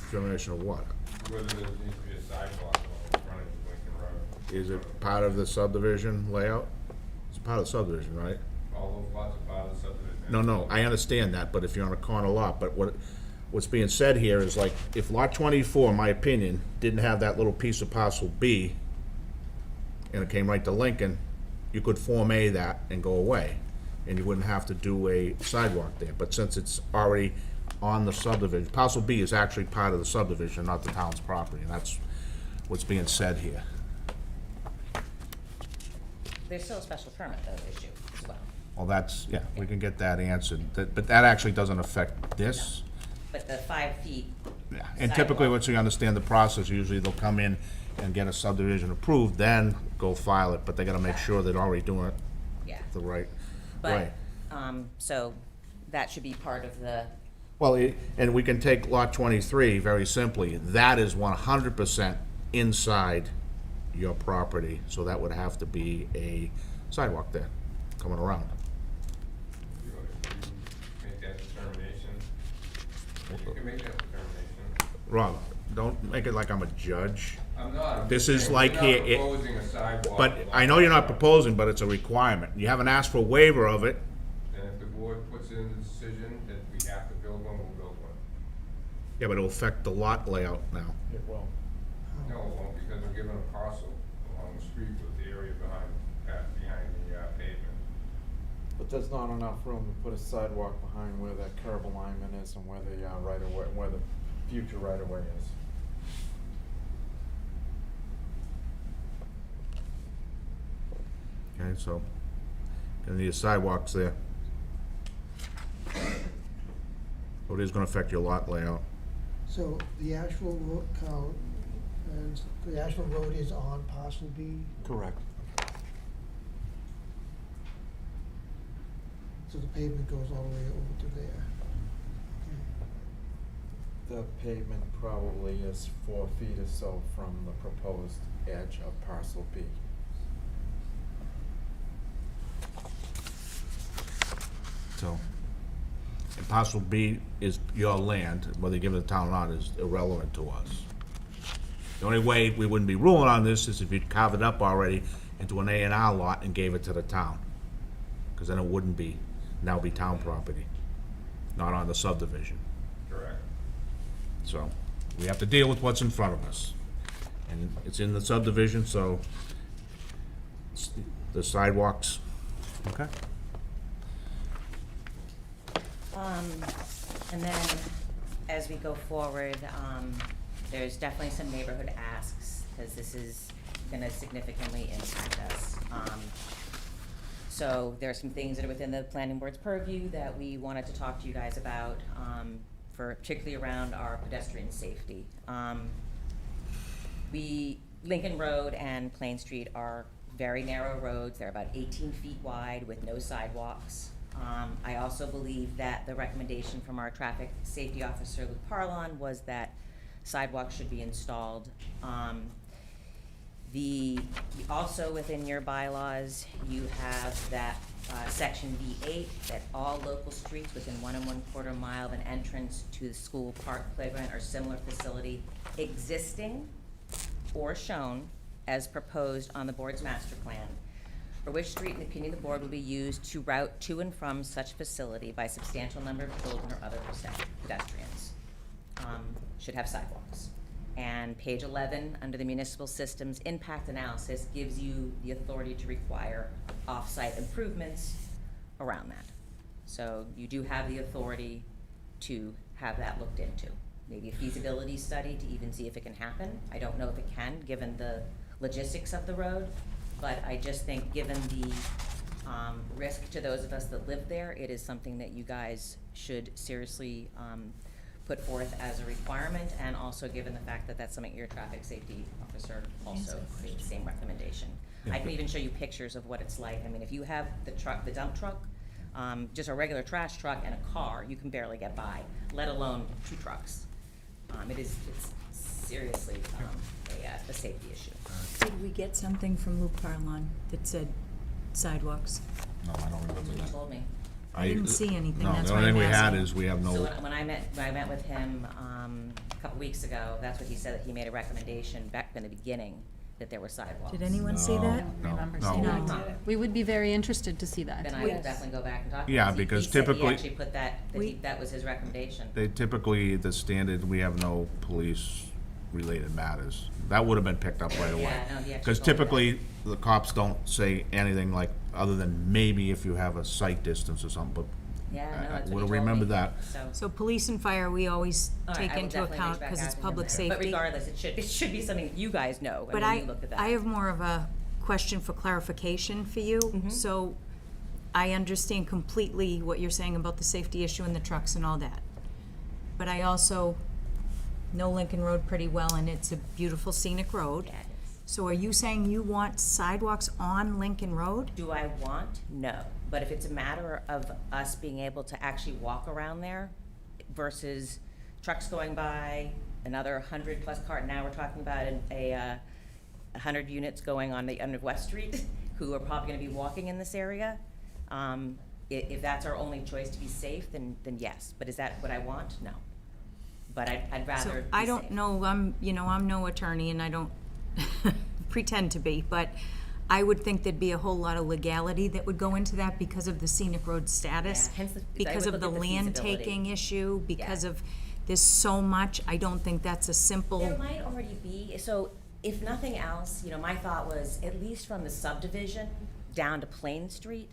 Determination of what? whether there needs to be a sidewalk along the frontage of Lincoln Road. Is it part of the subdivision layout? It's part of the subdivision, right? All those lots are part of the subdivision. No, I understand that, but if you're on a corner lot, but what's being said here is like, if lot 24, in my opinion, didn't have that little piece of parcel B, and it came right to Lincoln, you could Form A that and go away, and you wouldn't have to do a sidewalk there, but since it's already on the subdivision, parcel B is actually part of the subdivision, not the town's property, and that's what's being said here. there's still a special permit though issue as well. Well, that's, yeah, we can get that answered, but that actually doesn't affect this. But the 5 feet. Yeah, and typically, sidewalk- once you understand the process, usually they'll come in and get a subdivision approved, then go file it, but they gotta make sure they're already doing it Yeah, the right way. but, so that should be part of the, Well, and we can take lot 23 very simply, that is 100% inside your property, so that would have to be a sidewalk there, coming around. You make that determination. You can make that determination. Rob, don't make it like I'm a judge. I'm not. I'm This just is saying, like you're here, not proposing a sidewalk. but I know you're not proposing, but it's a requirement. You haven't asked for a waiver of it. And if the board puts in the decision that we have to build one, we'll build one. Yeah, but it'll affect the lot layout now. It will. No, it won't, because we're given a parcel along the street with the area behind the pavement. But there's not enough room to put a sidewalk behind where that curb alignment is and where the right of way, where the future right of way is. Okay, so, gonna need sidewalks there. So it is gonna affect your lot layout. So the actual road count, and the actual road is on parcel B, Correct. so the pavement goes all the way over to there. The pavement probably is 4 feet or so from the proposed edge of parcel B. So, and parcel B is your land, whether you give it to the town or not is irrelevant to us. The only way we wouldn't be ruling on this is if you'd carve it up already into an A&R lot and gave it to the town. Because then it wouldn't be, now be town property, not on the subdivision. Correct. So, we have to deal with what's in front of us. And it's in the subdivision, so the sidewalks, okay? And then, as we go forward, there's definitely some neighborhood asks, because this is gonna significantly impact us. So there are some things that are within the planning board's purview that we wanted to talk to you guys about, for particularly around our pedestrian safety. Lincoln Road and Plain Street are very narrow roads. They're about 18 feet wide with no sidewalks. I also believe that the recommendation from our traffic safety officer, Luke Parlon, was that sidewalks should be installed. Also within your bylaws, you have that, section B8, that all local streets within 1 1/4 mile of an entrance to the school, park, playground, or similar facility existing or shown as proposed on the board's master plan, for which street, in the opinion of the board, will be used to route to and from such facility by substantial number of children or other pedestrians, should have sidewalks. And page 11, under the municipal systems impact analysis, gives you the authority to require off-site improvements around that. So you do have the authority to have that looked into. Maybe a feasibility study to even see if it can happen. I don't know if it can, given the logistics of the road, but I just think given the risk to those of us that live there, it is something that you guys should seriously put forth as a requirement, and also given the fact that that's something your traffic safety officer also made the same recommendation. I can even show you pictures of what it's like. I mean, if you have the truck, the dump truck, just a regular trash truck and a car, you can barely get by, let alone 2 trucks. It's seriously a safety issue. Did we get something from Luke Parlon that said sidewalks? No, I don't remember He that. told me. I didn't see anything, No, that's the why only I'm thing we had asking. is we have So no, when I met with him, a couple weeks ago, that's what he said, that he made a recommendation back in the beginning, that there were sidewalks. Did anyone see that? no. We would be very interested to see that. Then I will definitely go back and talk to him. Yeah, He because said he typically- actually put that was his recommendation. They typically, the standard, we have no police-related matters. That would have been picked up right away. Yeah, no, he actually Because told me that. typically, the cops don't say anything like, other than maybe if you have a sight distance or something, but Yeah, no, I that's what he would have told remembered me. that. So police and fire, we always All right, take I will into definitely account reach back because out it's to him public then. safety. But regardless, it should be something that you guys know But when you look at that. I have more of a question for clarification for you. Mm-hmm. So I understand completely what you're saying about the safety issue in the trucks and all that. But I also know Lincoln Road pretty well, and it's a beautiful scenic road. Yeah, it is. So are you saying you want sidewalks on Lincoln Road? Do I want? No. But if it's a matter of us being able to actually walk around there versus trucks going by, another 100-plus car, now we're talking about 100 units going on the end of West Street who are probably gonna be walking in this area. If that's our only choice to be safe, then yes. But is that what I want? No. But I'd rather So be I don't safe. know, I'm no attorney and I don't pretend to be, but I would think there'd be a whole lot of legality that would go into that because of the scenic road status, Yeah, hence I because would of look the at the land feasibility. taking issue, because Yeah. of, there's so much, I don't think that's a There simple, might already be, so if nothing else, my thought was, at least from the subdivision down to Plain Street,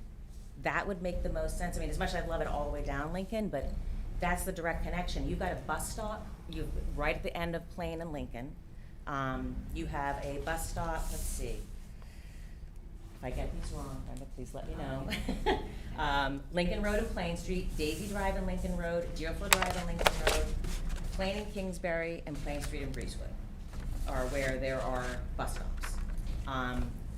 that would make the most sense. I mean, as much as I'd love it all the way down Lincoln, but that's the direct connection. You've got a bus stop, right at the end of Plain and Lincoln. You have a bus stop, let's see. If I get these wrong, Brenda, please let me know. Lincoln Road and Plain Street, Daisy Drive and Lincoln Road, Deerfield Drive and Lincoln Road, Plain and Kingsbury, and Plain Street and Breezewood are where there are bus stops.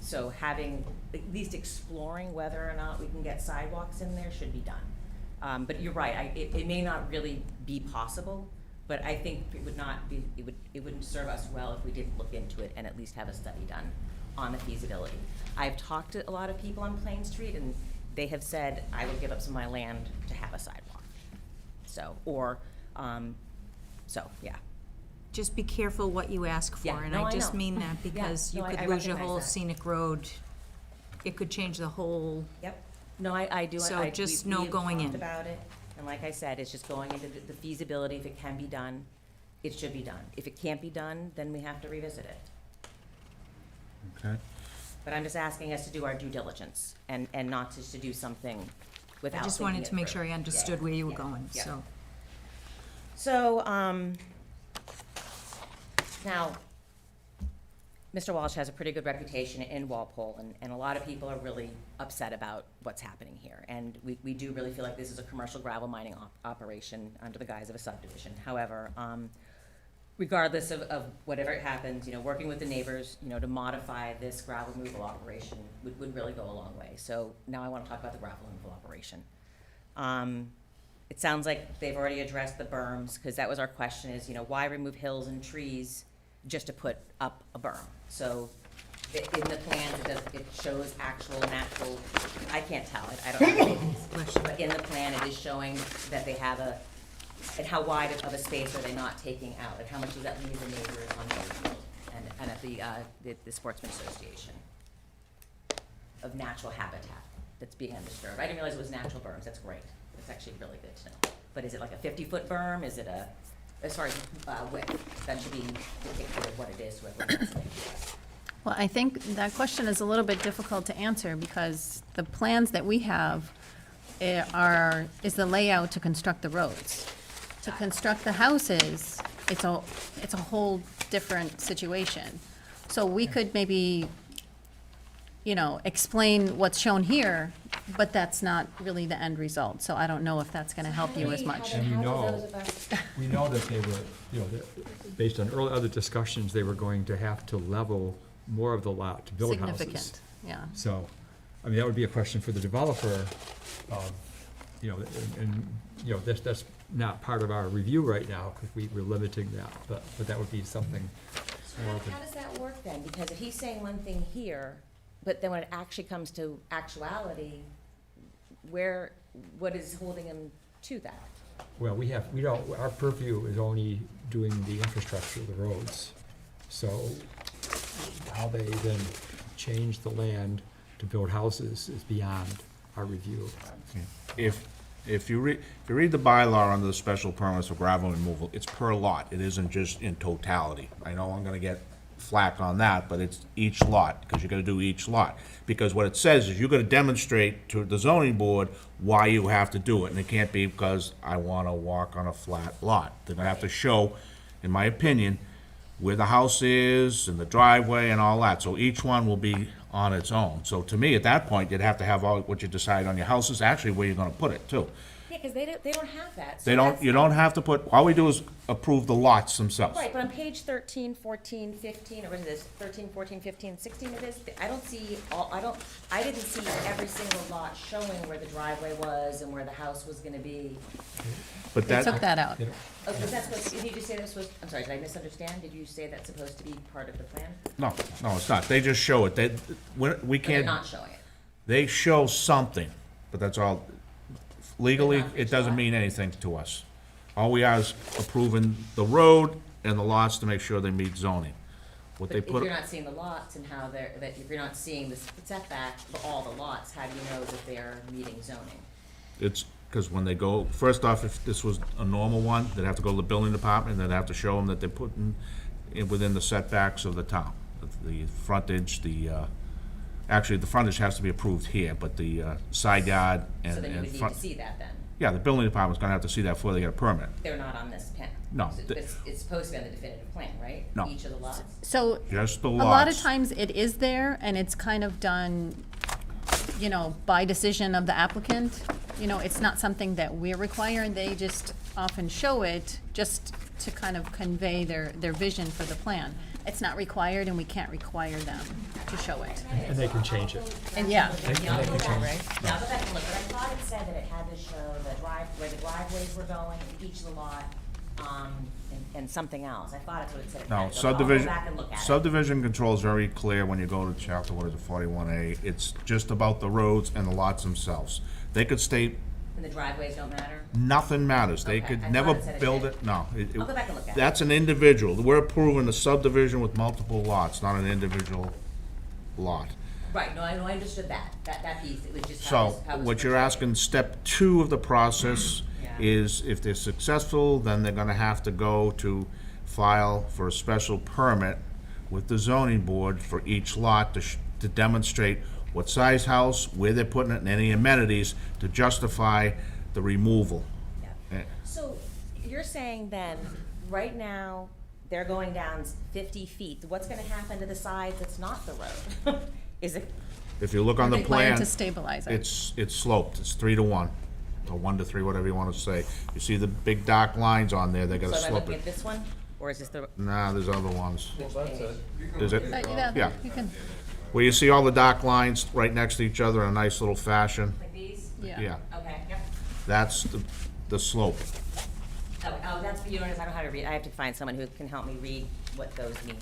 So having, at least exploring whether or not we can get sidewalks in there should be done. But you're right, it may not really be possible, but I think it would not be, it wouldn't serve us well if we didn't look into it and at least have a study done on the feasibility. I've talked to a lot of people on Plain Street, and they have said, I would give up some of my land to have a sidewalk. So, yeah. just be careful what you ask for. Yeah, And no, I I just know. mean that because you no, could I lose your recognize whole that. scenic road. It could change the whole, Yep. No, I do. So just know going We've in. talked about it, and like I said, it's just going into the feasibility. If it can be done, it should be done. If it can't be done, then we have to revisit it. Okay. But I'm just asking us to do our due diligence and not just to do something without I just thinking wanted it to make through. sure I understood where you were going, yeah. so. So, now, Mr. Walsh has a pretty good reputation in Walpole, and a lot of people are really upset about what's happening here. And we do really feel like this is a commercial gravel mining operation under the guise of a subdivision. However, regardless of whatever it happens, working with the neighbors, to modify this gravel removal operation would really go a long way. So now I want to talk about the gravel removal operation. It sounds like they've already addressed the berms, because that was our question is, why remove hills and trees just to put up a berm? So In the plans, it shows actual natural, I can't tell, I don't know these. But in the plan, it is showing that they have and how wide of a space are they not taking out? Like, how much does that leave the neighbors on the field and at the Sportsman Association of natural habitat that's being undisturbed? I didn't realize it was natural berms, that's great. That's actually really good to know. But is it like a 50-foot berm? Is it as far as width, that should be depicted of what it is with what it's saying to us. Well, I think that question is a little bit difficult to answer because the plans that we have is the layout to construct the roads. To construct the houses, it's a whole different situation. So we could maybe, explain what's shown here, but that's not really the end result. So I don't know if that's gonna help you as much. And we know that they were, based on early other discussions, they were going to have to level more of the lot to build houses. Significant, yeah. So, that would be a question for the developer, that's not part of our review right now, because we're limiting that, but that would be something more of How does that work then? Because if he's saying one thing here, but then when it actually comes to actuality, what is holding him to that? Well, our purview is only doing the infrastructure, the roads. So how they then change the land to build houses is beyond our review. If you read the bylaw under the special permits for gravel removal, it's per lot. It isn't just in totality. I know I'm gonna get flack on that, but it's each lot, because you gotta do each lot. Because what it says is you're gonna demonstrate to the zoning board why you have to do it, and it can't be because I wanna walk on a flat lot. They're gonna have to show, in my opinion, where the house is and the driveway and all that. So each one will be on its own. So to me, at that point, you'd have to have all what you decide on your house is actually where you're gonna put it too. Yeah, because they don't have that. So They don't, that's- you don't have to put, all we do is approve the lots themselves. Right, but on page 13, 14, 15, or what is this, 13, 14, 15, 16 it is, I don't see I didn't see every single lot showing where the driveway was and where the house was gonna be. But They that, took that out. Oh, was that supposed, did you just say that was supposed, I'm sorry, did I misunderstand? Did you say that's supposed to be part of the plan? no, it's not. They just show it. We But they're can't, not showing it. they show something, but that's all. Legally, But not it each doesn't lot. mean anything to us. All we are is approving the road and the lots to make sure they meet zoning. What But they if put, you're not seeing the lots and how if you're not seeing the setback for all the lots, how do you know that they're meeting zoning? it's, because when they go, first off, if this was a normal one, they'd have to go to the building department, and they'd have to show them that they're putting within the setbacks of the town. The frontage, actually, the frontage has to be approved here, but the side yard and So then you would need front. to see that then. Yeah, the building department's gonna have to see that before they get a permit. They're not on this plan. No, So it's supposed to be on the definitive plan, right? No. Each of the lots? So Just the a lot of lots. times it is there and it's kind of done, by decision of the applicant. It's not something that we're requiring. They just often show it just to kind of convey their vision for the plan. It's not required and we can't require them to show it. And they can change it. And yeah. Yeah, I'll go back, Right. yeah, I'll go back and look, but I thought it said that it had to show where the driveways were going, each of the lot, and something else. I thought that's what it said. it No, had. So I'll go subdivision, back and look at it. subdivision control is very clear when you go to chapter, 41A. It's just about the roads and the lots themselves. They could state, And the driveways don't matter? nothing matters. They Okay, could I never thought it said it build did. it, no. I'll go back and look at it. That's an individual. We're approving a subdivision with multiple lots, not an individual lot. Right, no, I understood that piece, it was just how So, it was what you're portrayed. asking, step 2 of the process Yeah. is if they're successful, then they're gonna have to go to file for a special permit with the zoning board for each lot to demonstrate what size house, where they're putting it, and any amenities to justify the removal. Eh, So, you're saying then, right now, they're going down 50 feet, what's gonna happen to the side that's not the road? Is it, If you look on the They plan plan, to stabilize it. it's sloped, it's 3-to-1, or 1-to-3, whatever you wanna say. You see the big dark lines on there, they so gotta am I slope looking at it. this one, or is this the, Nah, there's other ones. which page? Is it? Yeah. You can, Where you see all the dark lines right next to each other in a nice little fashion? Like these? Yeah, Okay, yep. that's the slope. Oh, that's, I don't know how to read, I have to find someone who can help me read what those mean.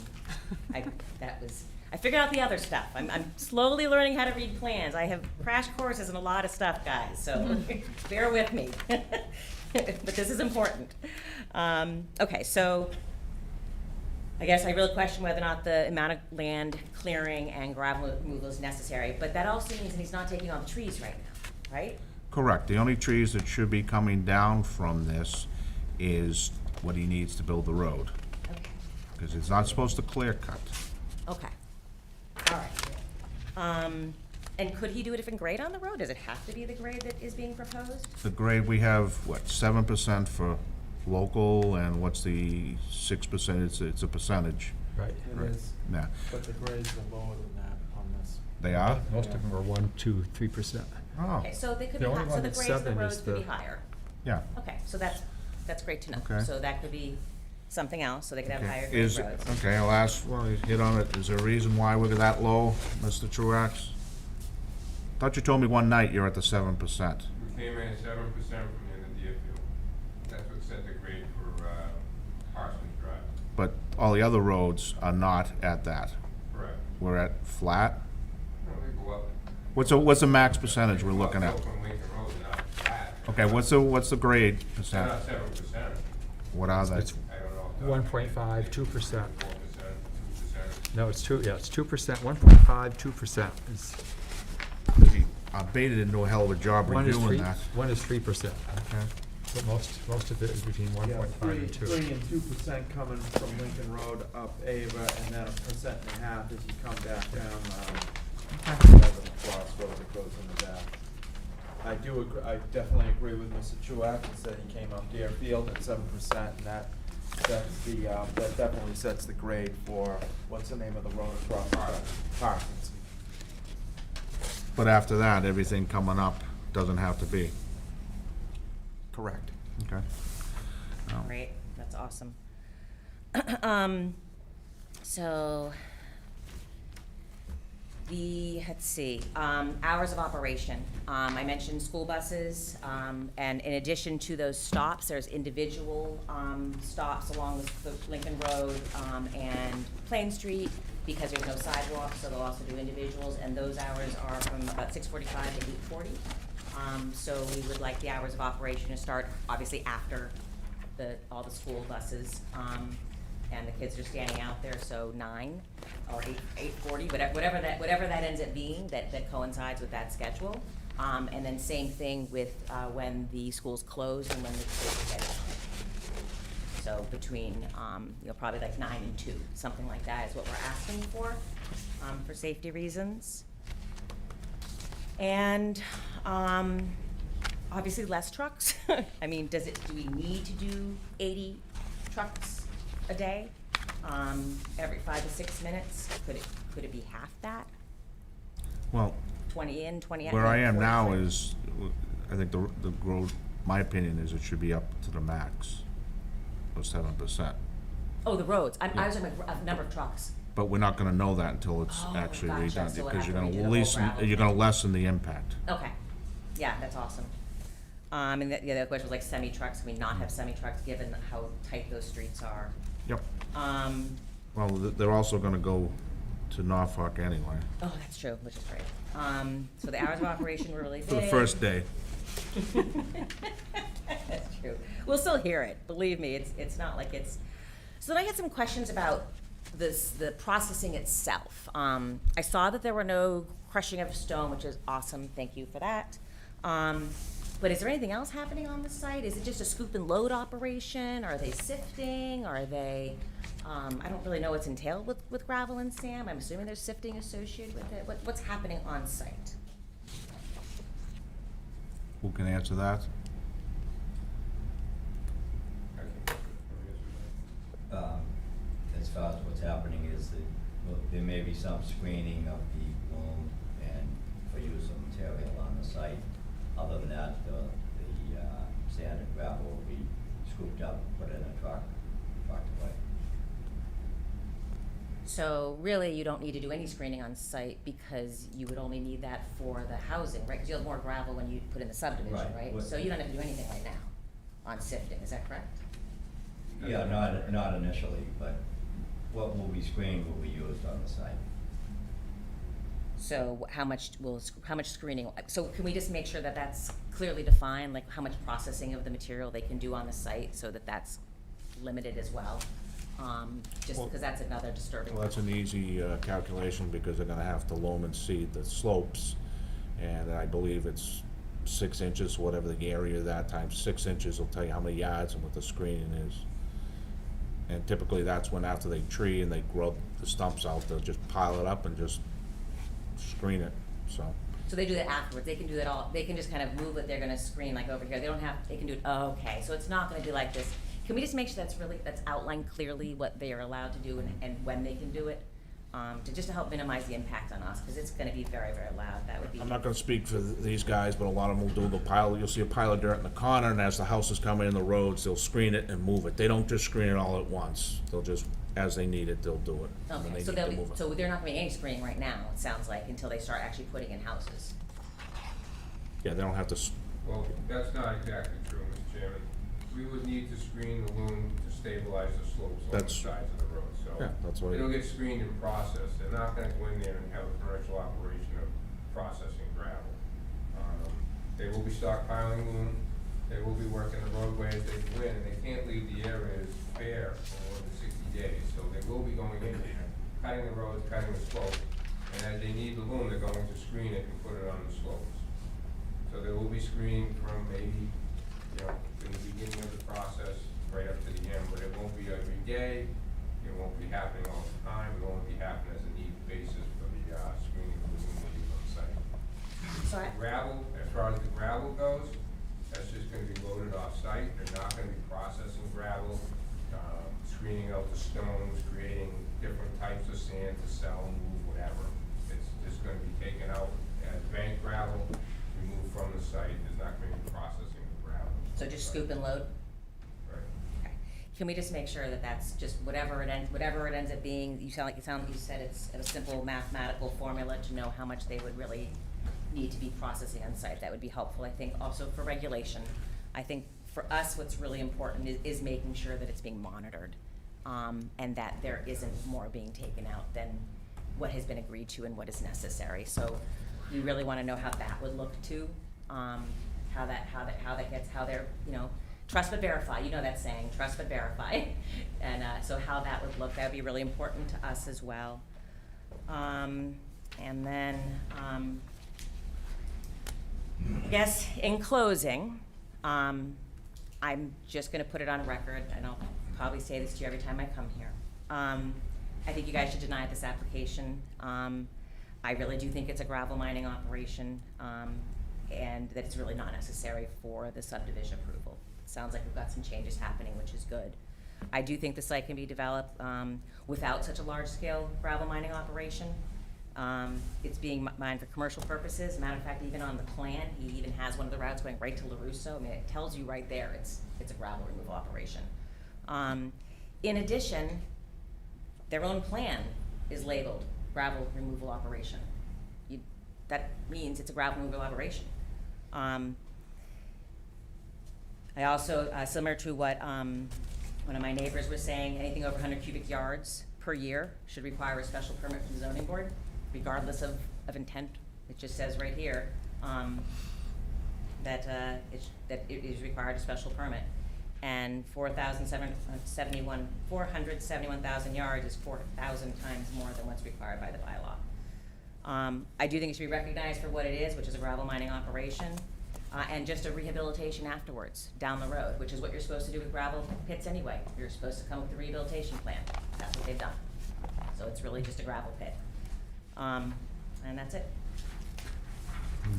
I figured out the other stuff. I'm slowly learning how to read plans. I have crash courses in a lot of stuff, guys, so bear with me. But this is important. Okay, so I guess I really question whether or not the amount of land clearing and gravel removal is necessary, but that also means that he's not taking all the trees right now, right? Correct. The only trees that should be coming down from this is what he needs to build the road. Okay. Because it's not supposed to clear cut. Okay. All right. And could he do a different grade on the road? Does it have to be the grade that is being proposed? The grade, we have, what, 7% for local, and what's the 6%? It's a percentage. Right. Right. Yeah. But the grades are lower than that on this. They are? Most of them are 1, 2, 3%. Oh, Okay, so they could The be, only so one the that's grades of the 7 roads is could be the- higher. yeah. Okay, so that's great to know. Okay. So that could be something else, so they could have higher Okay. grade Is, roads. okay, I'll ask, well, you hit on it. Is there a reason why we're that low, Mr. Truax? Thought you told me one night you're at the 7%. We came in at 7% from the end of Deerfield. That's what set the grade for Parsons Drive. But all the other roads are not at that. Correct. We're at flat? No, they go up. What's the max percentage we're looking at? Uphill from Lincoln Road, not flat. Okay, what's the grade They're percent? not 7%. What are they? It's I don't know. 1.5, 2%. 4%, 2%. No, it's 2, yeah, it's 2%, 1.5, 2% is, I baited into a hell of a job one is reviewing 3, that. one is 3%. Okay. But most of it is between 1.5 and 2. 3 and 2% coming from Lincoln Road up Ava, and then 1.5% as you come back down, Beverly Cross Road that goes in the back. I do agree, I definitely agree with Mr. Truax, and said he came up Deerfield at 7%, and that sets the, that definitely sets the grade for, what's the name of the road across Parsons. But after that, everything coming up doesn't have to be. Correct. Okay. Great, that's awesome. So, let's see, hours of operation. I mentioned school buses, and in addition to those stops, there's individual, stops along the Lincoln Road, and Plain Street, because there's no sidewalk, so they'll also do individuals, and those hours are from about 6:45 to 8:40. So we would like the hours of operation to start, obviously, after all the school buses, and the kids are standing out there, so 9 or 8:40, whatever that ends up being, that coincides with that schedule. And then same thing with, when the schools close and when the kids are getting out. So between, probably like 9 and 2, something like that is what we're asking for safety reasons. And, obviously less trucks. I mean, do we need to do 80 trucks a day, every 5 to 6 minutes? Could it be half that? Well, 20 in, 20 out? where I am 40 now in? is, I think the road, my opinion is it should be up to the max of 7%. Oh, the roads. I was talking about number of trucks. But we're not gonna know that until it's Oh, actually gotcha. redone, So we'll because have you're to gonna redo the whole gravel. lessen the impact. Okay. Yeah, that's awesome. And the other question was like semi-trucks. Can we not have semi-trucks given how tight those streets are? Yep. Um, Well, they're also gonna go to Norfolk anyway, oh, that's true, which is great. So the hours of operation were really big. for the first day. That's true. We'll still hear it, believe me, it's not like it's, so then I had some questions about the processing itself. I saw that there were no crushing of stone, which is awesome, thank you for that. But is there anything else happening on the site? Is it just a scoop and load operation? Are they sifting? Are they, I don't really know what's entailed with gravel and sand. I'm assuming there's sifting associated with it. What's happening on site? Who can answer that? As far as what's happening is that, well, there may be some screening of the loom and for use of material on the site. Other than that, the sand and gravel will be scooped up, put in a truck, trucked away. So really, you don't need to do any screening on site because you would only need that for the housing, right? Because you'll have more gravel when you put in the subdivision, Right. right? So you don't have to do anything right now on sifting, is that correct? Yeah, not initially, but what will be screened will be used on the site. So how much screening, so can we just make sure that that's clearly defined, like how much processing of the material they can do on the site, so that that's limited as well? Just because that's another disturbing. Well, that's an easy calculation, because they're gonna have to loam and seed the slopes, and I believe it's 6 inches, whatever the area of that times 6 inches will tell you how many yards and what the screening is. And typically that's when, after they tree and they grub the stumps out, they'll just pile it up and just screen it, so. So they do that afterwards, they can do that all, they can just kind of move what they're gonna screen, like over here, they don't have, they can do it, oh, okay, so it's not gonna be like this. Can we just make sure that's outlined clearly what they are allowed to do and when they can do it? To help minimize the impact on us, because it's gonna be very, very loud, that would be. I'm not gonna speak for these guys, but a lot of them will do the pile, you'll see a pile of dirt in the corner, and as the houses come in the roads, they'll screen it and move it. They don't just screen it all at once, they'll just, as they need it, they'll do it. when Okay, they so need to move it. so they're not gonna be any screening right now, it sounds like, until they start actually putting in houses. Yeah, they don't have to, Well, that's not exactly true, Mr. Chairman. We would need to screen the loom to stabilize the slopes on the That's- sides of the road, so. yeah, that's why. It'll get screened and processed. They're not gonna go in there and have a commercial operation of processing gravel. They will be stockpiling loom, they will be working the roadway as they go in, and they can't leave the areas bare for more than 60 days. So they will be going in there, cutting the roads, cutting the slopes, and as they need the loom, they're going to screen it and put it on the slopes. So there will be screening from maybe, in the beginning of the process, right up to the end, but it won't be every day, it won't be happening all the time, it will only be happening as a need basis for the screening of the loom they use on site. So Gravel, as far as the gravel goes, that's just gonna be loaded off-site, they're not gonna be processing gravel, screening out the stones, creating different types of sand to sell, move, whatever. It's just gonna be taken out as bank gravel, removed from the site, there's not gonna be processing of gravel. So just scoop and load? Right. Okay. Can we just make sure that that's just whatever it ends up being, you sound like you said it's a simple mathematical formula to know how much they would really need to be processing on site. That would be helpful, I think, also for regulation. I think for us, what's really important is making sure that it's being monitored, and that there isn't more being taken out than what has been agreed to and what is necessary. So we really wanna know how that would look too, how they're, trust but verify, you know that saying, trust but verify. And so how that would look, that would be really important to us as well. And then, I guess in closing, I'm just gonna put it on record, and I'll probably say this to you every time I come here. I think you guys should deny this application. I really do think it's a gravel mining operation, and that it's really not necessary for the subdivision approval. Sounds like we've got some changes happening, which is good. I do think the site can be developed without such a large-scale gravel mining operation. It's being mined for commercial purposes. Matter of fact, even on the plan, he even has one of the routes going right to LaRusso. I mean, it tells you right there it's a gravel removal operation. In addition, their own plan is labeled gravel removal operation. That means it's a gravel removal operation. I also, similar to what one of my neighbors was saying, anything over 100 cubic yards per year should require a special permit from the zoning board, regardless of intent. It just says right here that it is required a special permit. And 471,000 yards is 4,000 times more than what's required by the bylaw. I do think it should be recognized for what it is, which is a gravel mining operation, and just a rehabilitation afterwards, down the road, which is what you're supposed to do with gravel pits anyway. You're supposed to come with a rehabilitation plan. That's what they've done. So it's really just a gravel pit. And that's it.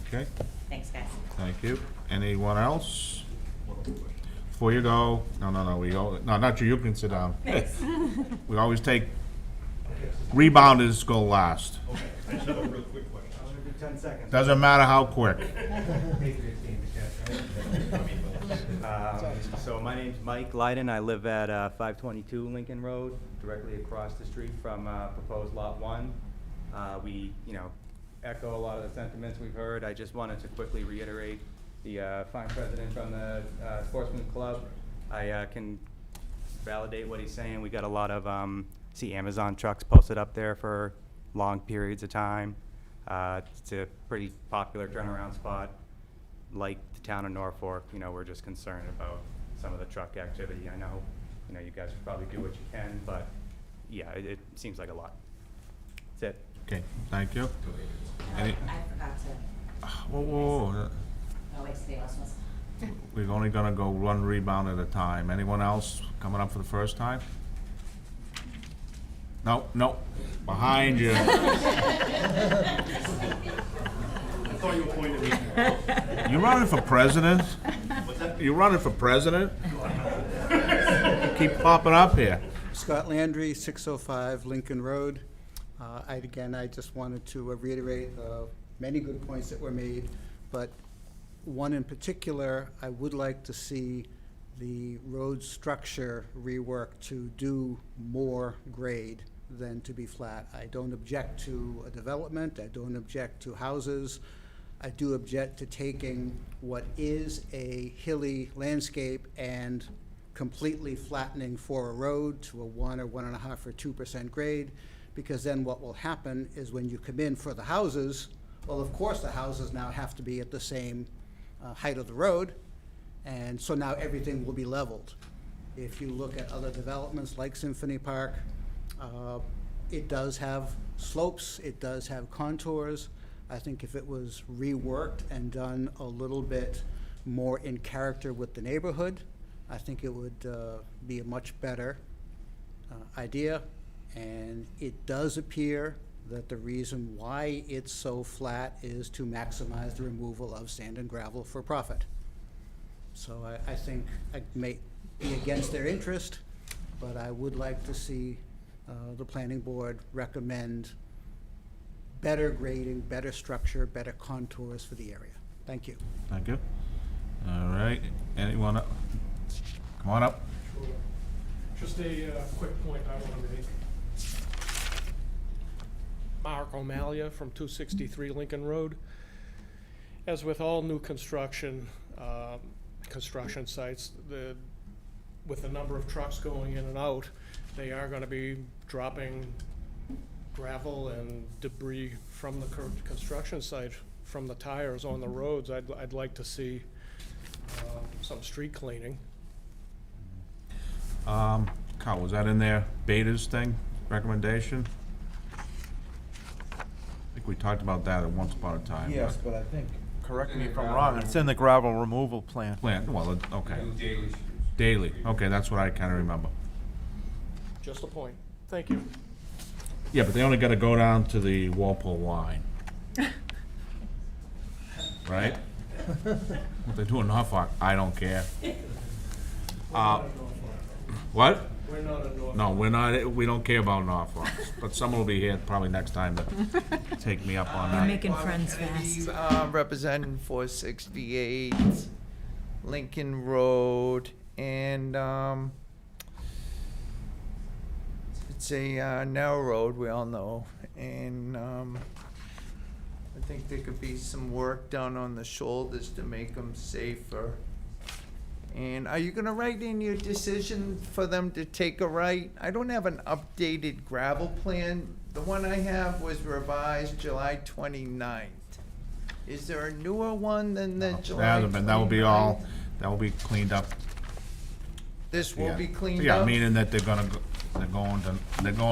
Okay, Thanks, guys. thank you. Anyone else? Before you go, no, not you, you can sit down. Thanks. We always take, rebounders go last. Okay, I just have a real quick question. I'm gonna do 10 seconds. Doesn't matter how quick. So my name's Mike Lyden. I live at 522 Lincoln Road, directly across the street from proposed Lot 1. We, echo a lot of the sentiments we've heard. I just wanted to quickly reiterate the fine president from the Sportsman's Club. I can validate what he's saying. We got a lot of see Amazon trucks posted up there for long periods of time. It's a pretty popular turnaround spot. Like the town of Norfolk, you know, we're just concerned about some of the truck activity. I know, you know, you guys probably do what you can, but yeah, it seems like a lot. That's it. Okay, thank you. I Any, forgot to, whoa, whoa, whoa. oh, wait, stay last one. We're only gonna go one rebound at a time. Anyone else coming up for the first time? No, no, behind you. I thought you appointed me. You running for president? You running for president? You keep popping up here. Scott Landry, 605 Lincoln Road. I just wanted to reiterate many good points that were made, but one in particular, I would like to see the road structure reworked to do more grade than to be flat. I don't object to a development, I don't object to houses. I do object to taking what is a hilly landscape and completely flattening for a road to a 1 or 1.5 or 2% grade, because then what will happen is when you come in for the houses, well, of course, the houses now have to be at the same height of the road, and so now everything will be leveled. If you look at other developments like Symphony Park, it does have slopes, it does have contours. I think if it was reworked and done a little bit more in character with the neighborhood, I think it would be a much better idea. And it does appear that the reason why it's so flat is to maximize the removal of sand and gravel for profit. So I think I may be against their interest, but I would like to see the planning board recommend better grading, better structure, better contours for the area. Thank you. Thank you. All right, anyone up? Come on up. Sure. Just a quick point I want to make. Mark O'Malia from 263 Lincoln Road. As with all new construction sites, with the number of trucks going in and out, they are going to be dropping gravel and debris from the construction site, from the tires on the roads. I'd like to see some street cleaning. Carl, was that in there, Beta's thing, recommendation? I think we talked about that at once upon a time. Yes, but I think, correct me if I'm wrong, it's in the gravel removal plan. Well, okay. Daily, okay, that's what I kinda remember. Just a point. Thank you. Yeah, but they only gotta go down to the Walpole line. Right? What they do in Norfolk, I don't care. What? We're not in Norfolk. No, we're not, we don't care about Norfolk, but someone will be here probably next time to take me up on You're that. making friends fast. Representing 468 Lincoln Road, and it's a narrow road, we all know, and I think there could be some work done on the shoulders to make them safer. And are you gonna write in your decision for them to take a right? I don't have an updated gravel plan. The one I have was revised July 29th. Is there a newer one than the July 29th? That hasn't been, that will be all, that will be cleaned up. This will Yeah. be cleaned Yeah, up? meaning that they're going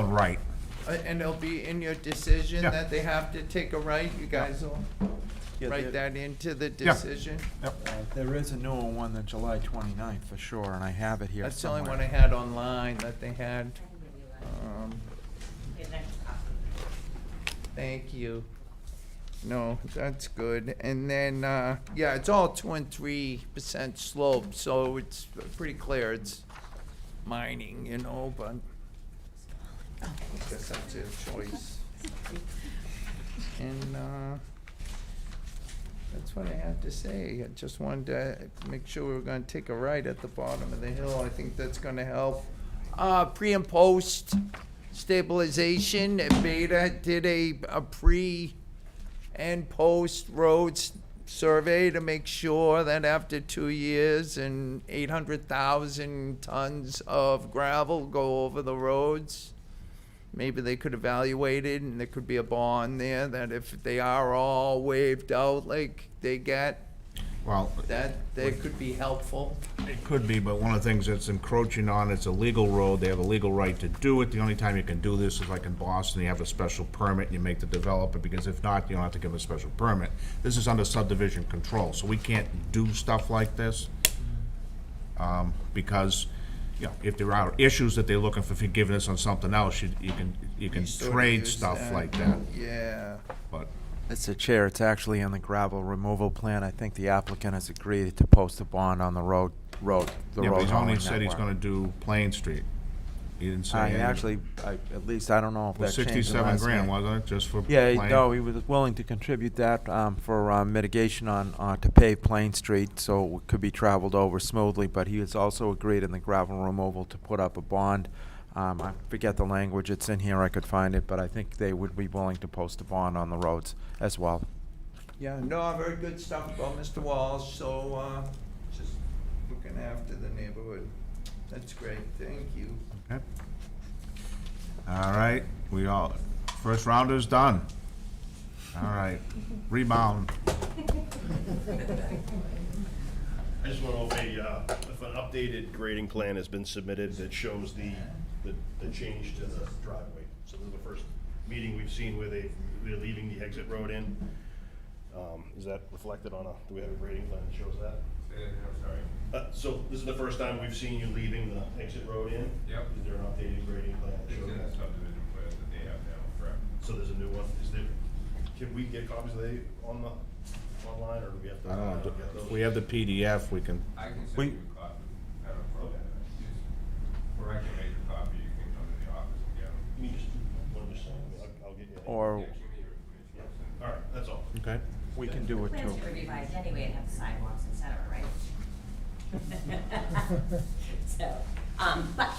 right. And it'll be in your decision Yeah. that they have to take a right? You guys will write that into the decision? There is a newer one than July 29th, for sure, and I have it here That's somewhere. the only one I had online that they had. Thank you. No, that's good. And then, yeah, it's all 2 and 3% slope, so it's pretty clear it's mining, you know, but I guess that's their choice. And, that's what I had to say. I just wanted to make sure we were gonna take a right at the bottom of the hill. I think that's gonna help. Pre and post stabilization. Beta did a pre and post roads survey to make sure that after 2 years and 800,000 tons of gravel go over the roads, maybe they could evaluate it, and there could be a bond there, that if they are all waived out like they get, Well, that could be helpful. it could be, but one of the things that's encroaching on, it's a legal road, they have a legal right to do it. The only time you can do this is like in Boston, you have a special permit, you make the developer, because if not, you don't have to give a special permit. This is under subdivision control, so we can't do stuff like this. Because, you know, if there are issues that they're looking for forgiveness on something else, you can sort of trade use stuff that. like that. Yeah. But Mr. Chair, it's actually on the gravel removal plan. I think the applicant has agreed to post a bond on the road, the yeah, road but he's only hauling said he's network. gonna do Plain Street. He didn't say. Actually, at least I don't know if It was that changed in the 67 last grand, meeting. wasn't it, just for Yeah, Plain? no, he was willing to contribute that for mitigation to pave Plain Street, so it could be traveled over smoothly, but he has also agreed in the gravel removal to put up a bond. I forget the language, it's in here, I could find it, but I think they would be willing to post a bond on the roads as well. Yeah, no, very good stuff about Mr. Walsh, so just looking after the neighborhood. That's great, thank you. Okay. All right, first rounder's done. All right, rebound. I just want to know if an updated grading plan has been submitted that shows the change to the driveway. So this is the first meeting we've seen where they're leaving the exit road in. Is that reflected on do we have a grading plan that shows that? I'm sorry. So this is the first time we've seen you leaving the exit road in? Yep. Is there an updated grading plan that shows that? subdivision plans that they have now, correct? So there's a new one. Can we get copies of they online, or do we have to? I don't know, get those? if we have the PDF, we can, I can We- send you a copy. I don't know. Or I can make a copy, you can come to the office and get them. You just, what I'm just saying, I'll get you. Or All right, that's all. okay. we can do it Plans too. were revised anyway and have the sidewalks, et cetera, right? So, but,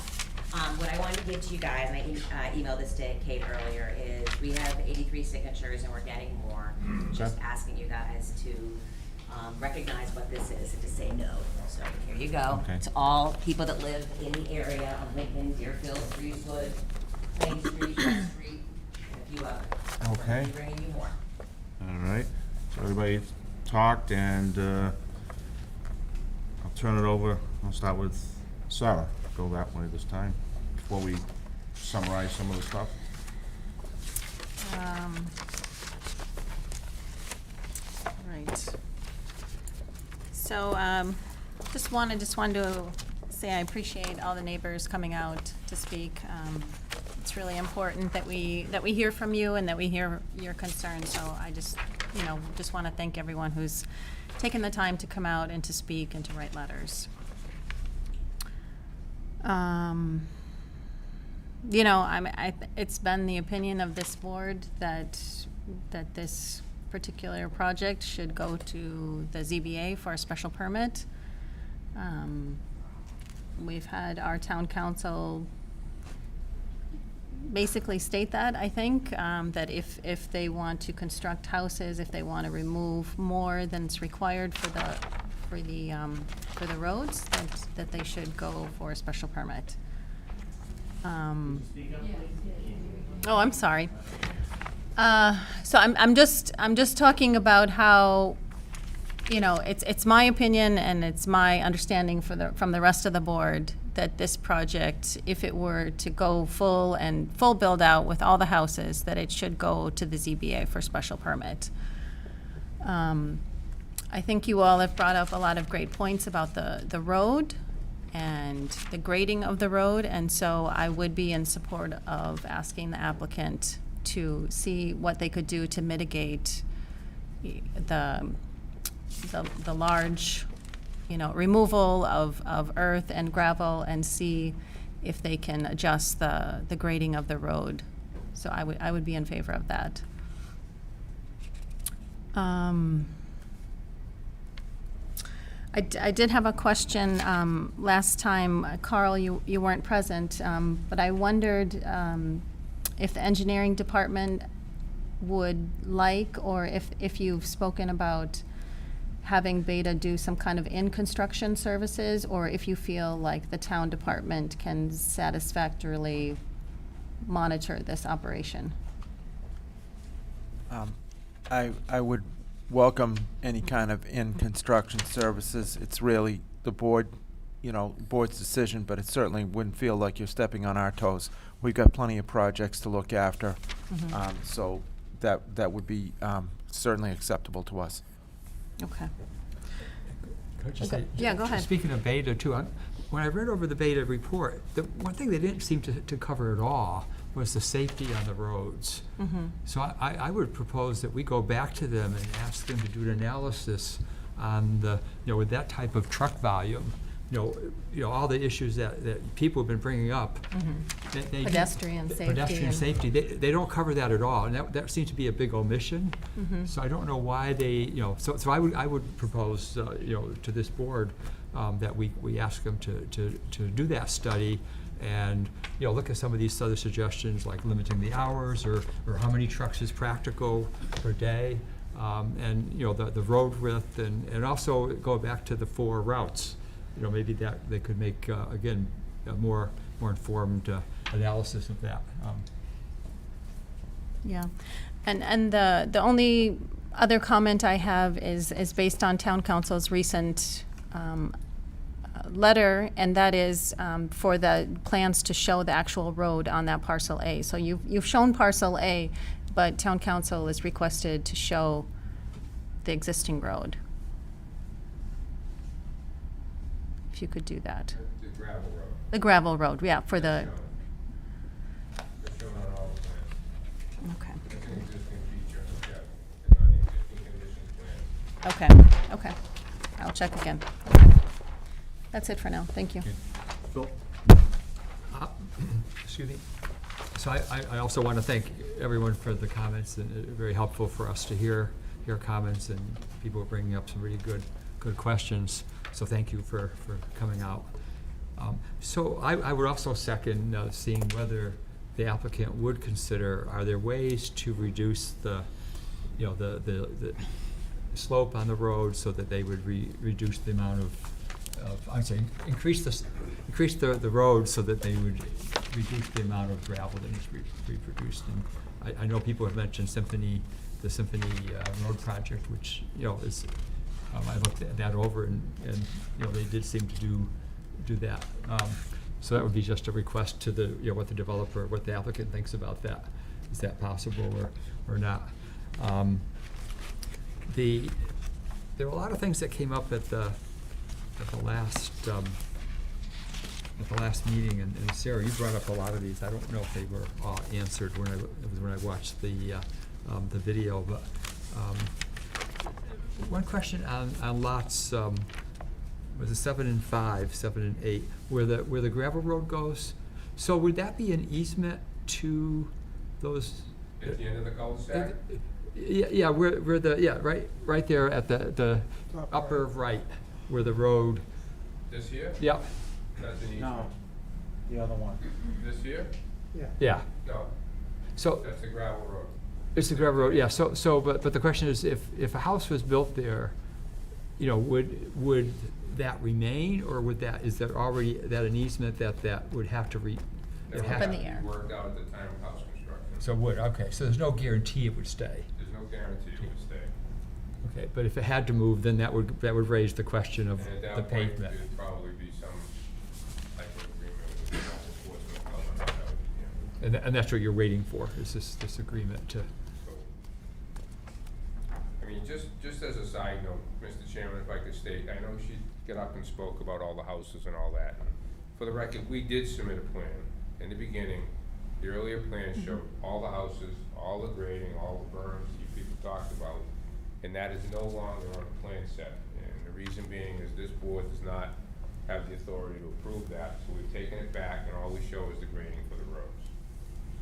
what I wanted to give to you guys, and I emailed this to Kate earlier, is we have 83 signatures and we're getting more. Just asking you guys to recognize what this is and to say no. So here you go. Okay. To all people that live in the area of Lincoln, Deerfield, Breezewood, Plain Street, West Street, and a few others. We're Okay. gonna be bringing you more. All right, so everybody talked, and I'll turn it over, I'll start with Sarah. Go that way this time, before we summarize some of the stuff. Right. So, just wanted to say I appreciate all the neighbors coming out to speak. It's really important that we hear from you and that we hear your concerns, so I just want to thank everyone who's taken the time to come out and to speak and to write letters. It's been the opinion of this board that this particular project should go to the ZBA for a special permit. We've had our town council basically state that, I think, that if they want to construct houses, if they want to remove more than is required for the roads, that they should go for a special permit. Oh, I'm sorry. So I'm just talking about how, it's my opinion and it's my understanding from the rest of the board that this project, if it were to go full build out with all the houses, that it should go to the ZBA for special permit. I think you all have brought up a lot of great points about the road and the grading of the road, and so I would be in support of asking the applicant to see what they could do to mitigate the large, removal of earth and gravel, and see if they can adjust the grading of the road. So I would be in favor of that. I did have a question last time. Carl, you weren't present, but I wondered if the engineering department would like, or if you've spoken about having Beta do some kind of in-construction services, or if you feel like the town department can satisfactorily monitor this operation. I would welcome any kind of in-construction services. It's really the board's decision, but it certainly wouldn't feel like you're stepping on our toes. We've got plenty of projects to look after, so that would be certainly acceptable to us. Okay. Could I just Okay. say, Yeah, go ahead. Speaking of Beta too, when I read over the Beta report, the one thing they didn't seem to cover at all was the safety on the roads. So I would propose that we go back to them and ask them to do an analysis on with that type of truck volume, all the issues that people have been bringing up. They Pedestrian safety. Pedestrian and- safety, they don't cover that at all, and that seems to be a big omission. So I don't know why they, so I would propose, to this board, that we ask them to do that study and, look at some of these other suggestions, like limiting the hours or how many trucks is practical per day, and, the road width, and also go back to the 4 routes. Maybe that they could make, again, a more informed analysis of that. Yeah, and the only other comment I have is based on town council's recent letter, and that is for the plans to show the actual road on that parcel A. So you've shown parcel A, but town council is requested to show the existing road. If you could do that. The gravel road. The gravel road, yeah, for the, They're shown on all the plans. okay. It's an existing feature, yeah. It's on the existing conditions plan. Okay. I'll check again. That's it for now. Thank you. Phil? Excuse me. So I also want to thank everyone for the comments, and very helpful for us to hear comments, and people are bringing up some really good questions. So thank you for coming out. So I would also second seeing whether the applicant would consider, are there ways to reduce the slope on the road so that they would reduce the amount of I'd say increase the road so that they would reduce the amount of gravel that is reproduced. And I know people have mentioned the Symphony Road project, which is I looked at that over and they did seem to do that. So that would be just a request to the what the applicant thinks about that. Is that possible or not? There were a lot of things that came up at the last meeting, and Sarah, you brought up a lot of these. I don't know if they were all answered when I watched the video, but one question on lots was it 7 and 5, 7 and 8, where the gravel road goes. So would that be an easement to those? At the end of the cul-de-sac? Yeah, right there at the upper right, where the road. This here? Yeah. That's an easement. No, the other one. This here? Yeah. No. So That's the gravel road. it's the gravel road. Yeah. So but the question is, if a house was built there, would that remain, or is there already an easement that would have to That would Up in have the to be air. worked out at the time of house construction. So okay. So there's no guarantee it would stay. There's no guarantee it would stay. Okay, but if it had to move, then that would raise the question of And at the that point, pavement. there'd probably be some type of agreement with the law enforcement element that would, And that's what you're waiting for, is this agreement to. So, I mean, just as a side note, Mr. Chairman, if I could state, I know she got up and spoke about all the houses and all that. For the record, we did submit a plan. In the beginning, the earlier plan showed all the houses, all the grading, all the berms you people talked about, and that is no longer on the plan set. And the reason being is this board does not have the authority to approve that, so we've taken it back, and all we show is the grading for the roads.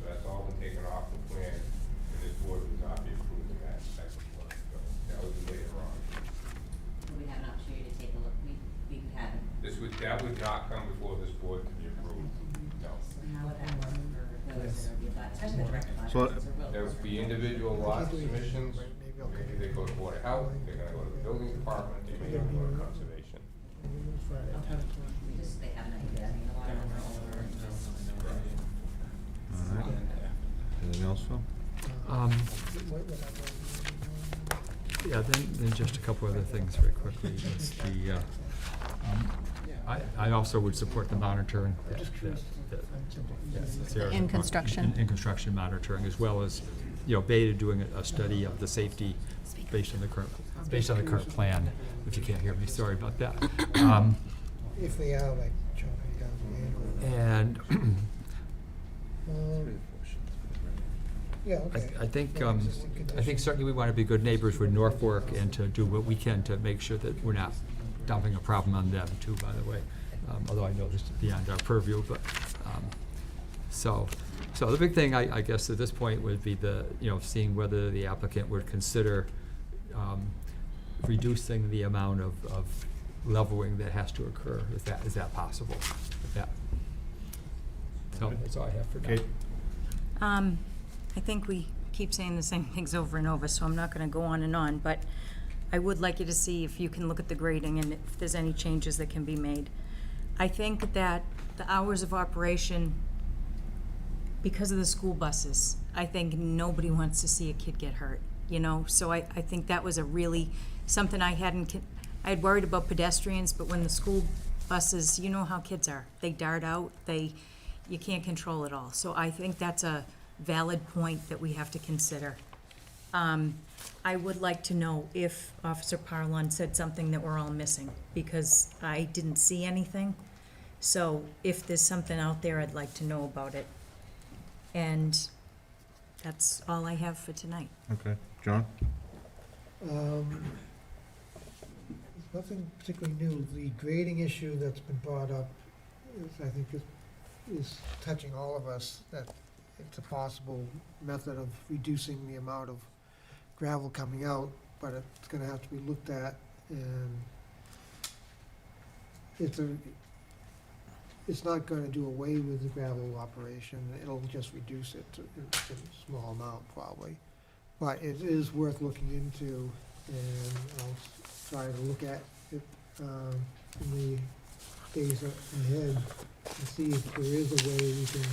So that's all been taken off the plan, and this board would not be approving that type of work. So that would be later on. We have an opportunity to take a look, we could have it. That would not come before this board to be approved. No. So how would that work for those that are being, especially the direct So, abutters or There wills? would be individual lot submissions, maybe they go to Board of Health, they're gonna go to the building department, they may go to conservation. They have an idea, I mean, a lot of them are older. so. Yeah, then just a couple other things very quickly. It's the, I also would support the monitoring. In construction. In construction monitoring, as well as, Beta doing a study of the safety based on the current plan. If you can't hear me, sorry about that. If they are like chopping down the And yeah, okay. I think certainly we want to be good neighbors with Norfolk and to do what we can to make sure that we're not dumping a problem on them too, by the way. Although I know this is beyond our purview, but, so the big thing, I guess, at this point would be seeing whether the applicant would consider, reducing the amount of leveling that has to occur. Is that possible? So that's all I have for now. Kate? I think we keep saying the same things over and over, so I'm not gonna go on and on, but I would like you to see if you can look at the grading and if there's any changes that can be made. I think that the hours of operation, because of the school buses, I think nobody wants to see a kid get hurt, So I think that was a really, something I had worried about pedestrians, but when the school buses, you know how kids are. They dart out, you can't control it all. So I think that's a valid point that we have to consider. I would like to know if Officer Parlon said something that we're all missing, because I didn't see anything. So if there's something out there, I'd like to know about it. And that's all I have for tonight. Okay. John? There's nothing particularly new. The grading issue that's been brought up I think is touching all of us, that it's a possible method of reducing the amount of gravel coming out, but it's gonna have to be looked at, and it's not gonna do away with the gravel operation, it'll just reduce it to a small amount probably. But it is worth looking into, and I'll try to look at it in the days ahead and see if there is a way we can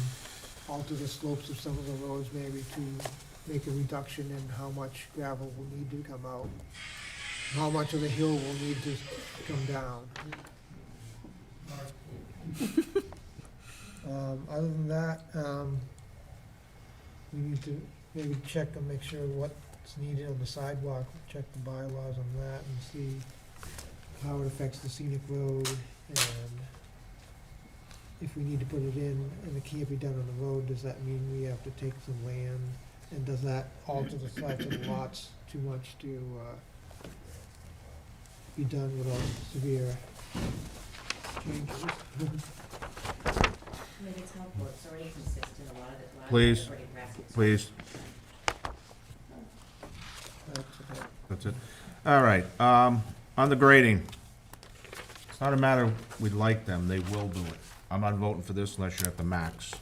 alter the slopes of some of the roads, maybe to make a reduction in how much gravel will need to come out, how much of the hill will need to come down. Other than that, we need to maybe check and make sure what's needed on the sidewalk, check the bylaws on that and see how it affects the scenic road, and if we need to put it in and it can't be done on the road, does that mean we have to take some land? And does that alter the size of the lots too much to be done without severe changes? I mean, it's helpful, it's already consistent, a lot of it, Please, already grassy. please. That's okay. That's it. All right, on the grading, it's not a matter we'd like them, they will do it. I'm not voting for this unless you're at the max.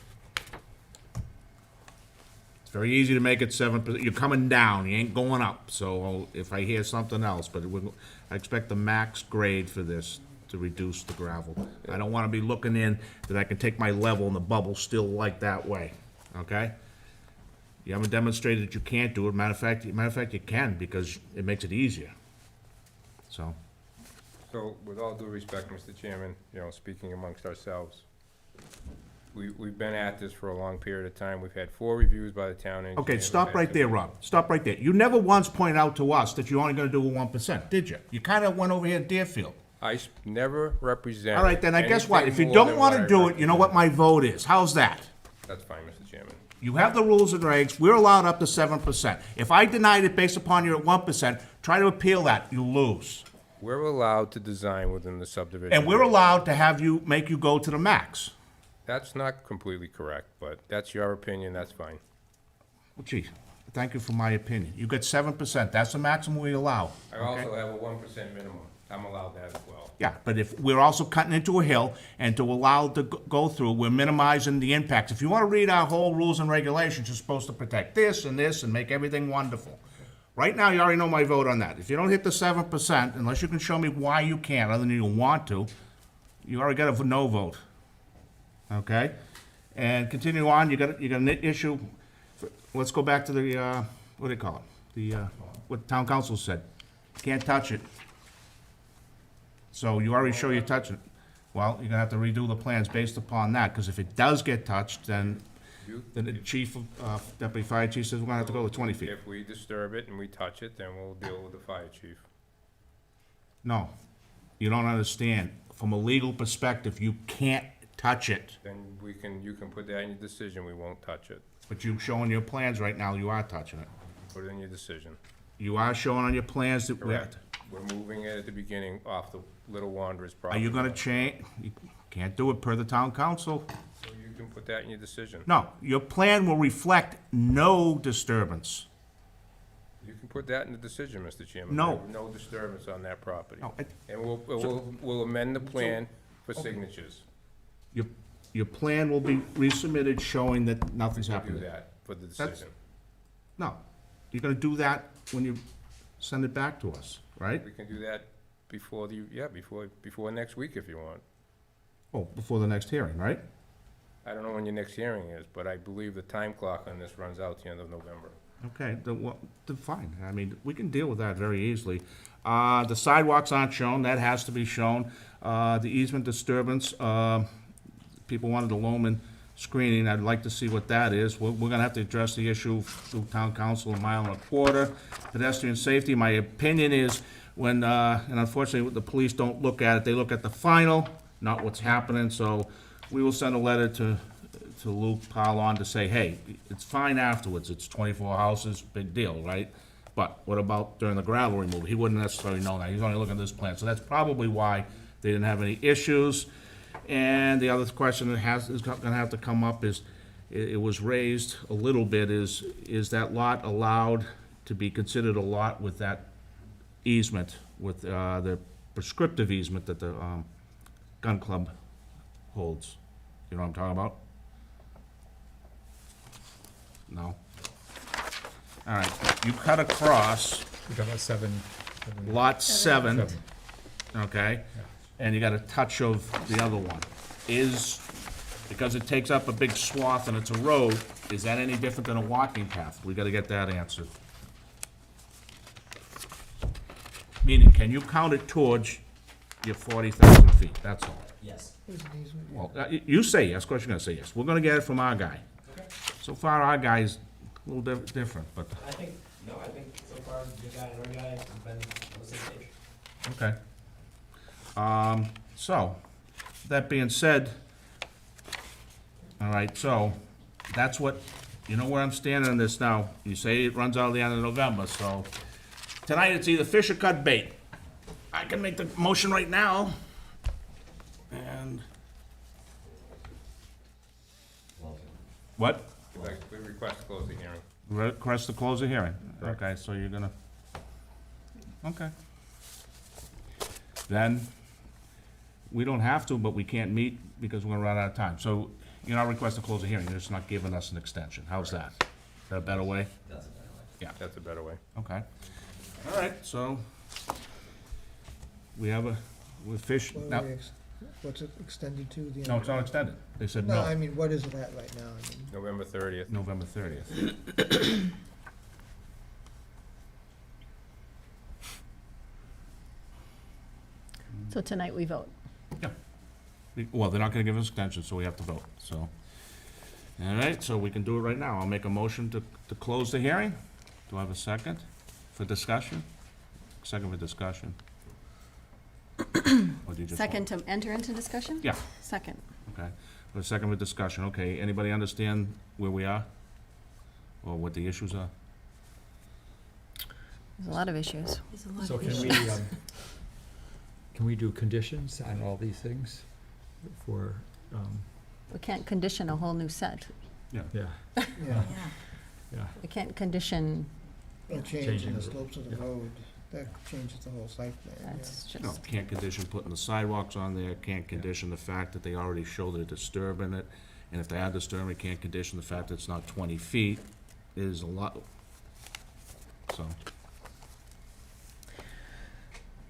It's very easy to make it 7%, you're coming down, you ain't going up, so if I hear something else, but I expect the max grade for this to reduce the gravel. I don't wanna be looking in that I can take my level and the bubble still like that way, okay? You haven't demonstrated that you can't do it. Matter of fact, you can, because it makes it easier. So, with all due respect, Mr. Chairman, speaking amongst ourselves, we've been at this for a long period of time. We've had 4 reviews by the town engineer. okay, stop right there, Rob. Stop right there. You never once pointed out to us that you're only gonna do a 1%, did you? You kinda went over here to Deerfield. I never represented. All right, then I guess what? If anything you more don't than wanna what I do it, you know what my vote is. How's that? That's fine, Mr. Chairman. You have the rules and regs, we're allowed up to 7%. If I denied it based upon you're at 1%, try to appeal that, you lose. We're allowed to design within the subdivision. And we're allowed to make you go to the max. That's not completely correct, but that's your opinion, that's fine. Well, gee, thank you for my opinion. You got 7%, that's the maximum we allow. I also have a 1% minimum. I'm allowed that as well. Yeah, but if we're also cutting into a hill, and to allow it to go through, we're minimizing the impacts. If you want to read our whole rules and regulations, you're supposed to protect this and this and make everything wonderful. Right now, you already know my vote on that. If you don't hit the 7%, unless you can show me why you can't, other than you want to, you already got a no vote. Okay? And continue on, you got an issue let's go back to the, what do they call it? The, what town council said. Can't touch it. So you already show you're touching it. Well, you're gonna have to redo the plans based upon that, because if it does get touched, then the chief, deputy fire chief says we're gonna have to go to 20 feet. If we disturb it and we touch it, then we'll deal with the fire chief. No, you don't understand. From a legal perspective, you can't touch it. Then you can put that in your decision, we won't touch it. But you showing your plans right now, you are touching it. Put it in your decision. You are showing on your plans that we're, Correct. We're moving it at the beginning off the Little Wanderers are property. you gonna change? You can't do it per the town council. So you can put that in your decision. No, your plan will reflect no disturbance. You can put that in the decision, Mr. Chairman. No. No disturbance on that property. No, And we'll amend the plan for signatures. Your plan will be resubmitted showing that nothing's We'll happening. do that for the That's- decision. No, you're gonna do that when you send it back to us, right? We can do that before before next week if you want. Oh, before the next hearing, right? I don't know when your next hearing is, but I believe the time clock on this runs out the end of November. Okay, then fine. I mean, we can deal with that very easily. The sidewalks aren't shown, that has to be shown. The easement disturbance, people wanted the loam screening, I'd like to see what that is. We're gonna have to address the issue through town council, a mile and a quarter. Pedestrian safety, my opinion is when, and unfortunately, the police don't look at it, they look at the final, not what's happening, so we will send a letter to Luke Parlon to say, hey, it's fine afterwards, it's 24 houses, big deal, right? But what about during the gravel removal? He wouldn't necessarily know that, he's only looking at this plan, so that's probably why they didn't have any issues. And the other question that is gonna have to come up is, it was raised a little bit, is that lot allowed to be considered a lot with that easement, with the prescriptive easement that the gun club holds? You know what I'm talking about? No? All right, you cut across We're talking about seven. lot 7, Seven. okay? And you got a touch of the other one. Because it takes up a big swath and it's a road, is that any different than a walking path? We gotta get that answered. Meaning, can you count it towards your 40,000 feet? That's all. Yes. Well, you say yes, of course you're gonna say yes. We're gonna get it from our guy. So far, our guy's a little different, but, I think so far, your guy and our guy have been on the same page. okay. So, that being said, all right, so, that's what, you know where I'm standing on this now. You say it runs out at the end of November, so, tonight it's either fish or cut bait. I can make the motion right now, and, what? We request to close the hearing. Request to close the hearing. Okay, so you're gonna, okay. Then, we don't have to, but we can't meet because we're gonna run out of time. So, you're not requesting to close the hearing, you're just not giving us an extension. How's that? Is that a better way? That's a better way. Yeah. That's a better way. Okay. All right, so, we have with fish, What now, are we what's it extended to? The end no, of it's not extended. They said No, no. I mean, what is it at right now? I mean, November 30th. November 30th. So tonight we vote. Well, they're not gonna give us extension, so we have to vote, so. All right, so we can do it right now. I'll make a motion to close the hearing. Do I have a second for discussion? Second for discussion. Or do you just Second to enter into discussion? Yeah. Second. Okay, a second for discussion, okay. Anybody understand where we are? Or what the issues are? There's a lot of issues. So can we do conditions on all these things for, We can't condition a whole new set. Yeah. yeah, Yeah, yeah. We can't condition, a change in Changing the the- slopes of the yeah. road, that changes the whole site plan, yeah. that's No, just, can't condition putting the sidewalks on there, can't condition the fact that they already show they're disturbing it. And if they are disturbing, can't condition the fact that it's not 20 feet, is a lot. So,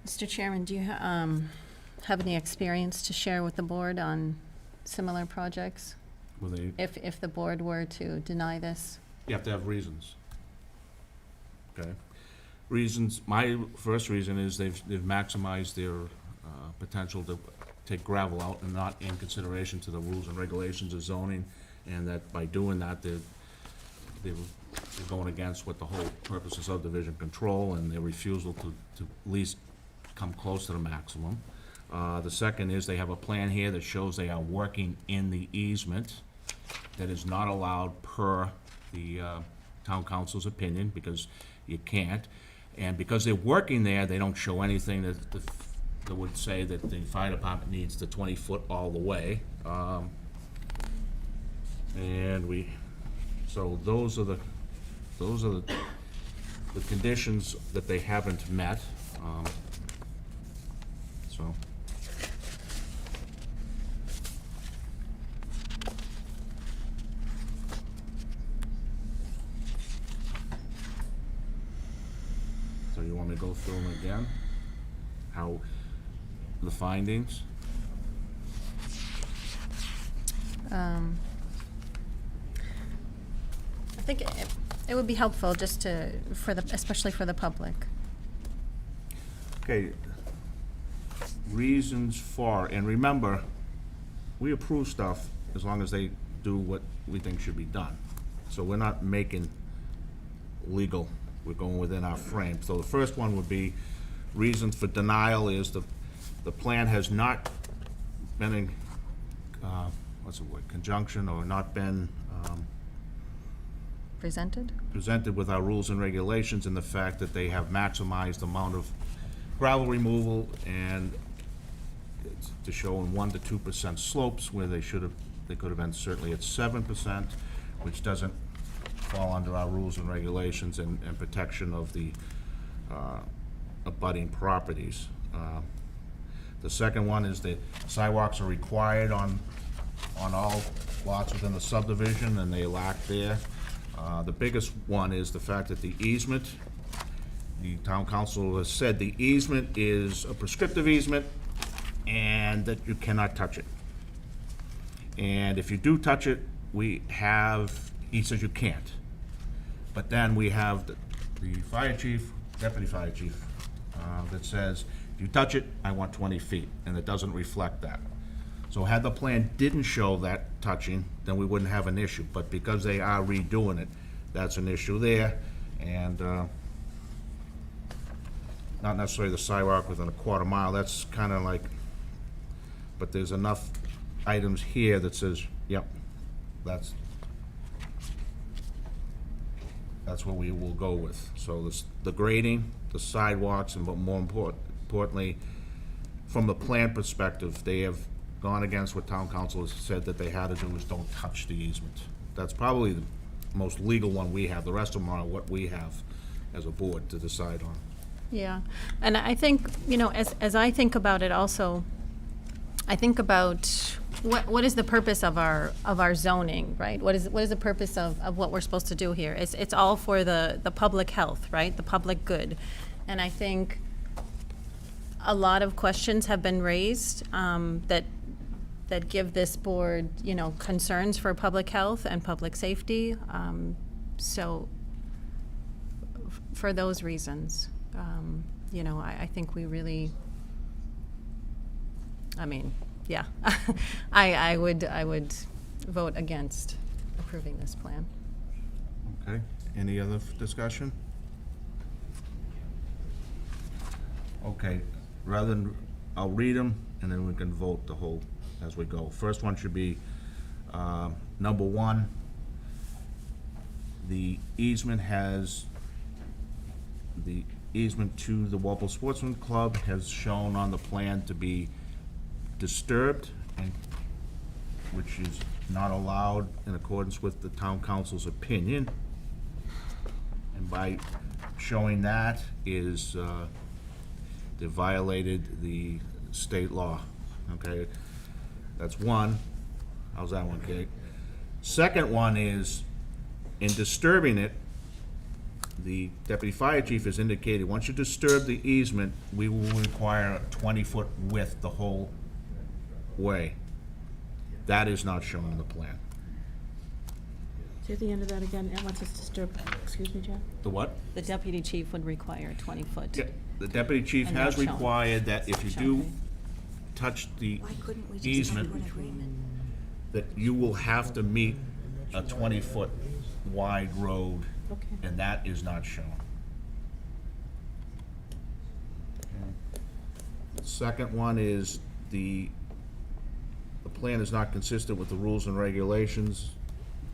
Mr. Chairman, do you have any experience to share with the board on similar projects? will they, If the board were to deny this? You have to have reasons. Okay? Reasons, my first reason is they've maximized their potential to take gravel out and not in consideration to the rules and regulations of zoning, and that by doing that, they're going against what the whole purpose of subdivision control and their refusal to at least come close to the maximum. The second is they have a plan here that shows they are working in the easement that is not allowed per the town council's opinion, because you can't. And because they're working there, they don't show anything that would say that the fire department needs the 20-foot all the way. So those are the conditions that they haven't met. So. So you want me to go through them again? How, the findings? I think it would be helpful just to, especially for the public. Okay. Reasons for, and remember, we approve stuff as long as they do what we think should be done. So we're not making legal, we're going within our frame. So the first one would be, reasons for denial is the plan has not been in, what's the word, conjunction, or not been presented with our rules and regulations, and the fact that they have maximized the amount of gravel removal, and it's to show in 1% to 2% slopes where they could have been certainly at 7%, which doesn't fall under our rules and regulations and protection of the abutting properties. The second one is that sidewalks are required on all lots within the subdivision, and they lack there. The biggest one is the fact that the easement, the town council has said the easement is a prescriptive easement and that you cannot touch it. And if you do touch it, he says you can't. But then we have the fire chief, deputy fire chief, that says, if you touch it, I want 20 feet, and it doesn't reflect that. So had the plan didn't show that touching, then we wouldn't have an issue. But because they are redoing it, that's an issue there. And not necessarily the sidewalk within a quarter mile, that's kind of like, but there's enough items here that says, yep, that's what we will go with. So the grading, the sidewalks, and but more importantly, from the plan perspective, they have gone against what town council has said that they had to do, is don't touch the easement. That's probably the most legal one we have. The rest of them are what we have as a board to decide on. Yeah, and I think, as I think about it also, I think about what is the purpose of our zoning, right? What is the purpose of what we're supposed to do here? It's all for the public health, right? The public good. And I think a lot of questions have been raised that give this board, concerns for public health and public safety. So for those reasons, I think we really, yeah, I would vote against approving this plan. Okay, any other discussion? Okay, I'll read them, and then we can vote the whole as we go. First one should be, number one, the easement to the Walpole Sportsman Club has shown on the plan to be disturbed, and which is not allowed in accordance with the town council's opinion. And by showing that is, they violated the state law, okay? That's one. How's that one, Kate? Second one is, in disturbing it, the deputy fire chief has indicated, once you disturb the easement, we will require a 20-foot width the whole way. That is not shown in the plan. Say the end of that again, and what's this disturb, excuse me, Jack? The what? The deputy chief would require a 20-foot. Yeah, the deputy chief And has not shown. required that if you do Shown. touch the Why couldn't we just easement, come to an agreement? that you will have to meet a 20-foot wide road, Okay. and that is not shown. The second one is the plan is not consistent with the rules and regulations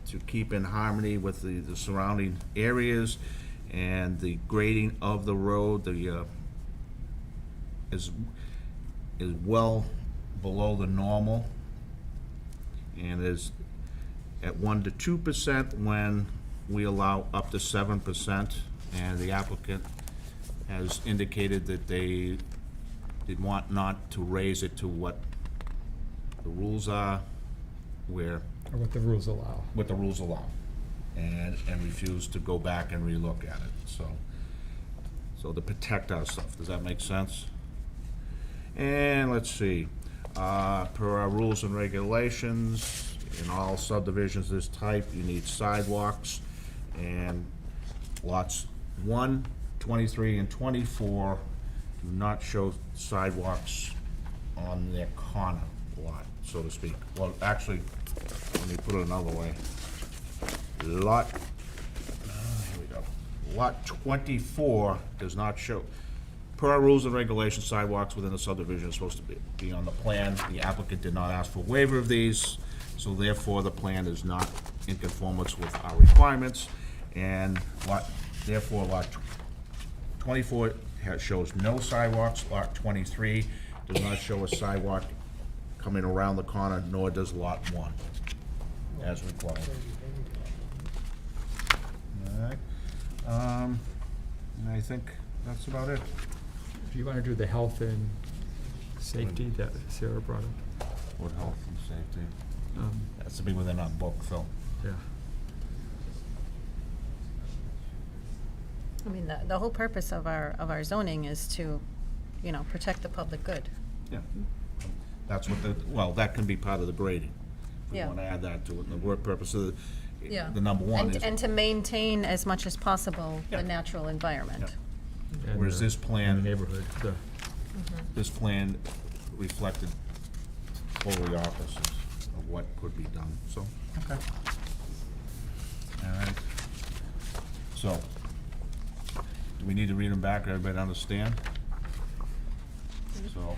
to keep in harmony with the surrounding areas, and the grading of the road, is well below the normal, and is at 1 to 2% when we allow up to 7%, and the applicant has indicated that they did want not to raise it to what the rules are, where, Or what the rules allow. what the rules allow, and refuse to go back and relook at it, so to protect our stuff. Does that make sense? And let's see, per our rules and regulations, in all subdivisions of this type, you need sidewalks, and lots 1, 23, and 24 do not show sidewalks on their corner lot, so to speak. Well, actually, let me put it another way. Lot, here we go. Lot 24 does not show, per our rules and regulations, sidewalks within the subdivision are supposed to be on the plan. The applicant did not ask for waiver of these, so therefore the plan is not in conformance with our requirements, and therefore lot 24 shows no sidewalks. Lot 23 does not show a sidewalk coming around the corner, nor does lot 1, as required. All right, and I think that's about it. Do you want to do the health and safety that Sarah brought up? What health and safety? Um, Has to be within our book, Phil. Yeah. I mean, the whole purpose of our zoning is to, protect the public good. Yeah. That's what well, that can be part of the grading. We Yeah. want to add that to it, and the work purpose of Yeah. the number one is. And to maintain as much as possible Yeah. the natural environment. And Whereas the- this plan- and the neighborhood, This plan reflected totally opposite of what could be done, so. Okay. All right. So, do we need to read them back, everybody understand? So,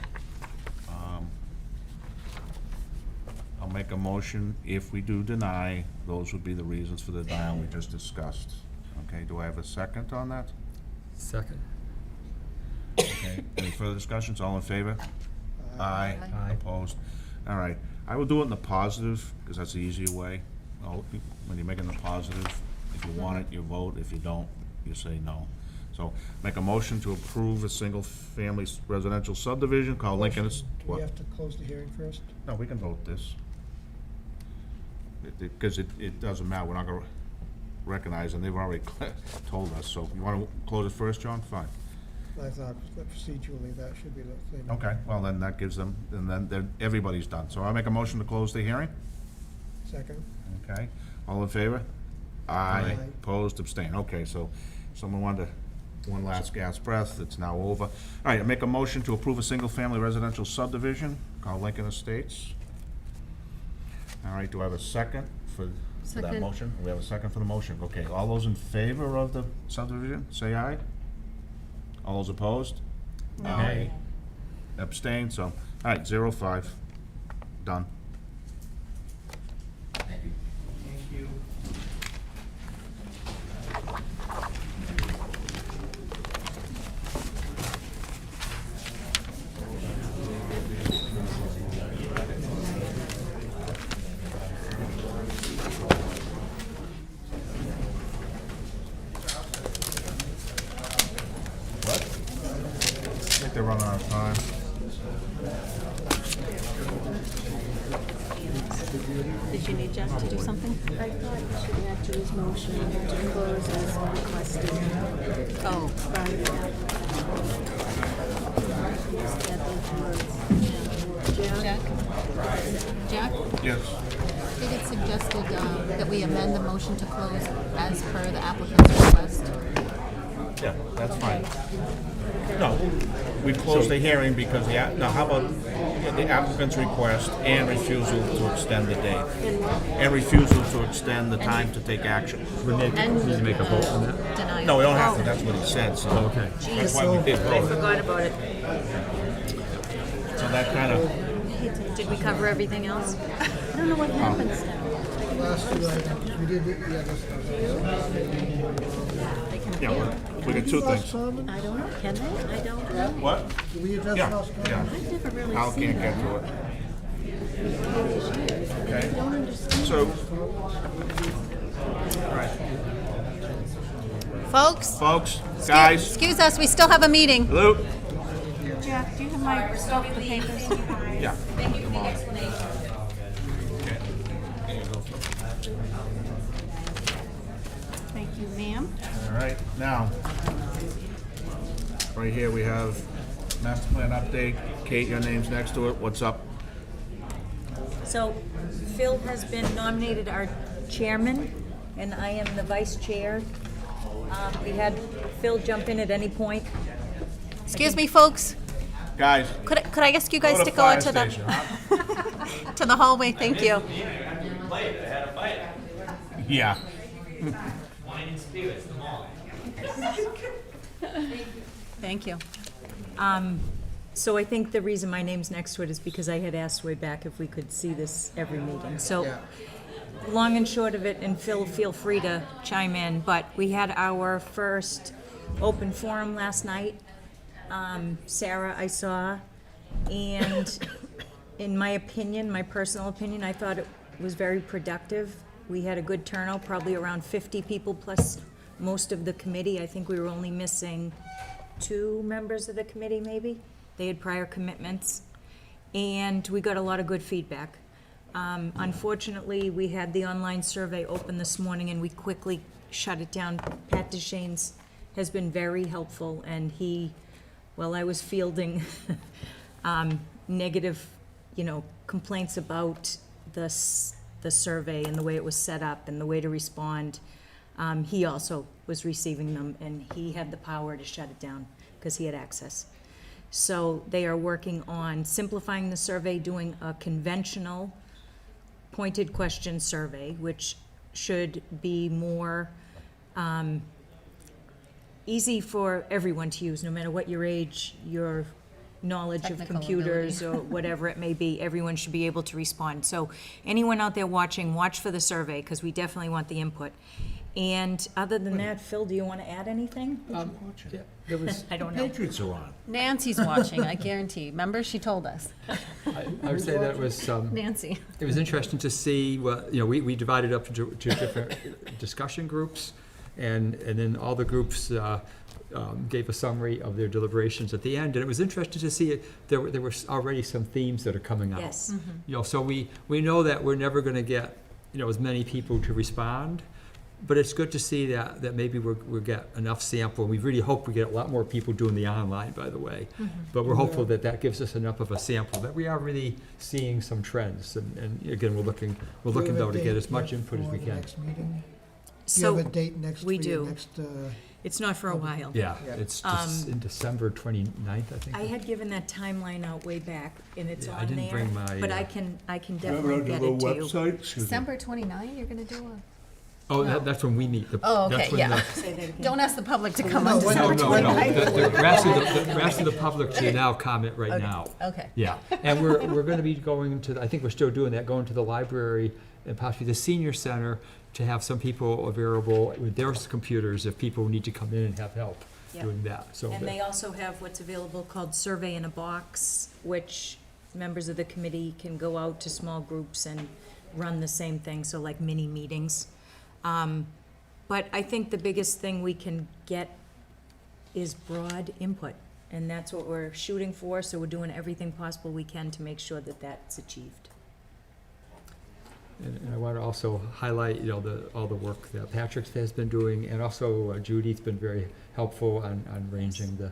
I'll make a motion, if we do deny, those would be the reasons for the denial we just discussed. Okay, do I have a second on that? second. Okay, any further discussions, all in favor? Aye. Aye. Opposed? All right, I will do it in the positive, because that's the easier way. When you're making the positive, if you want it, you vote, if you don't, you say no. So, make a motion to approve a single-family residential subdivision called Lincoln. Do we have to close the hearing first? No, we can vote this. Because it doesn't matter, we're not gonna recognize, and they've already told us, so you wanna close it first, John? Fine. I thought that procedurally that should be the same. Okay, well, then that gives them, and then everybody's done. So I'll make a motion to close the hearing. Second? Okay, all in favor? Aye. Opposed, abstained. Okay, so someone wanted one last gasp breath, it's now over. All right, I make a motion to approve a single-family residential subdivision called Lincoln Estates. All right, do I have a second for that Second. motion? We have a second for the motion. Okay, all those in favor of the subdivision, say aye. All those opposed? No. Aye. Abstained, so, all right, 0-5, done. Thank you. Thank you. What? I think they're running out of time. Did you need Jeff to do something? I thought you should add to his motion to close as requested. Oh, By Jack? Jack? Yes. think it's suggested that we amend the motion to close as per the applicant's request. Yeah, that's fine. No, we closed the hearing because now how about the applicant's request and refusal to extend the date? And refusal to extend the time to take action. We need to make a vote on that. Denial. No, we don't have to, that's what he said, so. Okay. That's why we did I vote. forgot about it. So that kind of, Did we cover everything else? I don't know what happens now. Last two items, we did, yeah, this. yeah, we got two things. I don't know, can they? I don't know. What? Did we address Yeah, last yeah. I've never really Al seen can't that. get to it. I don't understand. So. All right. Folks, Folks, guys, excuse us, we still have a meeting. Luke. Jeff, do you have my stuff, the papers? Yeah. Thank you for the explanation. Thank you, ma'am. All right, now, right here we have master plan update. Kate, your name's next to it. What's up? So Phil has been nominated our chairman, and I am the vice chair. We had Phil jump in at any point. Excuse me, folks, Guys, could I ask you guys to go out to the, to the hallway? Thank you. yeah. Thank you. So I think the reason my name's next to it is because I had asked way back if we could see this every meeting. So, long and short of it, and Phil, feel free to chime in, but we had our first open forum last night. Sarah, I saw, and in my opinion, my personal opinion, I thought it was very productive. We had a good turnout, probably around 50 people plus most of the committee. I think we were only missing 2 members of the committee, maybe. They had prior commitments, and we got a lot of good feedback. Unfortunately, we had the online survey open this morning, and we quickly shut it down. Pat DeShanes has been very helpful, and he, while I was fielding negative, complaints about the survey and the way it was set up and the way to respond, he also was receiving them, and he had the power to shut it down because he had access. So they are working on simplifying the survey, doing a conventional pointed question survey, which should be more easy for everyone to use, no matter what your age, your knowledge of Technical computers or whatever it may be, everyone should be able to respond. So anyone out there watching, watch for the survey, because we definitely want the input. And other than that, Phil, do you want to add anything? There was, I don't know. Patriots are on. Nancy's watching, I guarantee. Remember, she told us. I would say that was, Nancy. it was interesting to see, we divided up into different discussion groups, and then all the groups gave a summary of their deliberations at the end, and it was interesting to see there were already some themes that are coming out. Yes. So we know that we're never gonna get, as many people to respond, but it's good to see that maybe we'll get enough sample. We really hope we get a lot more people doing the online, by the way. But we're hopeful that gives us enough of a sample, that we are really seeing some trends. And again, we're looking though to get as much input as we can. Next meeting? Do So you have a date next? we for your do. next, It's not for a while. Yeah, it's just in December 29th, I think. I had given that timeline out way back, and it's Yeah, I on didn't there, bring my, but I can definitely get it to you. December 29, you're gonna do a? Oh, that's when we meet. Oh, okay, That's when yeah. the- Say that again. Don't ask the public to come No, on when- December No, 29. we're asking the public to now comment right Okay, now. okay. Yeah, and we're gonna be going to, I think we're still doing that, going to the library and possibly the senior center to have some people available with their computers if people need to come in and have help Yep. doing that, so. And they also have what's available called Survey in a Box, which members of the committee can go out to small groups and run the same thing, so like mini meetings. But I think the biggest thing we can get is broad input, and that's what we're shooting for, so we're doing everything possible we can to make sure that that's achieved. And I want to also highlight, all the work that Patrick has been doing, and also Judy's been very helpful on arranging the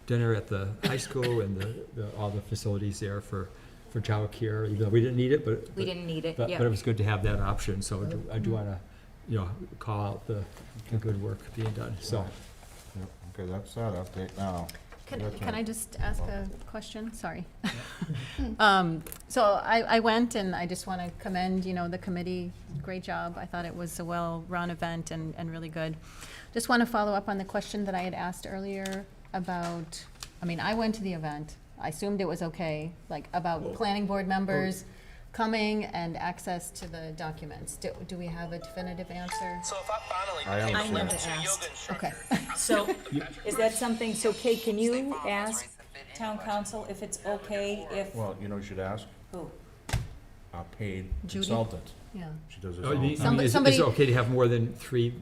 dinner at the high school and all the facilities there for for childcare, even though we didn't need it, but. We didn't need it, but- yeah. But it was good to have that option, so I do wanna, call out the good work being done, so. Yep, okay, that's that update now. Can I just ask a question? Sorry. So I went, and I just want to commend, the committee. Great job. I thought it was a well-run event and really good. Just want to follow up on the question that I had asked earlier about, I went to the event. I assumed it was okay, like about planning board members coming and access to the documents. Do we have a definitive answer? I never asked. Okay. So, is that something, so Kate, can you ask town council if it's okay if? Well, you should ask Who? our paid Judy? consultant. Yeah. She does it Oh, all the you time. mean, is Somebody- it okay to have more than 3?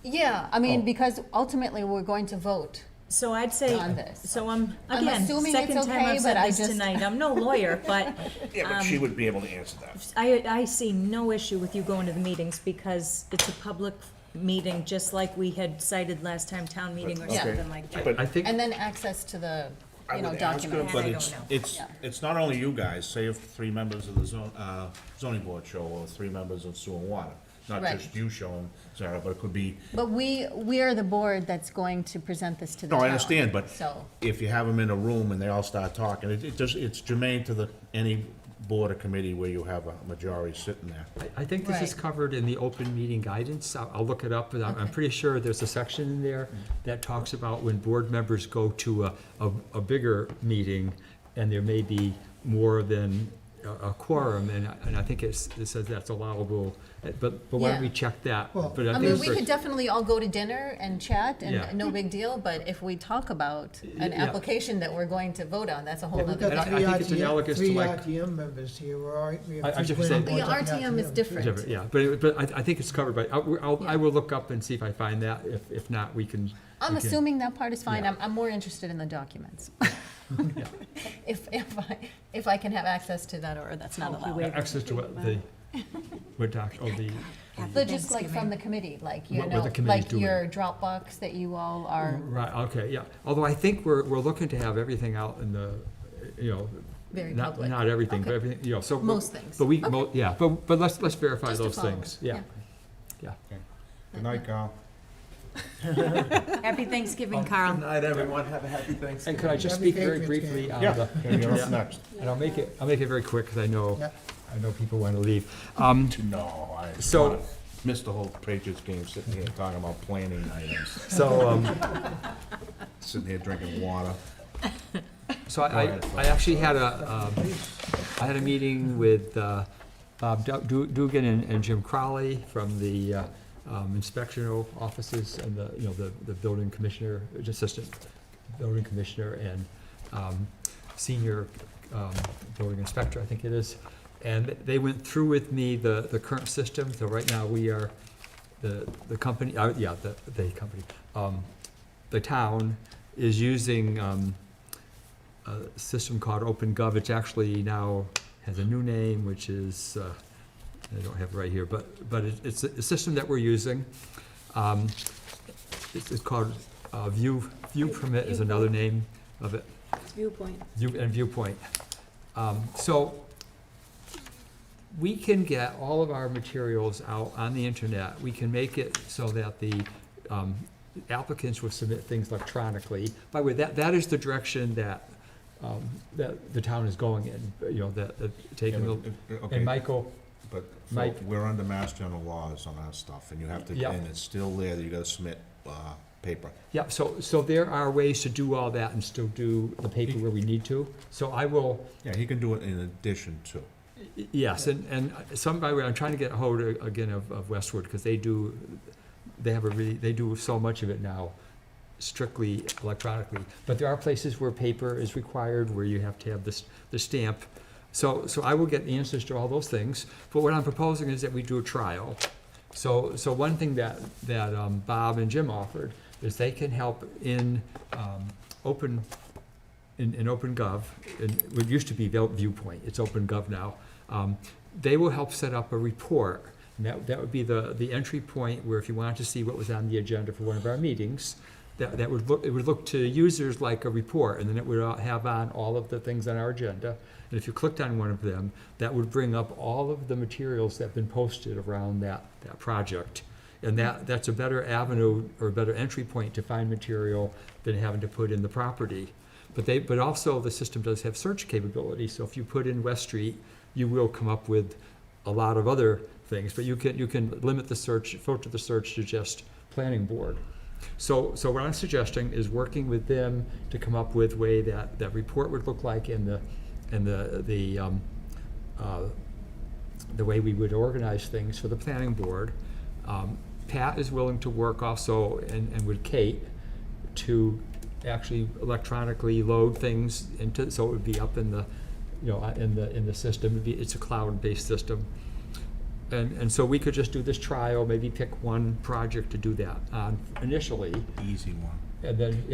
Yeah, Oh. because ultimately, we're going to vote. So I'd say, On this. so I'm assuming it's second time okay, I've but said I this just- tonight, I'm no lawyer, but. Yeah, but she would be able to answer that. I see no issue with you going to the meetings because it's a public meeting, just like we had cited last time, town meeting or Okay. something like that. But I think, And then access to the, I would ask her, documents. but I it's, don't know. it's, Yeah. it's not only you guys, say if 3 members of the zoning board show, or 3 members of sewer and water. Not Right. just you showing, Sarah, but it could be, But we are the board that's going to present this to the no, town. I understand, but So, if you have them in a room and they all start talking, it's germane to any board or committee where you have a majority sitting there. I think this is Right. covered in the open meeting guidance. I'll look it up, but I'm Okay. pretty sure there's a section in there that talks about when board members go to a bigger meeting, and there may be more than a quorum, and I think it says that's allowable, but why don't we Yeah. check that? Well, But I think mean, we for- could definitely all go to dinner and chat, Yeah. and no big deal, but if we talk about an Yeah. application that we're going to vote on, that's a whole We've other got And thing. I think it's analogous to three like- RTM members here, we're all right. We have I three just planning said- The boards on RTM is different. Different, yeah, but I think it's covered by, I will look up and see if I find that. If not, we can. I'm we can- assuming that part is fine. Yeah. I'm more interested in the documents. Yeah. If I can have access to that, or that's not Oh, he allowed. waived. Access to what the, But just like from the committee, like, What the committee's like doing. your Dropbox that you all are right, okay, yeah. Although I think we're looking to have everything out in the, very not, public. not everything, but Okay. everything, so. Most things. But we, Okay. yeah, but let's verify Just to those follow. things, yeah. Yeah. Good night, Carl. Happy Thanksgiving, Carl. Good night, everyone. Have a happy Thanksgiving. And could I just Happy speak very Patriots briefly Day. on Yeah, the. okay, you're up Yeah. next. And I'll make it very quick, because I know people want to leave. No, I So- missed the whole Patriots game, sitting here talking about planning items, So, sitting here drinking water. So I actually had I had a meeting with Bob Dugan and Jim Crowley from the inspectional offices and the building commissioner, assistant building commissioner, and senior building inspector, I think it is. And they went through with me the current system. So right now we are, the company, the company, the town is using a system called OpenGov. It's actually now has a new name, which is, I don't have it right here, but it's a system that we're using. It's called View Permit is another name of it. Viewpoint. Viewpoint. So we can get all of our materials out on the internet. We can make it so that the applicants will submit things electronically. By the way, that is the direction that the town is going in, taking the, Okay. and Michael, But Mike- we're under Mass General laws on our stuff, and you have to, Yeah. and it's still there, that you gotta submit, paper. yeah, so there are ways to do all that and still do the paper where we need to. So I will, Yeah, he can do it in addition to. yes, and some, by the way, I'm trying to get a hold again of Westwood, because they do so much of it now strictly electronically. But there are places where paper is required, where you have to have the stamp. So I will get answers to all those things, but what I'm proposing is that we do a trial. So one thing that Bob and Jim offered is they can help in OpenGov, in what used to be Viewpoint, it's OpenGov now. They will help set up a report, and that would be the entry point where if you wanted to see what was on the agenda for one of our meetings, that would look, it would look to users like a report, and then it would have on all of the things on our agenda. And if you clicked on one of them, that would bring up all of the materials that have been posted around that project. And that's a better avenue or a better entry point to find material than having to put in the property. But also the system does have search capability, so if you put in West Street, you will come up with a lot of other things, but you can limit the search, filter the search to just planning board. So what I'm suggesting is working with them to come up with way that report would look like and the way we would organize things for the planning board. Pat is willing to work also, and with Kate, to actually electronically load things into, so it would be up in the, in the system. It's a cloud-based system. And so we could just do this trial, maybe pick one project to do that on initially. Easy one. And then,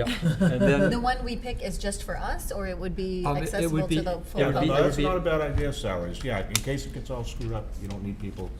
and then. The one we pick is just for us, or it would be It accessible would be- to the full it would public? be- No, that's not a bad idea, Sarah. Yeah, in case it gets all screwed up, you don't need people,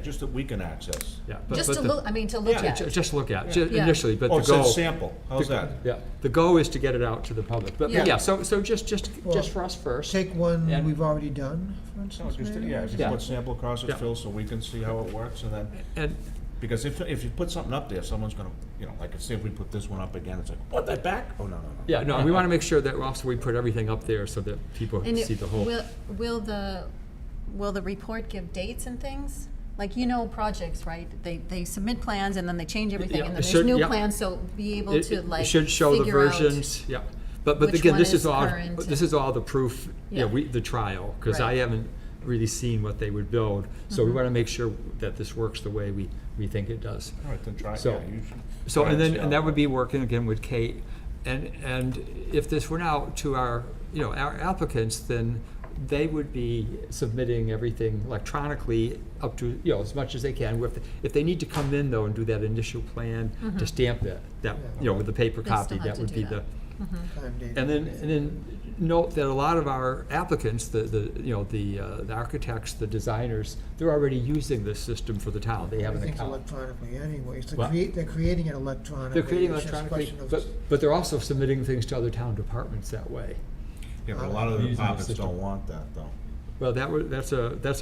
just that we can access. Yeah, Just to look, to look at it. Just look at, Yeah. initially, but Oh, the it goal. says sample. How's that? Yeah, the goal is to get it out to the public, but Yeah. yeah, so just Well, for us first. Take one And- we've already done, for No, instance, just, maybe? just Yeah. put sample across it, Yeah. Phil, so we can see how it works, and then, And, because if you put something up there, someone's gonna, like, say if we put this one up again, it's like, oh, that back? Oh, no. yeah, no, we wanna make sure that also we put everything up there so that people And see the whole. will the report give dates and things? Like, projects, right? They submit plans and then they change everything, Yeah, and it then there's should- new yeah. plans, so be able It to like should show the figure out versions, yeah. But which again, one this is is all, current. this is all the proof, Yeah. the trial, because I Right. haven't really seen what they would build. So we Mhm. wanna make sure that this works the way we think it does. All right, then try, So- yeah, you should. So, try and see then, how and it that would works. be working again with Kate. And if this went out to our applicants, then they would be submitting everything electronically up to, as much as they can. If they need to come in though and do that initial plan to Mhm. stamp it, with the paper They still copy, have that to would do be that. Mhm. Time date. and then note that a lot of our applicants, the architects, the designers, they're already using this system for the town. They have an Everything's account. electronically anyways. What? They're creating it electronically. They're creating It's just a electronically, question of- but they're also submitting things to other town departments that way. Yeah, but a lot of the Using the departments system. don't want that, though. Well, that's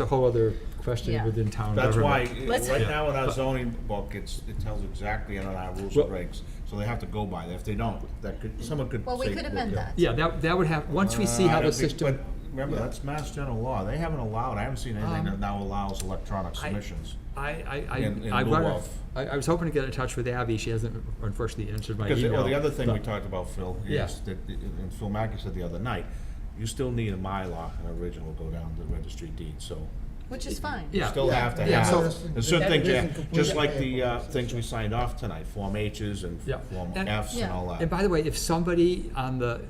a whole other question Yeah. within town That's why, government. Let's- right now in our But- zoning book, it tells exactly in our rules Well- and regs, so they have to go by that. If they don't, someone could say. Well, we could amend look, that. Yeah, that would have, once we see how the system. But remember, that's Mass General law. They haven't allowed, I haven't seen anything that now allows electronic submissions. in lieu of. I was hoping to get in touch with Abby. She hasn't unfortunately answered my Because, email. the other thing we but- talked about, Phil, Yeah. is that, and Phil Mackey said the other night, you still need a Mylar, an original, go down to the registry deed, so. Which is fine. You Yeah. still have to Yeah, have, so- there's certain that things, isn't just completely like the, paperless, things we signed off tonight, Form H's and Yeah. Form And- F's and Yeah. all that. And by the way, if somebody on the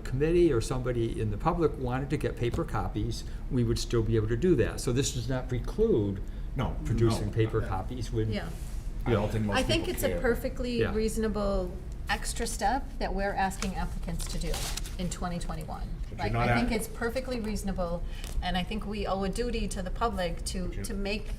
committee or somebody in the public wanted to get paper copies, we would still be able to do that. So this does not preclude No, producing no. paper copies when. Yeah. I don't think most I think people it's a care. perfectly Yeah. reasonable extra step that we're asking applicants to do in 2021. But Like, you're not I think at- it's perfectly reasonable, and I think we owe a duty to the public to make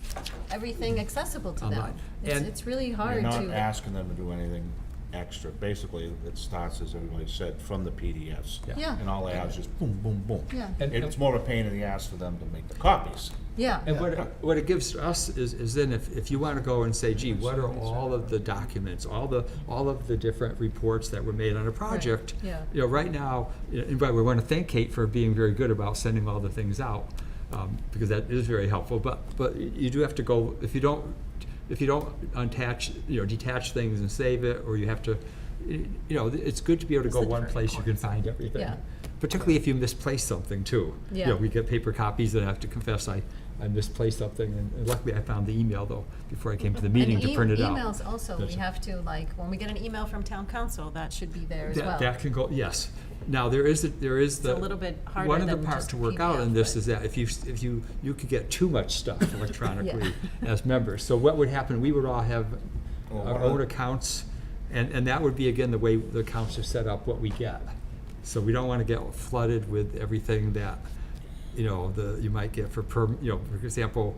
everything accessible to them. Online. It's, And- it's really You're hard not to. asking them to do anything extra. Basically, it starts, as everybody said, from the PDFs. Yeah. Yeah. And all they have is just boom, boom, boom. Yeah. And- It's more of a pain in the ass for them to make the copies. Yeah. And what it gives us is then if you want to go and say, gee, what are all of the documents, all of the different reports that were made on a project? yeah. Right now, and we want to thank Kate for being very good about sending all the things out, because that is very helpful. But you do have to go, if you don't detach things and save it, or you have to, it's good to be able to It's go the one different place you can find everything. Yeah. Particularly if you misplace something too. Yeah. We get paper copies, and I have to confess, I misplaced something, and luckily I found the email though, before I came to the meeting And to print it out. emails also, we That's- have to, like, when we get an email from town council, that should be there as well. That can go, yes. Now, there is the. a little bit harder One of the than parts just to a work out PDF, in this but- is that if you could get too much stuff electronically Yeah. as members. So what would happen, we would all have Well, our one of own the- accounts, and that would be, again, the way the accounts are set up, what we get. So we don't want to get flooded with everything that, you might get for example,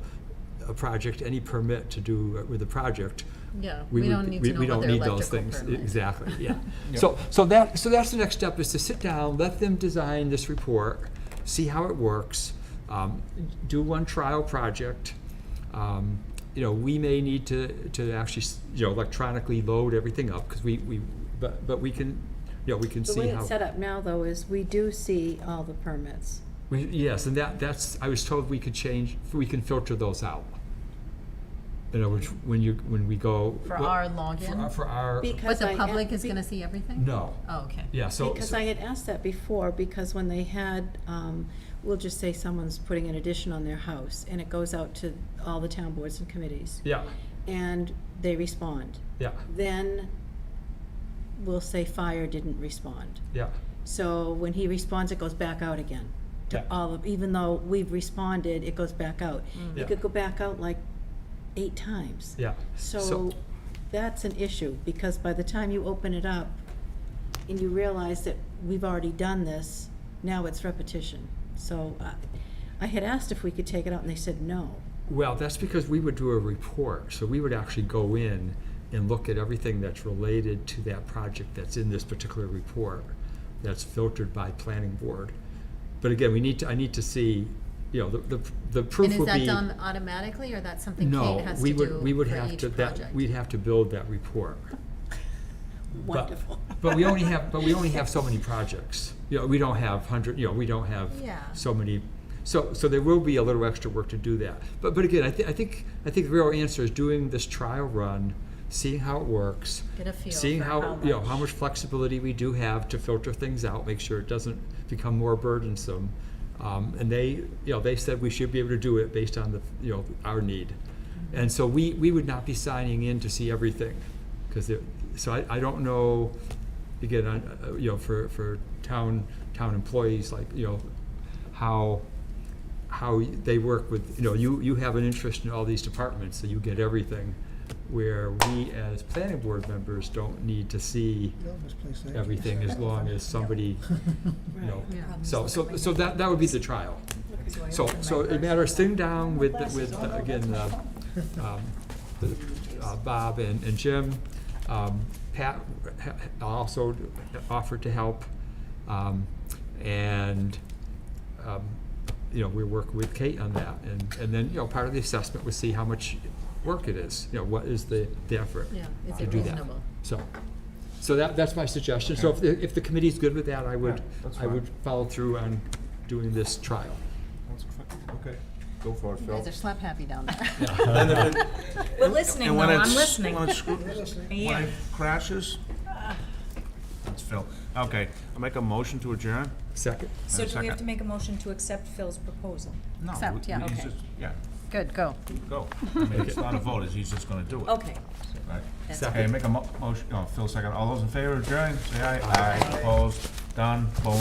a project, any permit to do with a project. Yeah, we don't need to know We don't about need their those electrical things, permit. exactly, yeah. Yep. So that's the next step, is to sit down, let them design this report, see how it works, do one trial project. You know, we may need to actually, you know, electronically load everything up, because but we can, you know, we can The see way how. it's set up now, though, is we do see all the permits. Yes, and that's, I was told we can filter those out. You know, when we go. For our login? For our. Because But the I- public is gonna see everything? No. Oh, okay. Yeah, so. Because I had asked that before, because when they had, we'll just say someone's putting an addition on their house, and it goes out to all the town boards and committees. Yeah, And they respond. yeah, Then we'll say fire didn't respond. yeah, So when he responds, it goes back out again. To Yeah. all of, even though we've responded, it goes back out. Yeah. It could go back out like 8 times. yeah. So that's an issue, because by the time you open it up and you realize that we've already done this, now it's repetition. So I had asked if we could take it out, and they said no. Well, that's because we would do a report, so we would actually go in and look at everything that's related to that project that's in this particular report, that's filtered by planning board. But again, I need to see, you know, the proof And would is be. that done automatically, or that's something No, Kate has we to would, do we would for have each to, project? we'd have to build that report. Wonderful. But we only have so many projects. You know, we don't have we don't have Yeah. so many. So there will be a little extra work to do that. But again, I think the real answer is doing this trial run, seeing how it works. Get a feel Seeing for how, you know, how much flexibility we do have to filter things out, make sure it doesn't become more burdensome. And they said we should be able to do it based on our need. And so we would not be signing in to see everything, because so I don't know, again, for town employees, like, how they work with, you have an interest in all these departments, so you get everything, where we as planning board members don't need to see everything, as long as somebody, so that would be the trial. So it matters sitting down with again, Bob and Jim. Pat also offered to help, and we work with Kate on that, and then part of the assessment was see how much work it is. What is the effort to do that? So that's my suggestion. So if the committee's good with that, I would follow through on doing this trial. Okay, go for it, You Phil. guys are slap happy down there. We're listening, And though, when I'm it's- listening. When Yeah. it crashes, that's Phil. Okay, I'll make a motion to adjourn. Second. So do we have Second. to make a motion to accept Phil's proposal? No, Accept, yeah. he's Okay. just- Yeah, Good, go. go. I mean, it's not a vote, he's just gonna do it. Okay. Right. That's Okay, make a motion, Phil second. All those in favor of adjourn, say aye. Aye. Opposed, done, boom.